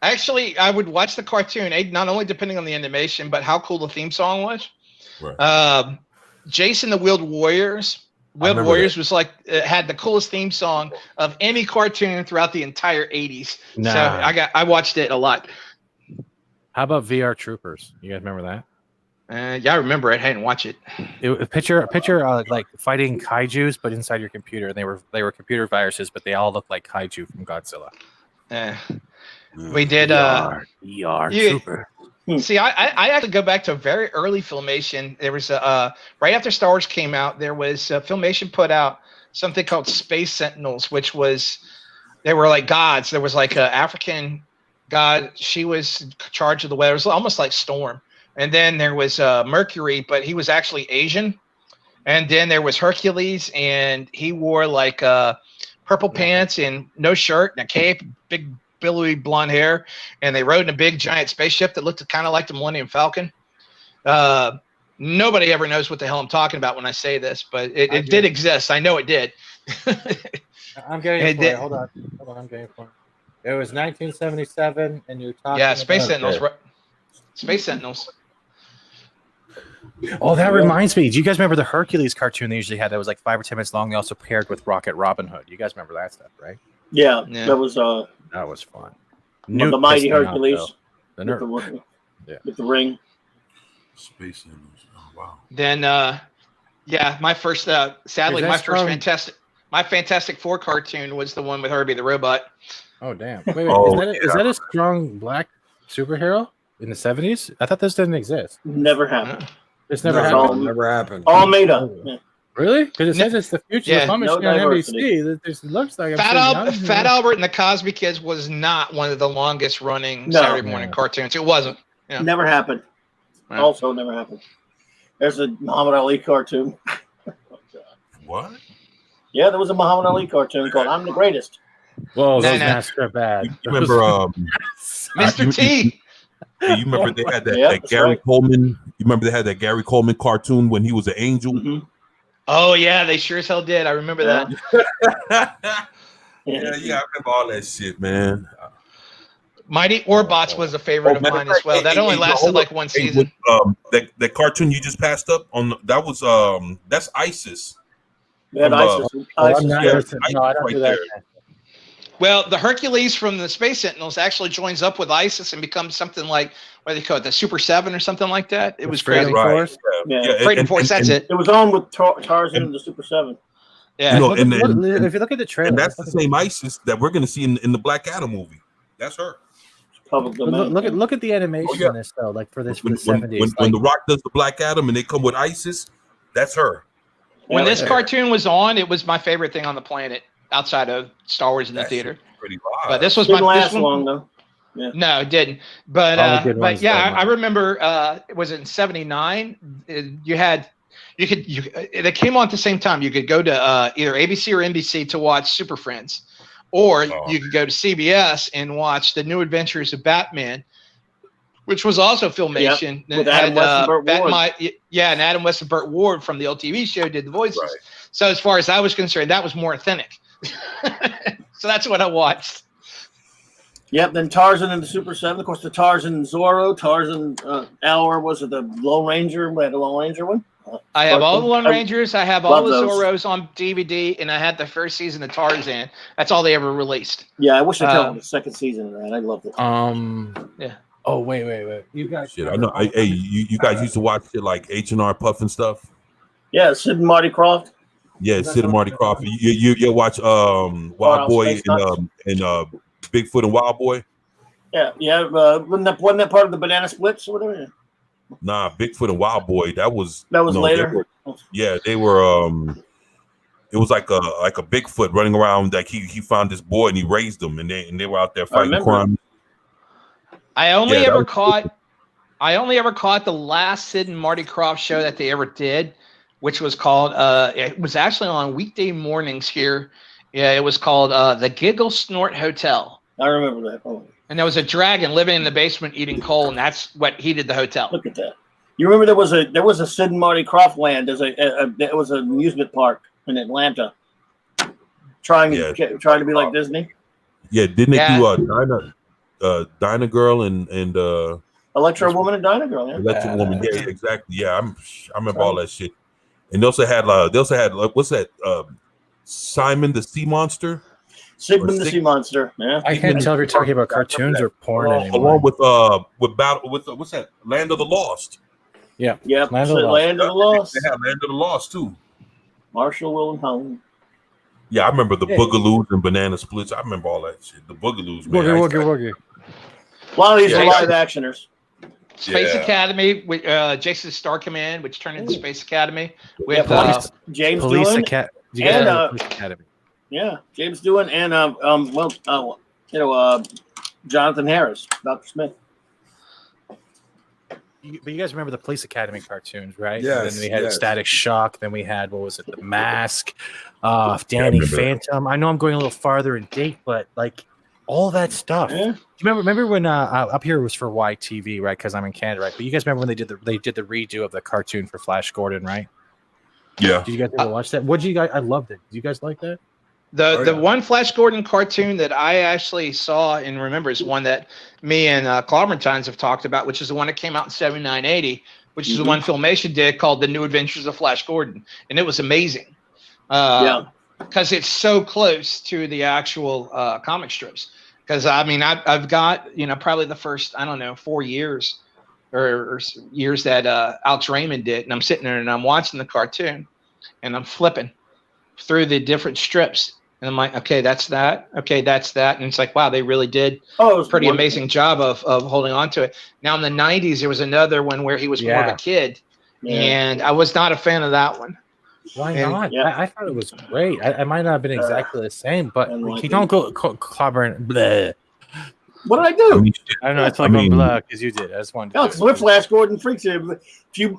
[SPEAKER 5] Actually, I would watch the cartoon, not only depending on the animation, but how cool the theme song was.
[SPEAKER 2] Right.
[SPEAKER 5] Jason the Wheeled Warriors. Wheeled Warriors was like had the coolest theme song of any cartoon throughout the entire 80s. So I watched it a lot.
[SPEAKER 3] How about VR Troopers? You guys remember that?
[SPEAKER 5] Yeah, I remember it. I didn't watch it.
[SPEAKER 3] Picture like fighting kaijus, but inside your computer. And they were computer viruses, but they all look like kaiju from Godzilla.
[SPEAKER 5] We did
[SPEAKER 3] VR Trooper.
[SPEAKER 5] See, I actually go back to a very early Filmation. There was right after Star Wars came out, there was Filmation put out something called Space Sentinels, which was they were like gods. There was like an African god. She was in charge of the weather. It was almost like Storm. And then there was Mercury, but he was actually Asian. And then there was Hercules, and he wore like purple pants and no shirt and a cape, big billowy blonde hair, and they rode in a big giant spaceship that looked kind of like the Millennium Falcon. Nobody ever knows what the hell I'm talking about when I say this, but it did exist. I know it did.
[SPEAKER 3] I'm getting it for you. Hold on, I'm getting it for you. It was 1977, and you're talking
[SPEAKER 5] Space Sentinels. Right? Space Sentinels.
[SPEAKER 3] Oh, that reminds me. Do you guys remember the Hercules cartoon they usually had that was like 5 or 10 minutes long? They also paired with Rocket Robin Hood. You guys remember that stuff, right?
[SPEAKER 4] Yeah. That was
[SPEAKER 3] fun.
[SPEAKER 4] The Mighty Hercules.
[SPEAKER 3] With
[SPEAKER 4] the ring.
[SPEAKER 2] Space Animals. Oh wow.
[SPEAKER 5] Then my first sadly my Fantastic Four cartoon was the one with Herbie the Robot.
[SPEAKER 3] Oh damn. Wait, is that a strong black superhero in the 70s? I thought this didn't exist.
[SPEAKER 4] Never happened.
[SPEAKER 3] This never happened.
[SPEAKER 1] Never happened.
[SPEAKER 4] All made up. Yeah.
[SPEAKER 3] Really? Because it says it's the future.
[SPEAKER 5] Yeah,
[SPEAKER 3] on NBC. It looks like
[SPEAKER 5] Fat Albert and the Cosby Kids was not one of the longest running Saturday morning cartoons. It wasn't. Yeah.
[SPEAKER 4] Never happened. Right. Also never happened. There's a Muhammad Ali cartoon.
[SPEAKER 2] What?
[SPEAKER 4] Yeah, there was a Muhammad Ali cartoon called "I'm the Greatest."
[SPEAKER 3] Whoa, those masks are bad.
[SPEAKER 2] You remember
[SPEAKER 5] Mr. T?
[SPEAKER 2] You remember they had that Gary Coleman? You remember they had that Gary Coleman cartoon when he was an angel?
[SPEAKER 4] Mm-hmm.
[SPEAKER 5] Oh yeah, they sure as hell did. I remember that.
[SPEAKER 2] Yeah, I remember all that shit, man.
[SPEAKER 5] Mighty Orbots was a favorite of mine as well. That only lasted like one season.
[SPEAKER 2] That cartoon you just passed up on that's ISIS.
[SPEAKER 4] Yeah, ISIS.
[SPEAKER 3] I don't do that.
[SPEAKER 5] Well, the Hercules from the Space Sentinels actually joins up with ISIS and becomes something like, what do they call it, the Super 7 or something like that. It was crazy.
[SPEAKER 3] Force?
[SPEAKER 5] Freedom Force, that's it.
[SPEAKER 4] It was on with Tarzan and the Super 7.
[SPEAKER 5] Yeah.
[SPEAKER 3] If you look at the trailer.
[SPEAKER 2] And that's the same ISIS that we're going to see in the Black Adam movie. That's her.
[SPEAKER 3] Look at the animation in this, though, like for the 70s.
[SPEAKER 2] When The Rock does the Black Adam and they come with ISIS, that's her.
[SPEAKER 5] When this cartoon was on, it was my favorite thing on the planet. Outside of Star Wars in the theater, but this was
[SPEAKER 4] didn't last long though. Yeah.
[SPEAKER 5] No, it didn't. But I remember. It was in '79. They came on at the same time. You could go to either ABC or NBC to watch Super Friends, or you could go to CBS and watch The New Adventures of Batman, which was also Filmation.
[SPEAKER 4] With Adam West and Burt Ward.
[SPEAKER 5] And Adam West and Burt Ward from the old TV show did the voices. Right. So as far as I was concerned, that was more authentic. So that's what I watched.
[SPEAKER 4] Yep. Then Tarzan and the Super 7. Of course, the Tarzan and Zorro. Tarzan, was it the Lone Ranger? We had the Lone Ranger one.
[SPEAKER 5] I have all the Lone Rangers. I have all the Zorros on DVD, and I had the first season of Tarzan. That's all they ever released.
[SPEAKER 4] Yeah, I wish they told the second season of that. I loved it.
[SPEAKER 5] Yeah.
[SPEAKER 3] Oh wait! You guys.
[SPEAKER 2] Shit, I know. You guys used to watch shit like H&R Puff and stuff.
[SPEAKER 4] Yeah, Sid and Marty Krofft.
[SPEAKER 2] Yeah, Sid and Marty Krofft. You watch Wild Boy and Bigfoot and Wild Boy.
[SPEAKER 4] Yeah. Wasn't that part of the Banana Splits or whatever?
[SPEAKER 2] Nah, Bigfoot and Wild Boy. That was
[SPEAKER 4] later.
[SPEAKER 2] They were. It was like a Bigfoot running around. Like he found this boy and he raised them, and they were out there fighting crime.
[SPEAKER 5] I only ever caught the last Sid and Marty Krofft show that they ever did, which was called it was actually on weekday mornings here. Yeah, it was called the Giggle Snort Hotel.
[SPEAKER 4] I remember that. Oh.
[SPEAKER 5] And there was a dragon living in the basement eating coal, and that's what heated the hotel.
[SPEAKER 4] Look at that. You remember there was a Sid and Marty Krofft land. It was an amusement park in Atlanta. Trying to be like Disney.
[SPEAKER 2] Yeah, didn't they do Dinah Girl and
[SPEAKER 4] Electro Woman and Dinah Girl? Yeah.
[SPEAKER 2] Electro Woman, yeah, exactly. Yeah, I remember all that shit. And they also had what's that? Simon the Sea Monster.
[SPEAKER 4] Sigmund the Sea Monster. Yeah.
[SPEAKER 3] I can't tell if you're talking about cartoons or porn anymore.
[SPEAKER 2] Along with battle with what's that? Land of the Lost.
[SPEAKER 3] Yeah.
[SPEAKER 4] Yep.
[SPEAKER 3] Land of the Lost.
[SPEAKER 4] Land of the Lost.
[SPEAKER 2] They have Land of the Lost too.
[SPEAKER 4] Marshall Wilhelm.
[SPEAKER 2] Yeah, I remember the Boogaloos and Banana Splits. I remember all that shit. The Boogaloos, man.
[SPEAKER 3] Woogie.
[SPEAKER 4] A lot of these are live actioners.
[SPEAKER 5] Space
[SPEAKER 2] Yeah.
[SPEAKER 5] Academy with Jason Star Command, which turned into Space Academy with
[SPEAKER 4] James
[SPEAKER 3] Police
[SPEAKER 4] Doohan.
[SPEAKER 3] Police Academy.
[SPEAKER 4] Yeah, James Doohan and Jonathan Harris, Dr. Smith.
[SPEAKER 3] But you guys remember the Police Academy cartoons, right?
[SPEAKER 1] Yes,
[SPEAKER 3] And then we had
[SPEAKER 1] yes.
[SPEAKER 3] Static Shock. Then we had, what was it, The Mask, Danny Phantom. I know I'm going a little farther in date, but like all that stuff.
[SPEAKER 4] Yeah.
[SPEAKER 3] Do you remember when up here was for YTV, right? Because I'm in Canada, right? But you guys remember when they did the redo of the cartoon for Flash Gordon, right?
[SPEAKER 2] Yeah.
[SPEAKER 3] Did you guys ever watch that? What did you guys? I loved it. Did you guys like that?
[SPEAKER 5] The one Flash Gordon cartoon that I actually saw and remember is one that me and Clobbertines have talked about, which is the one that came out in 79-80, which is the one Filmation did called The New Adventures of Flash Gordon. And it was amazing. Because it's so close to the actual comic strips. Because, I mean, I've got, probably the first, 4 years or years that Alex Raymond did. And I'm sitting there and I'm watching the cartoon and I'm flipping through the different strips. And I'm like, okay, that's that. Okay, that's that. And it's like, wow, they really did a pretty amazing job of holding on to it. Now in the 90s, there was another one where he was more of a kid. Yeah. And I was not a fan of that one.
[SPEAKER 3] Why not? Yeah. I thought it was great. I might not have been exactly the same, but you don't go clobbering. Bleh.
[SPEAKER 4] What did I do?
[SPEAKER 3] I don't know. It's like on blah because you did. I just wanted to.
[SPEAKER 4] No, it's with Flash Gordon Freaks. A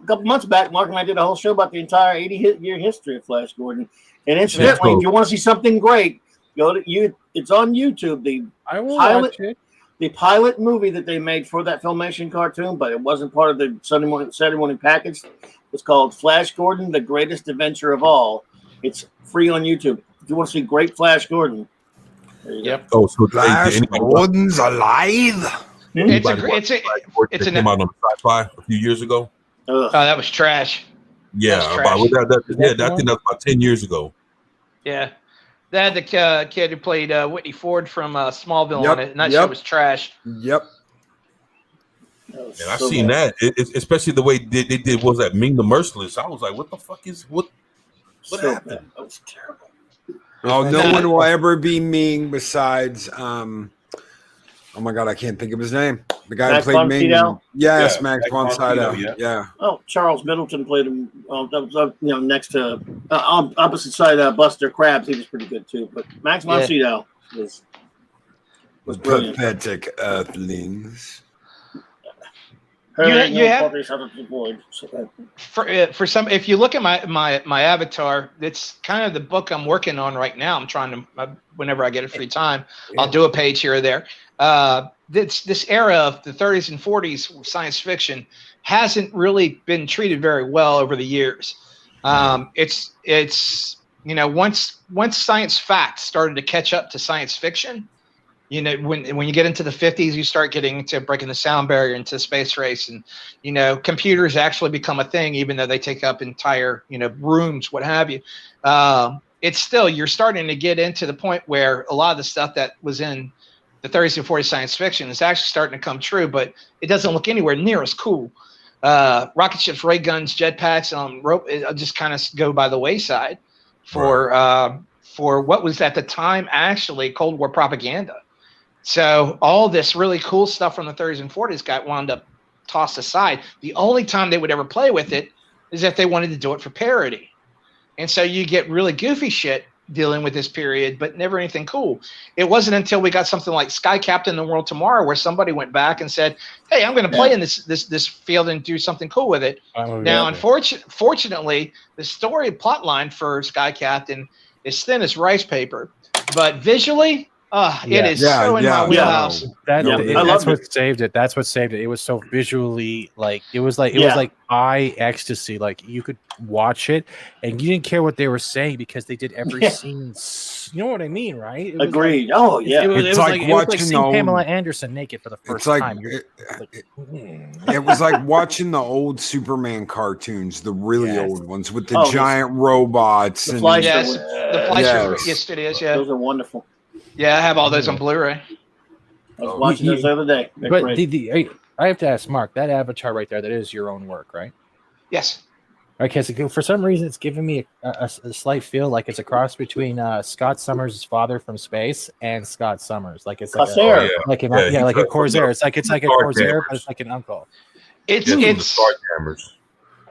[SPEAKER 4] couple months back, Mark and I did a whole show about the entire 80-year history of Flash Gordon. And incidentally, if you want to see something great, go to you. It's on YouTube. The pilot movie that they made for that Filmation cartoon, but it wasn't part of the Saturday morning package. It's called Flash Gordon: The Greatest Adventure of All. It's free on YouTube. If you want to see great Flash Gordon.
[SPEAKER 5] Yep.
[SPEAKER 2] Oh, so
[SPEAKER 1] Flash Gordon's alive.
[SPEAKER 5] It's
[SPEAKER 2] came out on SciFi a few years ago.
[SPEAKER 5] Oh, that was trash.
[SPEAKER 2] Yeah, I think that was about 10 years ago.
[SPEAKER 5] Yeah, they had the kid who played Whitney Ford from Smallville on it, and that shit was trash.
[SPEAKER 1] Yep.
[SPEAKER 2] And I've seen that, especially the way they did. What was that Ming the Merciless? I was like, what the fuck is what happened?
[SPEAKER 4] That was terrible.
[SPEAKER 1] Oh, no one will ever be Ming besides oh my god, I can't think of his name. The guy
[SPEAKER 4] Max
[SPEAKER 1] who played Ming.
[SPEAKER 4] Sydow?
[SPEAKER 1] Yes, Max von Sydow. Yeah.
[SPEAKER 4] Oh, Charles Middleton played him. That was next to opposite side Buster Crabs. He was pretty good too. But Max von Sydow was brilliant.
[SPEAKER 1] Pathetic earthlings.
[SPEAKER 5] You have for some. If you look at my avatar, it's kind of the book I'm working on right now. I'm trying to whenever I get a free time, I'll do a page here or there. This era of the 30s and 40s science fiction hasn't really been treated very well over the years. It's once science fact started to catch up to science fiction. When you get into the 50s, you start getting into breaking the sound barrier into space race, and computers actually become a thing, even though they take up entire rooms, what have you. It's still, you're starting to get into the point where a lot of the stuff that was in the 30s and 40s science fiction is actually starting to come true, but it doesn't look anywhere near as cool. Rocket ships, ray guns, jetpacks, rope, it just kind of go by the wayside for what was at the time actually Cold War propaganda. So all this really cool stuff from the 30s and 40s got wound up tossed aside. The only time they would ever play with it is if they wanted to do it for parody. And so you get really goofy shit dealing with this period, but never anything cool. It wasn't until we got something like Sky Captain: The World Tomorrow where somebody went back and said, hey, I'm going to play in this field and do something cool with it. Now, unfortunately, the story plot line for Sky Captain is thin as rice paper, but visually, it is so in my wheelhouse.
[SPEAKER 3] That's what saved it. That's what saved it. It was so visually it was like eye ecstasy. Like you could watch it and you didn't care what they were saying because they did every scene. You know what I mean, right?
[SPEAKER 4] Agreed.
[SPEAKER 3] It was
[SPEAKER 1] like watching
[SPEAKER 3] seeing Pamela Anderson naked for the first time.
[SPEAKER 1] It was like watching the old Superman cartoons, the really old ones with the giant robots.
[SPEAKER 4] The Fleischer.
[SPEAKER 5] The Fleischer. Yes, it is. Yeah,
[SPEAKER 4] those are wonderful.
[SPEAKER 5] Yeah, I have all those on Blu-ray.
[SPEAKER 4] I was watching those the other day. They're
[SPEAKER 3] But
[SPEAKER 4] great.
[SPEAKER 3] I have to ask Mark, that avatar right there, that is your own work, right?
[SPEAKER 5] Yes.
[SPEAKER 3] Okay, so for some reason, it's giving me a slight feel like it's a cross between Scott Summers' father from space and Scott Summers. Like it's like
[SPEAKER 4] Corsair.
[SPEAKER 3] like a Corsair. It's like a Corsair, but it's like an uncle.
[SPEAKER 5] It's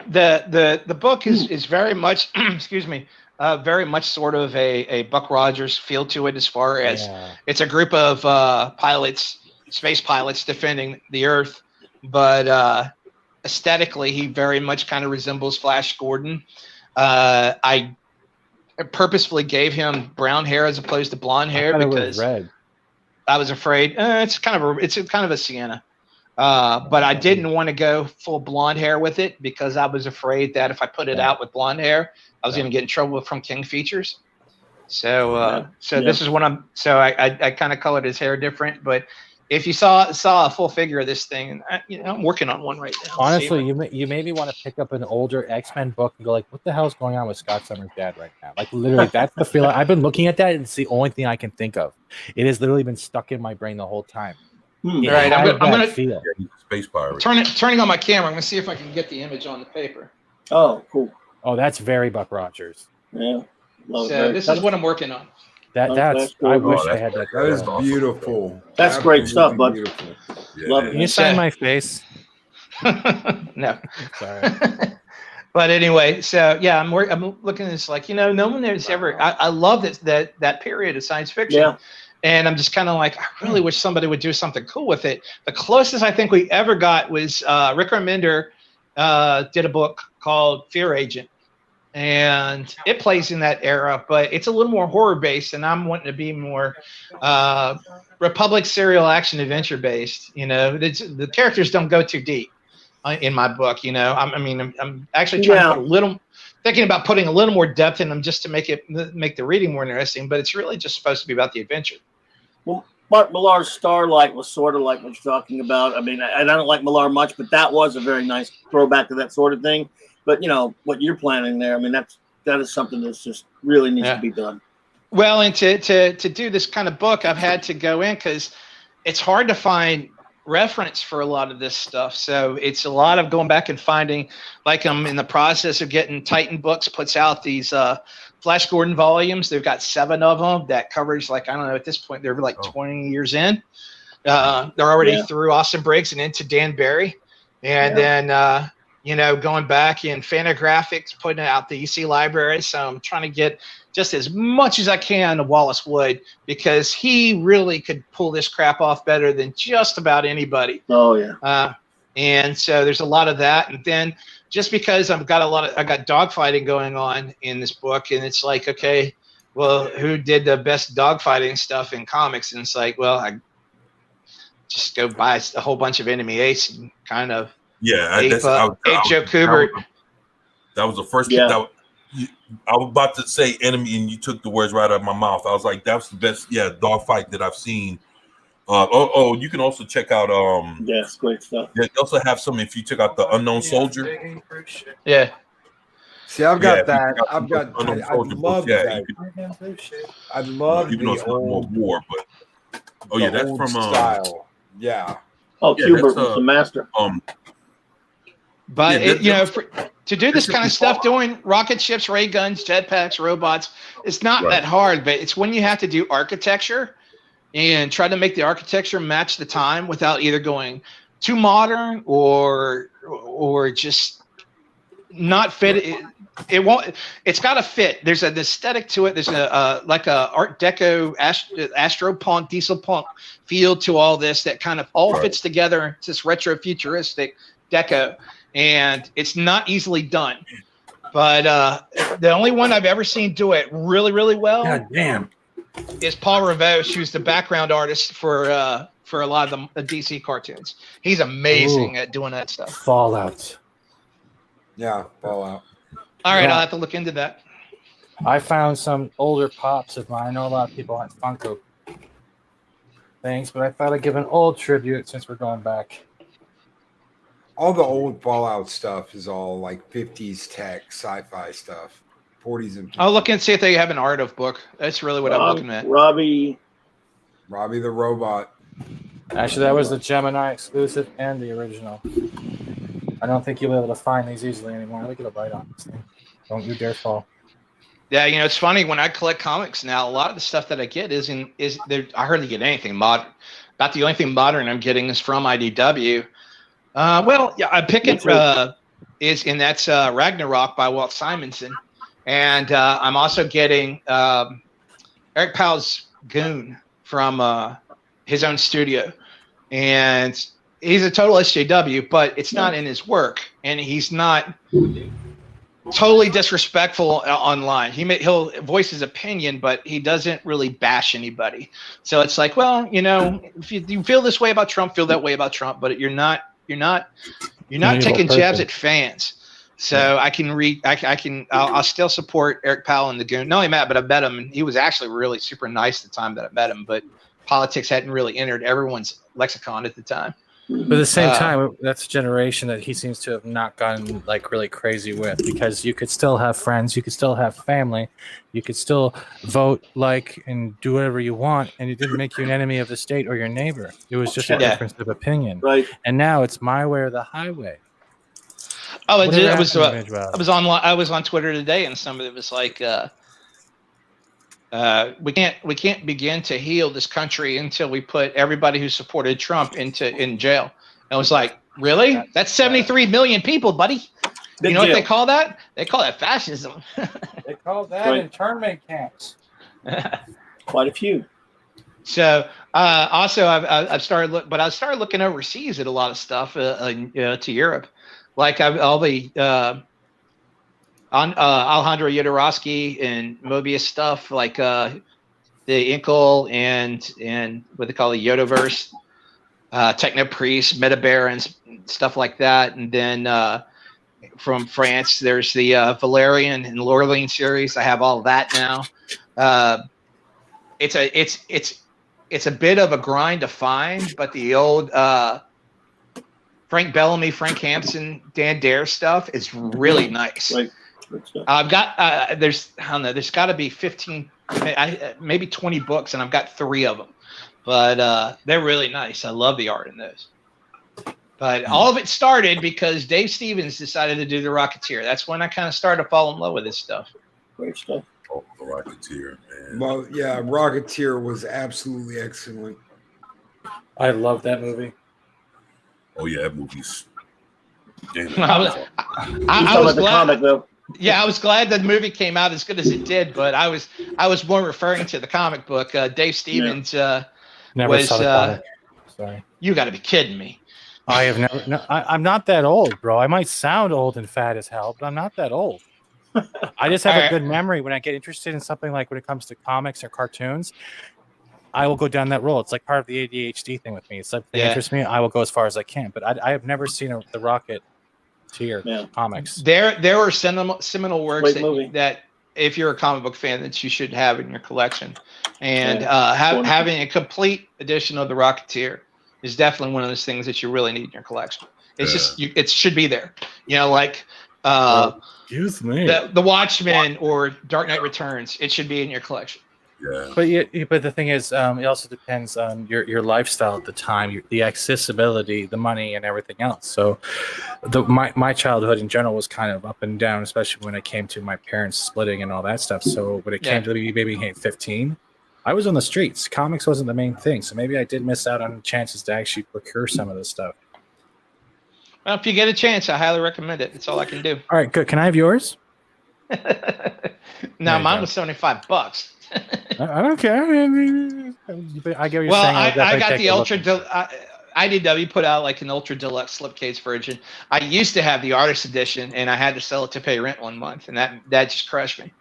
[SPEAKER 5] the book is very much excuse me, very much sort of a Buck Rogers feel to it, as far as it's a group of space pilots defending the Earth, but aesthetically he very much kind of resembles Flash Gordon. I purposefully gave him brown hair as opposed to blonde hair because
[SPEAKER 3] red.
[SPEAKER 5] I was afraid it's kind of a sienna. But I didn't want to go full blonde hair with it because I was afraid that if I put it out with blonde hair, I was going to get in trouble from King Features. So this is what I kind of colored his hair different. But if you saw a full figure of this thing, I'm working on one right now.
[SPEAKER 3] Honestly, you maybe want to pick up an older X-Men book and go like, what the hell's going on with Scott Summers' dad right now? Like literally, that's the feeling. I've been looking at that, and it's the only thing I can think of. It has literally been stuck in my brain the whole time.
[SPEAKER 5] All right, I'm gonna
[SPEAKER 2] feel. Yeah, he's a space pirate.
[SPEAKER 5] Turning on my camera. I'm gonna see if I can get the image on the paper.
[SPEAKER 4] Oh, cool.
[SPEAKER 3] Oh, that's very Buck Rogers.
[SPEAKER 4] Yeah.
[SPEAKER 5] So this is what I'm working on.
[SPEAKER 3] That's
[SPEAKER 4] cool.
[SPEAKER 3] I wish I had that.
[SPEAKER 1] That is beautiful.
[SPEAKER 4] That's great stuff, bud.
[SPEAKER 1] Yeah,
[SPEAKER 4] Love it.
[SPEAKER 3] Can you sign my face?
[SPEAKER 5] No.
[SPEAKER 3] Sorry.
[SPEAKER 5] But anyway, so yeah, I'm looking at this like, no one has ever. I love that period of science fiction.
[SPEAKER 4] Yeah.
[SPEAKER 5] And I'm just kind of like, I really wish somebody would do something cool with it. The closest I think we ever got was Rick Remender did a book called Fear Agent. And it plays in that era, but it's a little more horror based, and I'm wanting to be more Republic serial action adventure based. The characters don't go too deep in my book. I'm actually trying to put thinking about putting a little more depth in them just to make the reading more interesting. But it's really just supposed to be about the adventure.
[SPEAKER 4] Well, Mark Millar's Starlight was sort of like what you're talking about. I mean, I don't like Millar much, but that was a very nice throwback to that sort of thing. But what you're planning there, I mean, that is something that's just really needs to be done.
[SPEAKER 5] Well, and to do this kind of book, I've had to go in because it's hard to find reference for a lot of this stuff. So it's a lot of going back and finding, like I'm in the process of getting Titan Books puts out these Flash Gordon volumes. They've got 7 of them that covers, like, I don't know, at this point, they're like 20 years in. They're already through Austin Briggs and into Dan Barry. And then, going back in Fantagraphics, putting out the EC library. So I'm trying to get just as much as I can of Wallace Wood because he really could pull this crap off better than just about anybody.
[SPEAKER 4] Oh, yeah.
[SPEAKER 5] And so there's a lot of that. And then just because I got dogfighting going on in this book, and it's like, okay, well, who did the best dogfighting stuff in comics? And it's like, well, I just go buy a whole bunch of Enemy Ace and kind of ape Joe Kubert.
[SPEAKER 2] That was the first thing I was about to say Enemy, and you took the words right out of my mouth. I was like, that's the best, dogfight that I've seen. You can also check out
[SPEAKER 4] it's great stuff.
[SPEAKER 2] They also have some if you check out the Unknown Soldier.
[SPEAKER 5] Yeah.
[SPEAKER 1] See, I've got that. I've got.
[SPEAKER 2] Unknown
[SPEAKER 1] I
[SPEAKER 2] Soldier
[SPEAKER 1] love
[SPEAKER 2] books. Yeah,
[SPEAKER 1] that. I love
[SPEAKER 2] even though
[SPEAKER 1] the
[SPEAKER 2] it's not more
[SPEAKER 1] old
[SPEAKER 2] war, but that's
[SPEAKER 1] old
[SPEAKER 2] from
[SPEAKER 1] style. Yeah.
[SPEAKER 4] Oh, Kubert was the master.
[SPEAKER 5] But to do this kind of stuff, doing rocket ships, ray guns, jetpacks, robots, it's not that hard. But it's when you have to do architecture and try to make the architecture match the time without either going too modern or just not fit. It won't. It's got to fit. There's an aesthetic to it. There's like a Art Deco, Astropunk, Diesel Punk feel to all this that kind of all fits together. It's this retro futuristic deco, and it's not easily done. But the only one I've ever seen do it really, really well.
[SPEAKER 2] God damn.
[SPEAKER 5] Is Paul Revaux, who's the background artist for a lot of the DC cartoons. He's amazing at doing that stuff.
[SPEAKER 3] Fallout.
[SPEAKER 1] Yeah, Fallout.
[SPEAKER 5] All right, I'll have to look into that.
[SPEAKER 3] I found some older pops of mine. I know a lot of people aren't Funko things, but I thought I'd give an old tribute since we're going back.
[SPEAKER 1] All the old Fallout stuff is all like 50s tech, sci-fi stuff. 40s and 50s.
[SPEAKER 5] I'll look and see if they have an art of book. That's really what I'm looking at.
[SPEAKER 4] Robbie
[SPEAKER 1] Robbie the Robot.
[SPEAKER 3] Actually, that was the Gemini exclusive and the original. I don't think you'll be able to find these easily anymore. Look at the light on this thing. Don't you dare fall.
[SPEAKER 5] Yeah, you know, it's funny when I collect comics now. A lot of the stuff that I get is there. I hardly get anything modern. About the only thing modern I'm getting is from IDW. Well, yeah, I'm picking that's Ragnarok by Walt Simonson, and I'm also getting Eric Powell's Goon from his own studio, and he's a total SJW, but it's not in his work, and he's not totally disrespectful online. He'll voice his opinion, but he doesn't really bash anybody. So it's like, well, you know, if you feel this way about Trump, feel that way about Trump, but you're not taking jabs at fans. So I'll still support Eric Powell and the Goon. Not only Matt, but I met him, and he was actually really super nice the time that I met him, but politics hadn't really entered everyone's lexicon at the time.
[SPEAKER 3] But at the same time, that's a generation that he seems to have not gotten like really crazy with, because you could still have friends, you could still have family, you could still vote, like, and do whatever you want, and it didn't make you an enemy of the state or your neighbor. It was just a difference of opinion.
[SPEAKER 4] Right.
[SPEAKER 3] And now it's my way or the highway.
[SPEAKER 5] Oh, I was on Twitter today, and somebody was like, we can't begin to heal this country until we put everybody who supported Trump in jail. And I was like, really? That's 73 million people, buddy. You know what they call that? They call that fascism.
[SPEAKER 3] They call that internment camps.
[SPEAKER 4] Quite a few. So
[SPEAKER 5] also I've started looking overseas at a lot of stuff to Europe. Like I'll be on Alejandro Jodorowsky and Mobius stuff, like the Inkle and what they call the Yodoverse, Techno Priest, Meta Barons, stuff like that. And then from France, there's the Valerian and Lorlean series. I have all of that now. It's a bit of a grind to find, but the old Frank Bellamy, Frank Hampson, Dan Dare stuff is really nice.
[SPEAKER 4] Right.
[SPEAKER 5] I've got there's got to be 15, maybe 20 books, and I've got 3 of them, but they're really nice. I love the art in those. But all of it started because Dave Stevens decided to do The Rocketeer. That's when I kind of started to fall in love with this stuff.
[SPEAKER 4] Great stuff.
[SPEAKER 2] Oh, The Rocketeer, man.
[SPEAKER 1] Well, yeah, Rocketeer was absolutely excellent.
[SPEAKER 3] I love that movie.
[SPEAKER 2] Oh yeah, that movie's. Damn.
[SPEAKER 5] I was glad.
[SPEAKER 4] Comic, though.
[SPEAKER 5] Yeah, I was glad the movie came out as good as it did, but I was more referring to the comic book. Dave Stevens
[SPEAKER 3] Never saw the comic. Sorry.
[SPEAKER 5] You got to be kidding me.
[SPEAKER 3] I have never. No, I'm not that old, bro. I might sound old and fat as hell, but I'm not that old. I just have a good memory when I get interested in something, like when it comes to comics or cartoons. I will go down that road. It's like part of the ADHD thing with me. It's like, if they interest me, I will go as far as I can. But I have never seen the Rocketeer comics.
[SPEAKER 5] There were seminal works that if you're a comic book fan, that you should have in your collection. And having a complete edition of The Rocketeer is definitely one of those things that you really need in your collection. It's just it should be there. You know, like
[SPEAKER 3] excuse me,
[SPEAKER 5] the Watchmen or Dark Knight Returns. It should be in your collection.
[SPEAKER 2] Yeah.
[SPEAKER 3] But the thing is, it also depends on your lifestyle at the time, the accessibility, the money, and everything else. So, my childhood in general was kind of up and down, especially when it came to my parents splitting and all that stuff. So when it came to me being 15, I was on the streets. Comics wasn't the main thing, so maybe I did miss out on chances to actually procure some of this stuff.
[SPEAKER 5] Well, if you get a chance, I highly recommend it. That's all I can do.
[SPEAKER 3] All right, good. Can I have yours?
[SPEAKER 5] No, mine was $75.
[SPEAKER 3] I don't care. I get what you're saying.
[SPEAKER 5] I got the ultra. IDW put out like an ultra deluxe slipcase version. I used to have the artist edition, and I had to sell it to pay rent 1 month, and that just crushed me.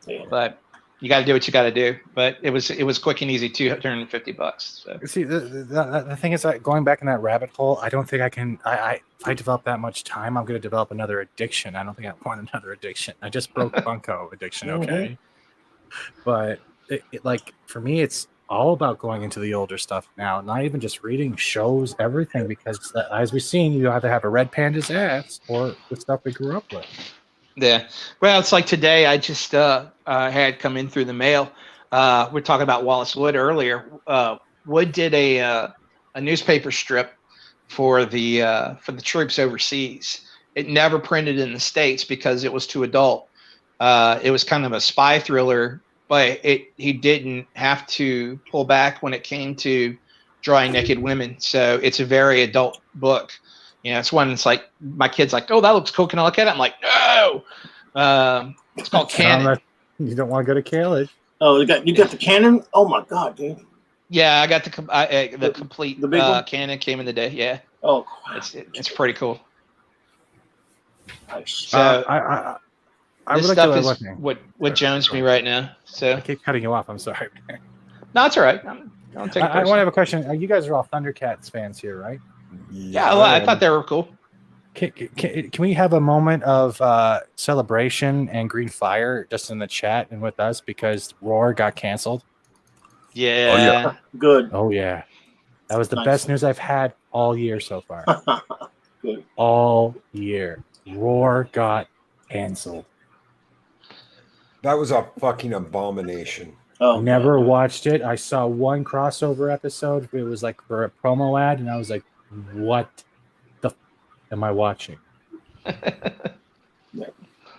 [SPEAKER 5] Yeah. But you got to do what you got to do. But it was quick and easy, $250. So.
[SPEAKER 3] See, the thing is, that going back in that rabbit hole, I don't think I can. If I develop that much time, I'm going to develop another addiction. I don't think I want another addiction. I just broke Funko addiction. Okay. But like for me, it's all about going into the older stuff now, not even just reading, shows, everything, because as we've seen, you either have a red panda's ass or the stuff we grew up with.
[SPEAKER 5] Yeah. Well, it's like today I just had come in through the mail we're talking about Wallace Wood earlier. Wood did a newspaper strip for the troops overseas. It never printed in the States because it was too adult. It was kind of a spy thriller, but he didn't have to pull back when it came to drawing naked women. So it's a very adult book. You know, it's one that's like, my kid's like, oh, that looks cool. Can I look at it? I'm like, no. It's called Canon.
[SPEAKER 3] You don't want to go to college.
[SPEAKER 4] Oh, you got the Canon? Oh my God, dude.
[SPEAKER 5] Yeah, I got the complete
[SPEAKER 4] the big one?
[SPEAKER 5] Canon came in the day. Yeah.
[SPEAKER 4] Oh,
[SPEAKER 5] it's pretty cool.
[SPEAKER 4] nice.
[SPEAKER 5] So
[SPEAKER 3] I
[SPEAKER 5] this
[SPEAKER 3] would like
[SPEAKER 5] stuff
[SPEAKER 3] to
[SPEAKER 5] is what Jones me right now. So
[SPEAKER 3] I keep cutting you off. I'm sorry.
[SPEAKER 5] no, it's all right. Don't take it
[SPEAKER 3] I want to
[SPEAKER 5] personally.
[SPEAKER 3] have a question. You guys are all Thundercats fans here, right?
[SPEAKER 5] Yeah, well, I thought they were cool.
[SPEAKER 3] Can we have a moment of celebration and green fire just in the chat and with us because Roar got canceled?
[SPEAKER 5] Yeah.
[SPEAKER 2] Oh, yeah.
[SPEAKER 4] Good.
[SPEAKER 3] Oh yeah, that was the
[SPEAKER 4] Nice.
[SPEAKER 3] best news I've had all year so far.
[SPEAKER 4] Good.
[SPEAKER 3] All year, Roar got canceled.
[SPEAKER 1] That was a fucking abomination.
[SPEAKER 4] Oh,
[SPEAKER 3] Never watched it. I saw one crossover episode. It was like for a promo ad, and I was like, "What the am I watching?"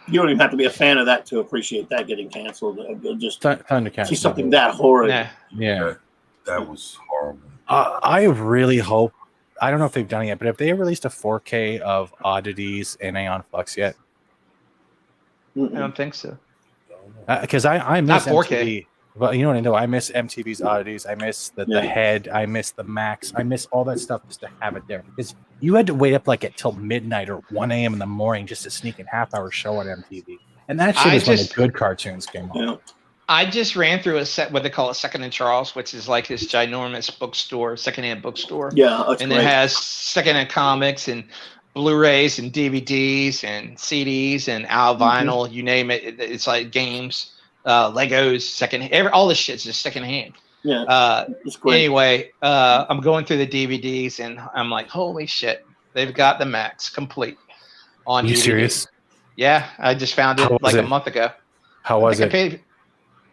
[SPEAKER 4] You don't even have to be a fan of that to appreciate that getting canceled. Just
[SPEAKER 3] Thundercats.
[SPEAKER 4] see something that horrid.
[SPEAKER 5] Yeah.
[SPEAKER 3] Yeah.
[SPEAKER 2] That was horrible.
[SPEAKER 3] I really hope. I don't know if they've done it yet, but have they released a 4K of Oddities and Aeon Flux yet?
[SPEAKER 5] I don't think so.
[SPEAKER 3] Because I miss
[SPEAKER 5] Not 4K.
[SPEAKER 3] MTV. Well, you know what I know. I miss MTV's Oddities. I miss the Head. I miss the Max. I miss all that stuff just to have it there. Because you had to wait up like until midnight or 1 a.m. in the morning just to sneak in half-hour show on MTV. And that shit is when the good cartoons came on.
[SPEAKER 4] Yeah.
[SPEAKER 5] I just ran through what they call a Second and Charles, which is like this ginormous bookstore, secondhand bookstore.
[SPEAKER 4] Yeah, that's
[SPEAKER 5] and
[SPEAKER 4] great.
[SPEAKER 5] it has secondhand comics and Blu-rays and DVDs and CDs and vinyl, you name it. It's like games, Legos, all this shit's just secondhand.
[SPEAKER 4] Yeah, it's great.
[SPEAKER 5] Anyway, I'm going through the DVDs and I'm like, holy shit, they've got the Max complete on
[SPEAKER 3] Are you
[SPEAKER 5] DVD.
[SPEAKER 3] serious?
[SPEAKER 5] Yeah, I just found it like a month ago.
[SPEAKER 3] How was it?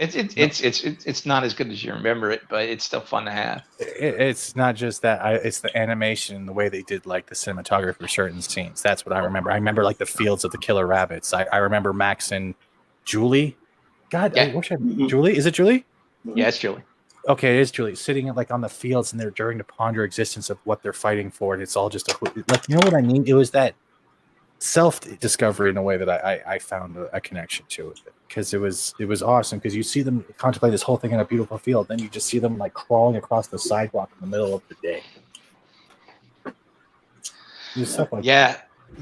[SPEAKER 5] It's not as good as you remember it, but it's still fun to have.
[SPEAKER 3] It's not just that. It's the animation and the way they did like the cinematography for certain scenes. That's what I remember. I remember like the fields of the killer rabbits. I remember Max and Julie. God,
[SPEAKER 5] Yeah.
[SPEAKER 3] I wish I Julie. Is it Julie?
[SPEAKER 5] Yeah, it's Julie.
[SPEAKER 3] Okay, it is Julie sitting like on the fields and they're during the ponder existence of what they're fighting for, and it's all just like you know what I mean. It was that self-discovery in a way that I found a connection to it because it was awesome because you see them contemplate this whole thing in a beautiful field, then you just see them like crawling across the sidewalk in the middle of the day. Stuff like
[SPEAKER 5] Yeah,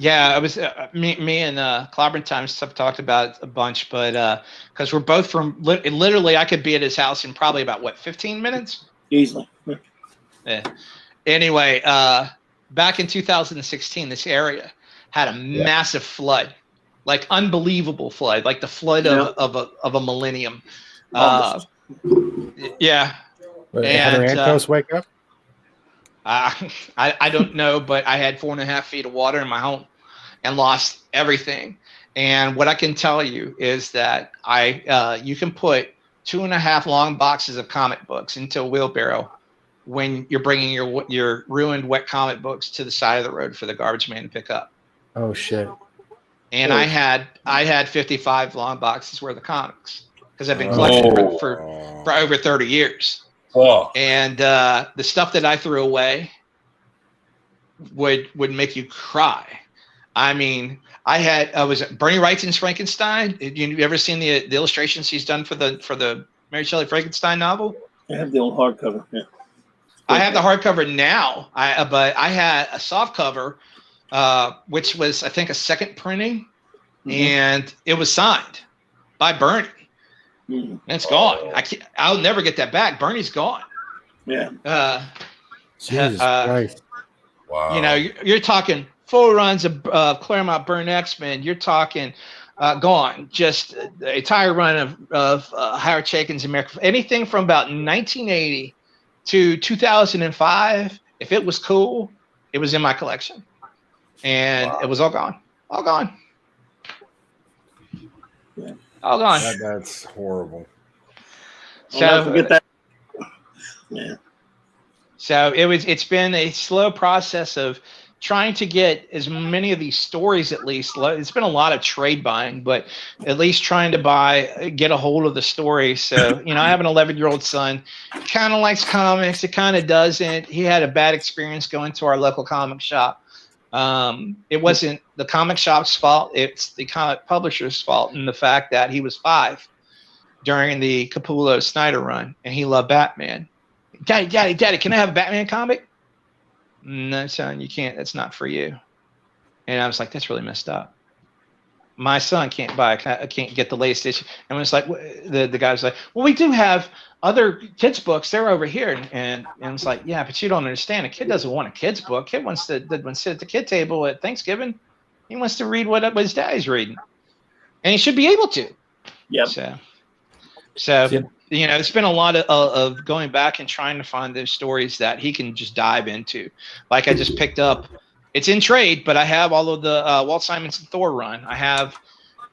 [SPEAKER 5] I was me and Clobberin Times have talked about it a bunch, but because we're both from literally, I could be at his house in probably about 15 minutes
[SPEAKER 4] Easily.
[SPEAKER 5] Yeah. Anyway, back in 2016, this area had a massive flood, like unbelievable flood, like the flood of a millennium. Yeah.
[SPEAKER 3] But Heather Antos wake up?
[SPEAKER 5] I don't know, but I had 4.5 feet of water in my home and lost everything. And what I can tell you is that you can put 2.5 long boxes of comic books into a wheelbarrow when you're bringing your ruined wet comic books to the side of the road for the garbage man to pick up.
[SPEAKER 3] Oh shit!
[SPEAKER 5] And I had 55 long boxes worth of comics because I've been collecting for over 30 years.
[SPEAKER 2] Oh.
[SPEAKER 5] And the stuff that I threw away would make you cry. I mean, I was Bernie Wrightson's Frankenstein. You ever seen the illustrations he's done for the Mary Shelley Frankenstein novel?
[SPEAKER 4] I have the old hardcover. Yeah.
[SPEAKER 5] I have the hardcover now, but I had a soft cover, which was I think a second printing, and it was signed by Bernie. And it's gone. I'll never get that back. Bernie's gone.
[SPEAKER 4] Yeah.
[SPEAKER 3] Jesus Christ!
[SPEAKER 2] Wow.
[SPEAKER 5] You know, you're talking 4 runs of Claremont Burn XMen. You're talking gone. Just the entire run of Howard Chaykin's America. Anything from about 1980 to 2005. If it was cool, it was in my collection, and it was all gone. All gone.
[SPEAKER 4] Yeah.
[SPEAKER 5] All gone.
[SPEAKER 1] That's horrible.
[SPEAKER 4] I'll never forget that. Yeah.
[SPEAKER 5] So it's been a slow process of trying to get as many of these stories, at least. It's been a lot of trade buying, but at least trying to get a hold of the story. So, I have an 11-year-old son, kind of likes comics. It kind of doesn't. He had a bad experience going to our local comic shop. It wasn't the comic shop's fault. It's the comic publisher's fault, in the fact that he was 5 during the Capullo Snyder run, and he loved Batman. Daddy, can I have a Batman comic? No, son, you can't. That's not for you. And I was like, that's really messed up. My son can't get the latest issue. And it's like, the guy was like, well, we do have other kids' books. They're over here. And it's like, yeah, but you don't understand. A kid doesn't want a kid's book. Kid wants to sit at the kid table at Thanksgiving. He wants to read what his daddy's reading. And he should be able to.
[SPEAKER 4] Yep.
[SPEAKER 5] So it's been a lot of going back and trying to find those stories that he can just dive into. Like I just picked up, it's in trade, but I have all of the Walt Simonson Thor run. I have,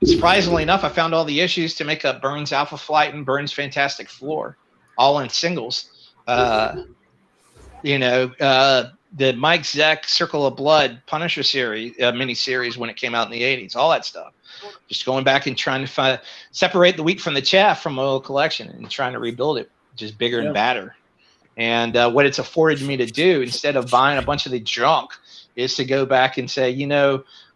[SPEAKER 5] surprisingly enough, I found all the issues to make up Burns Alpha Flight and Burns Fantastic Four, all in singles. The Mike Zeck Circle of Blood Punisher series, mini-series when it came out in the 80s, all that stuff. Just going back and trying to separate the wheat from the chaff from my old collection and trying to rebuild it just bigger and badder. And what it's afforded me to do, instead of buying a bunch of the junk, is to go back and say,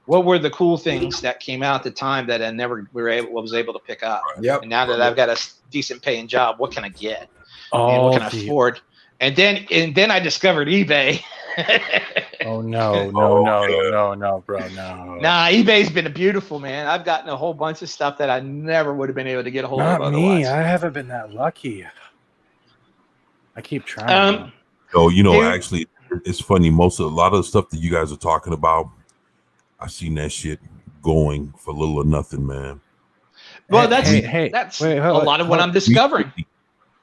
[SPEAKER 5] what were the cool things that came out at the time that I never was able to pick up?
[SPEAKER 1] Yep.
[SPEAKER 5] And now that I've got a decent paying job, what can I get?
[SPEAKER 3] Oh,
[SPEAKER 5] and what can I afford? And then I discovered eBay.
[SPEAKER 3] Oh no, bro, no.
[SPEAKER 5] Nah, eBay's been beautiful, man. I've gotten a whole bunch of stuff that I never would have been able to get a hold of otherwise.
[SPEAKER 3] Not me. I haven't been that lucky. I keep trying.
[SPEAKER 2] Actually, it's funny. A lot of the stuff that you guys are talking about, I've seen that shit going for little or nothing, man.
[SPEAKER 5] Well, that's a lot of what I'm discovering.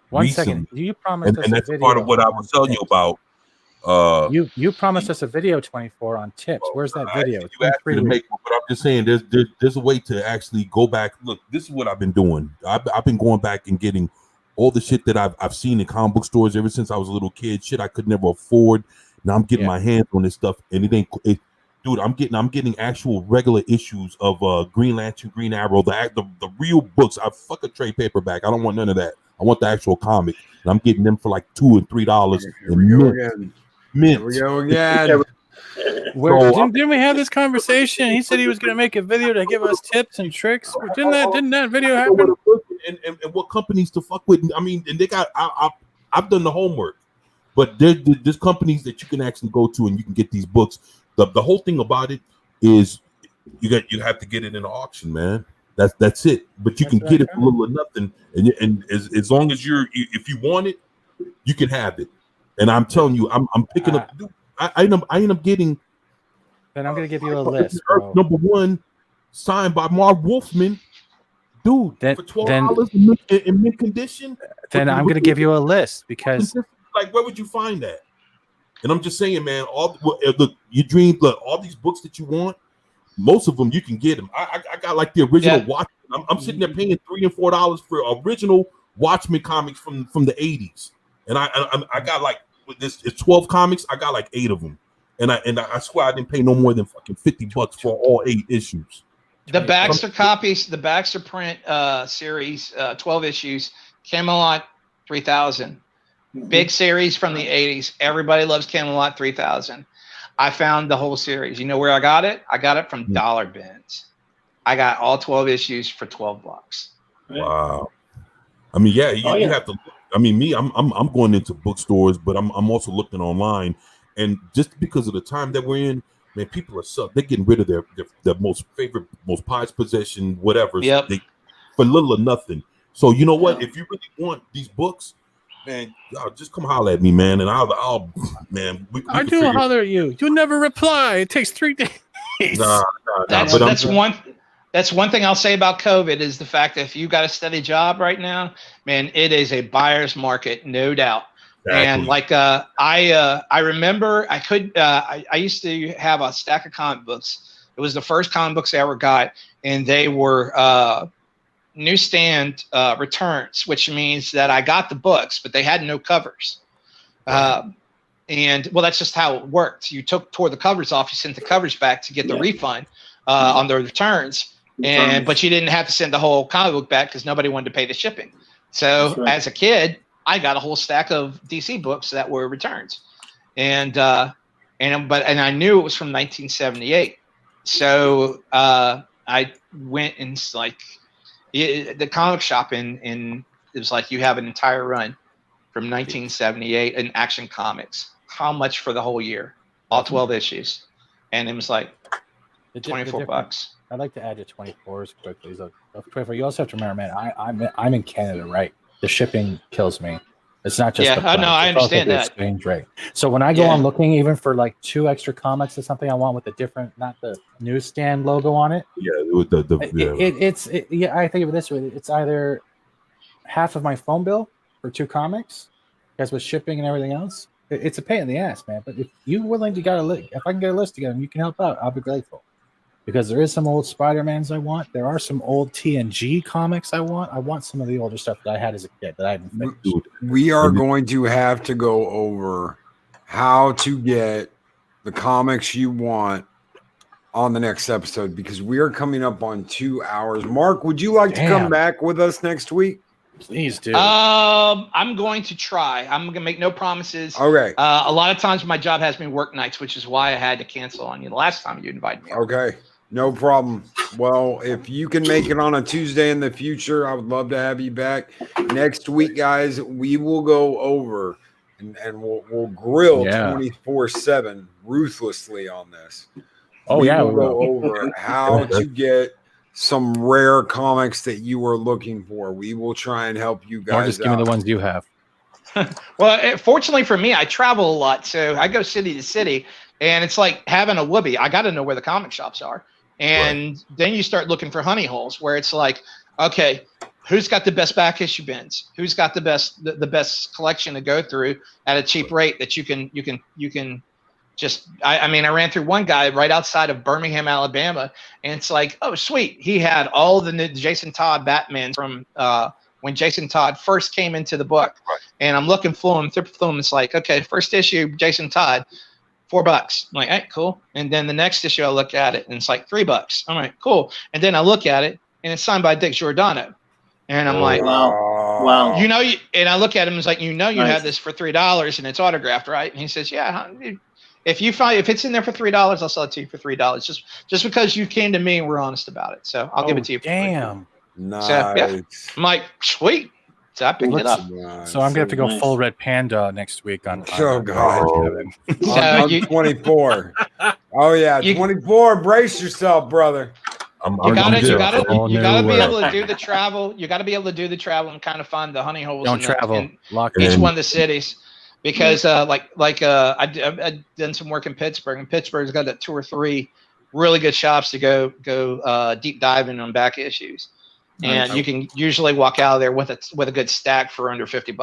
[SPEAKER 3] One second. You promised us
[SPEAKER 2] and that's part of what I was telling you about.
[SPEAKER 3] You promised us a video 24 on tips. Where's that video?
[SPEAKER 2] You asked me to make one, but I'm just saying there's a way to actually go back. Look, this is what I've been doing. I've been going back and getting all the shit that I've seen in comic book stores ever since I was a little kid. Shit I could never afford. Now I'm getting my hands on this stuff, and dude, I'm getting actual regular issues of Green Lantern, Green Arrow, the real books. I fuck a trade paperback. I don't want none of that. I want the actual comic, and I'm getting them for like $2 and $3. Mint.
[SPEAKER 1] Here we go again.
[SPEAKER 3] Didn't we have this conversation? He said he was going to make a video to give us tips and tricks. Didn't that video happen?
[SPEAKER 2] And what companies to fuck with? I mean, and they got. I've done the homework, but there's companies that you can actually go to and you can get these books. The whole thing about it is you have to get it in an auction, man. That's it. But you can get it for little or nothing, and as long as if you want it, you can have it. And I'm telling you, I'm picking up. I end up getting.
[SPEAKER 3] Then I'm gonna give you a list.
[SPEAKER 2] Earth #1 signed by Marv Wolfman, dude, for $12 in mint condition.
[SPEAKER 3] Then I'm gonna give you a list because,
[SPEAKER 2] like, where would you find that? And I'm just saying, man. Look, your dreams. Look, all these books that you want, most of them you can get them. I got like the original Watchmen. I'm sitting there paying $3 and $4 for original Watchmen comics from the 80s, and I got like. This is 12 comics. I got like 8 of them, and I swear I didn't pay no more than fucking $50 for all 8 issues.
[SPEAKER 5] The Baxter copies, the Baxter print series, 12 issues, Camelot 3000, big series from the 80s. Everybody loves Camelot 3000. I found the whole series. You know where I got it? I got it from Dollar Bins. I got all 12 issues for $12.
[SPEAKER 2] Wow. I mean, you have to. I mean, I'm going into bookstores, but I'm also looking online, and just because of the time that we're in, man, people are they're getting rid of their most favorite, most prized possession, whatever, for little or nothing. So you know what? If you really want these books, man, just come holler at me, man, and I'll man.
[SPEAKER 3] I do holler at you. You never reply. It takes 3 days.
[SPEAKER 5] That's one thing I'll say about COVID is the fact that if you got a steady job right now, man, it is a buyer's market, no doubt. Exactly. And like I remember I used to have a stack of comic books. It was the first comic books I ever got, and they were newsstand returns, which means that I got the books, but they had no covers. And well, that's just how it worked. You tore the covers off, you sent the covers back to get the refund on the returns, but you didn't have to send the whole comic book back because nobody wanted to pay the shipping. So as a kid, I got a whole stack of DC books that were returns, and I knew it was from 1978. So I went and like the comic shop in it was like, you have an entire run from 1978 in Action Comics. How much for the whole year? All 12 issues, and it was like $24.
[SPEAKER 3] I'd like to add to 24s quickly. So 24. You also have to remember, man, I'm in Canada, right? The shipping kills me. It's not just
[SPEAKER 5] no, I understand that
[SPEAKER 3] exchange rate. So when I go on looking even for like 2 extra comics or something I want with a different, not the newsstand logo on it.
[SPEAKER 2] Yeah, with
[SPEAKER 3] it's I think of it this way: it's either half of my phone bill for 2 comics, because with shipping and everything else, it's a pain in the ass, man. But if you're willing to if I can get a list together and you can help out, I'll be grateful. Because there is some old Spider-Mans I want. There are some old TNG comics I want. I want some of the older stuff that I had as a kid that I haven't finished.
[SPEAKER 1] We are going to have to go over how to get the comics you want on the next episode, because we are coming up on 2 hours. Mark, would you like to come back with us next week?
[SPEAKER 3] Please do.
[SPEAKER 5] I'm going to try. I'm going to make no promises.
[SPEAKER 1] Okay.
[SPEAKER 5] A lot of times my job has me work nights, which is why I had to cancel on you the last time you invited me.
[SPEAKER 1] Okay. No problem. Well, if you can make it on a Tuesday in the future, I would love to have you back. Next week, guys, we will go over and we'll grill 24/7 ruthlessly on this.
[SPEAKER 3] Oh,
[SPEAKER 1] we'll go over how to get some rare comics that you are looking for. We will try and help you guys.
[SPEAKER 3] Or just give me the ones you have.
[SPEAKER 5] Well, fortunately for me, I travel a lot, so I go city to city, and it's like having a whoopee. I got to know where the comic shops are, and then you start looking for honey holes where it's like, okay, who's got the best back issue bins? Who's got the best collection to go through at a cheap rate that you can just. I mean, I ran through one guy right outside of Birmingham, Alabama, and it's like, oh, sweet, he had all the new Jason Todd Batman from when Jason Todd first came into the book, and I'm looking through them. It's like, okay, first issue, Jason Todd, $4. I'm like, hey, cool. And then the next issue, I look at it, and it's like $3. I'm like, cool. And then I look at it, and it's signed by Dick Giordano, and I'm like,
[SPEAKER 4] wow.
[SPEAKER 5] And I look at him, and it's like, you had this for $3, and it's autographed, right? And he says, yeah. If it's in there for $3, I'll sell it to you for $3. Just because you came to me and we're honest about it. So I'll give it to you.
[SPEAKER 3] Damn.
[SPEAKER 1] Nice.
[SPEAKER 5] So, I'm like, sweet. So I picked it up.
[SPEAKER 1] Nice.
[SPEAKER 3] So I'm gonna have to go full Red Panda next week on.
[SPEAKER 1] Oh God.
[SPEAKER 5] So
[SPEAKER 1] on 24. Oh yeah, 24. Brace yourself, brother.
[SPEAKER 5] You gotta be able to do the travel. You gotta be able to do the travel and kind of find the honey holes in each one of the cities. Because I've done some work in Pittsburgh, and Pittsburgh's got 2 or 3 really good shops to go deep diving on back issues, and you can usually walk out of there with a good stack for under $50.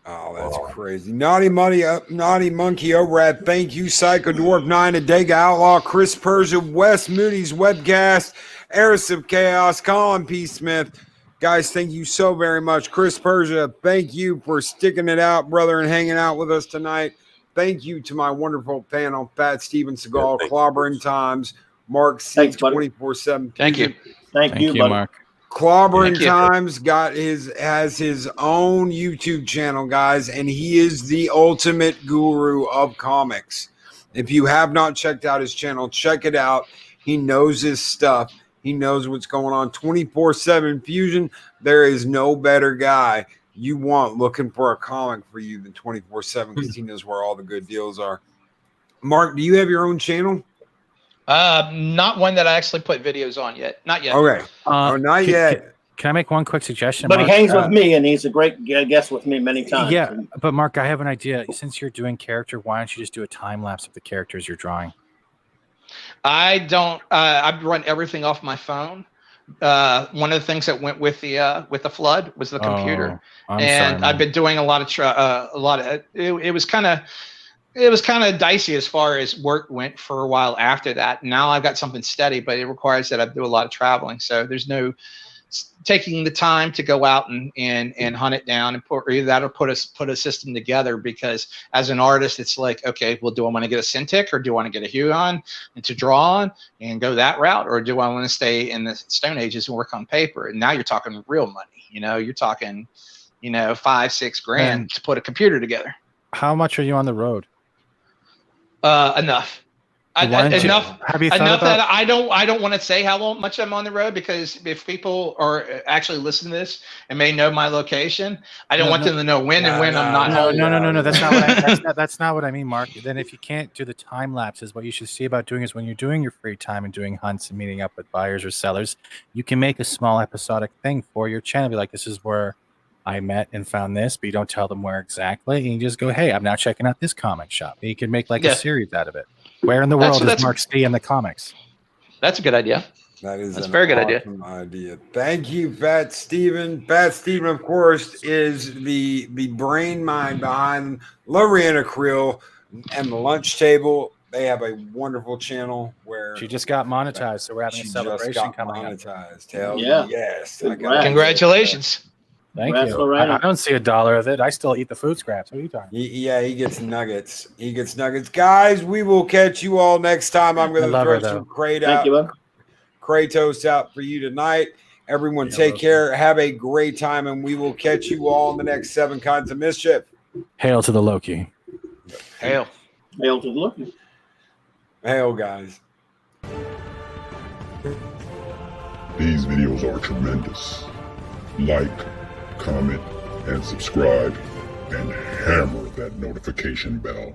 [SPEAKER 1] Oh, that's crazy. Naughty Monkey over at Thank You, Psycho Dwarf 9, Adega Outlaw, Chris Persia, Wes Moody's Webcast, Eris of Chaos, Colin P. Smith. Guys, thank you so very much. Chris Persia, thank you for sticking it out, brother, and hanging out with us tonight. Thank you to my wonderful panel, Pat Steven Seagal, Clobbering Times, Mark C. 24/7.
[SPEAKER 5] Thank you.
[SPEAKER 4] Thank you, Mark.
[SPEAKER 1] Clobbering Times has his own YouTube channel, guys, and he is the ultimate guru of comics. If you have not checked out his channel, check it out. He knows his stuff. He knows what's going on. 24/7 Fusion. There is no better guy you want looking for a comic for you than 24/7, because he knows where all the good deals are. Mark, do you have your own channel?
[SPEAKER 5] Not one that I actually put videos on yet. Not yet.
[SPEAKER 1] Okay. Not yet.
[SPEAKER 3] Can I make one quick suggestion?
[SPEAKER 4] But
[SPEAKER 3] Mark?
[SPEAKER 4] He hangs with me, and he's a great guest with me many times.
[SPEAKER 3] Yeah, but Mark, I have an idea. Since you're doing character, why don't you just do a time lapse of the characters you're drawing?
[SPEAKER 5] I don't. I run everything off my phone. One of the things that went with the flood was the computer, I've been doing a lot of It was kind of dicey as far as work went for a while after that. Now I've got something steady, but it requires that I do a lot of traveling. So there's no taking the time to go out and hunt it down and either that or put a system together, because as an artist it's like, okay, well, do I want to get a Cintiq or do I want to get a Hugon and to draw on and go that route, or do I want to stay in the Stone Ages and work on paper? And now you're talking real money, you're talking $5-6 grand to put a computer together.
[SPEAKER 3] How much are you on the road?
[SPEAKER 5] Enough. Enough.
[SPEAKER 3] Have you thought
[SPEAKER 5] enough
[SPEAKER 3] about...
[SPEAKER 5] that I don't want to say how much I'm on the road, because if people are actually listening to this and may know my location, I don't want them to know when I'm not home.
[SPEAKER 3] No. That's not what that's not what I mean, Mark. Then if you can't do the time lapses, what you should see about doing is when you're doing your free time and doing hunts and meeting up with buyers or sellers, you can make a small episodic thing for your channel. Be like, this is where I met and found this, but you don't tell them where exactly. And you just go, hey, I'm now checking out this comic shop. And you can make like a series out of it. Where in the world does Mark stay in the comics?
[SPEAKER 5] That's a good idea.
[SPEAKER 1] That's
[SPEAKER 5] a very good
[SPEAKER 1] idea. Thank you, Fat Steven. Fat Steven, of course, is the brain mind behind Lorena Creel and the Lunch Table. They have a wonderful channel where
[SPEAKER 3] she just got monetized, so we're having a celebration coming up.
[SPEAKER 1] Hell yes.
[SPEAKER 5] Congratulations.
[SPEAKER 3] Thank you. I don't see $1 of it. I still eat the food scraps. What are you talking?
[SPEAKER 1] Yeah, he gets nuggets. Guys, we will catch you all next time. I'm going to throw some Kratos out for you tonight. Everyone take care. Have a great time, and we will catch you all in the next 7 Kinds of Mischief.
[SPEAKER 3] Hail to the Loki.
[SPEAKER 5] Hail.
[SPEAKER 4] Hail to the Loki.
[SPEAKER 1] Hail, guys.
[SPEAKER 8] These videos are tremendous. Like, comment, and subscribe, and hammer that notification bell.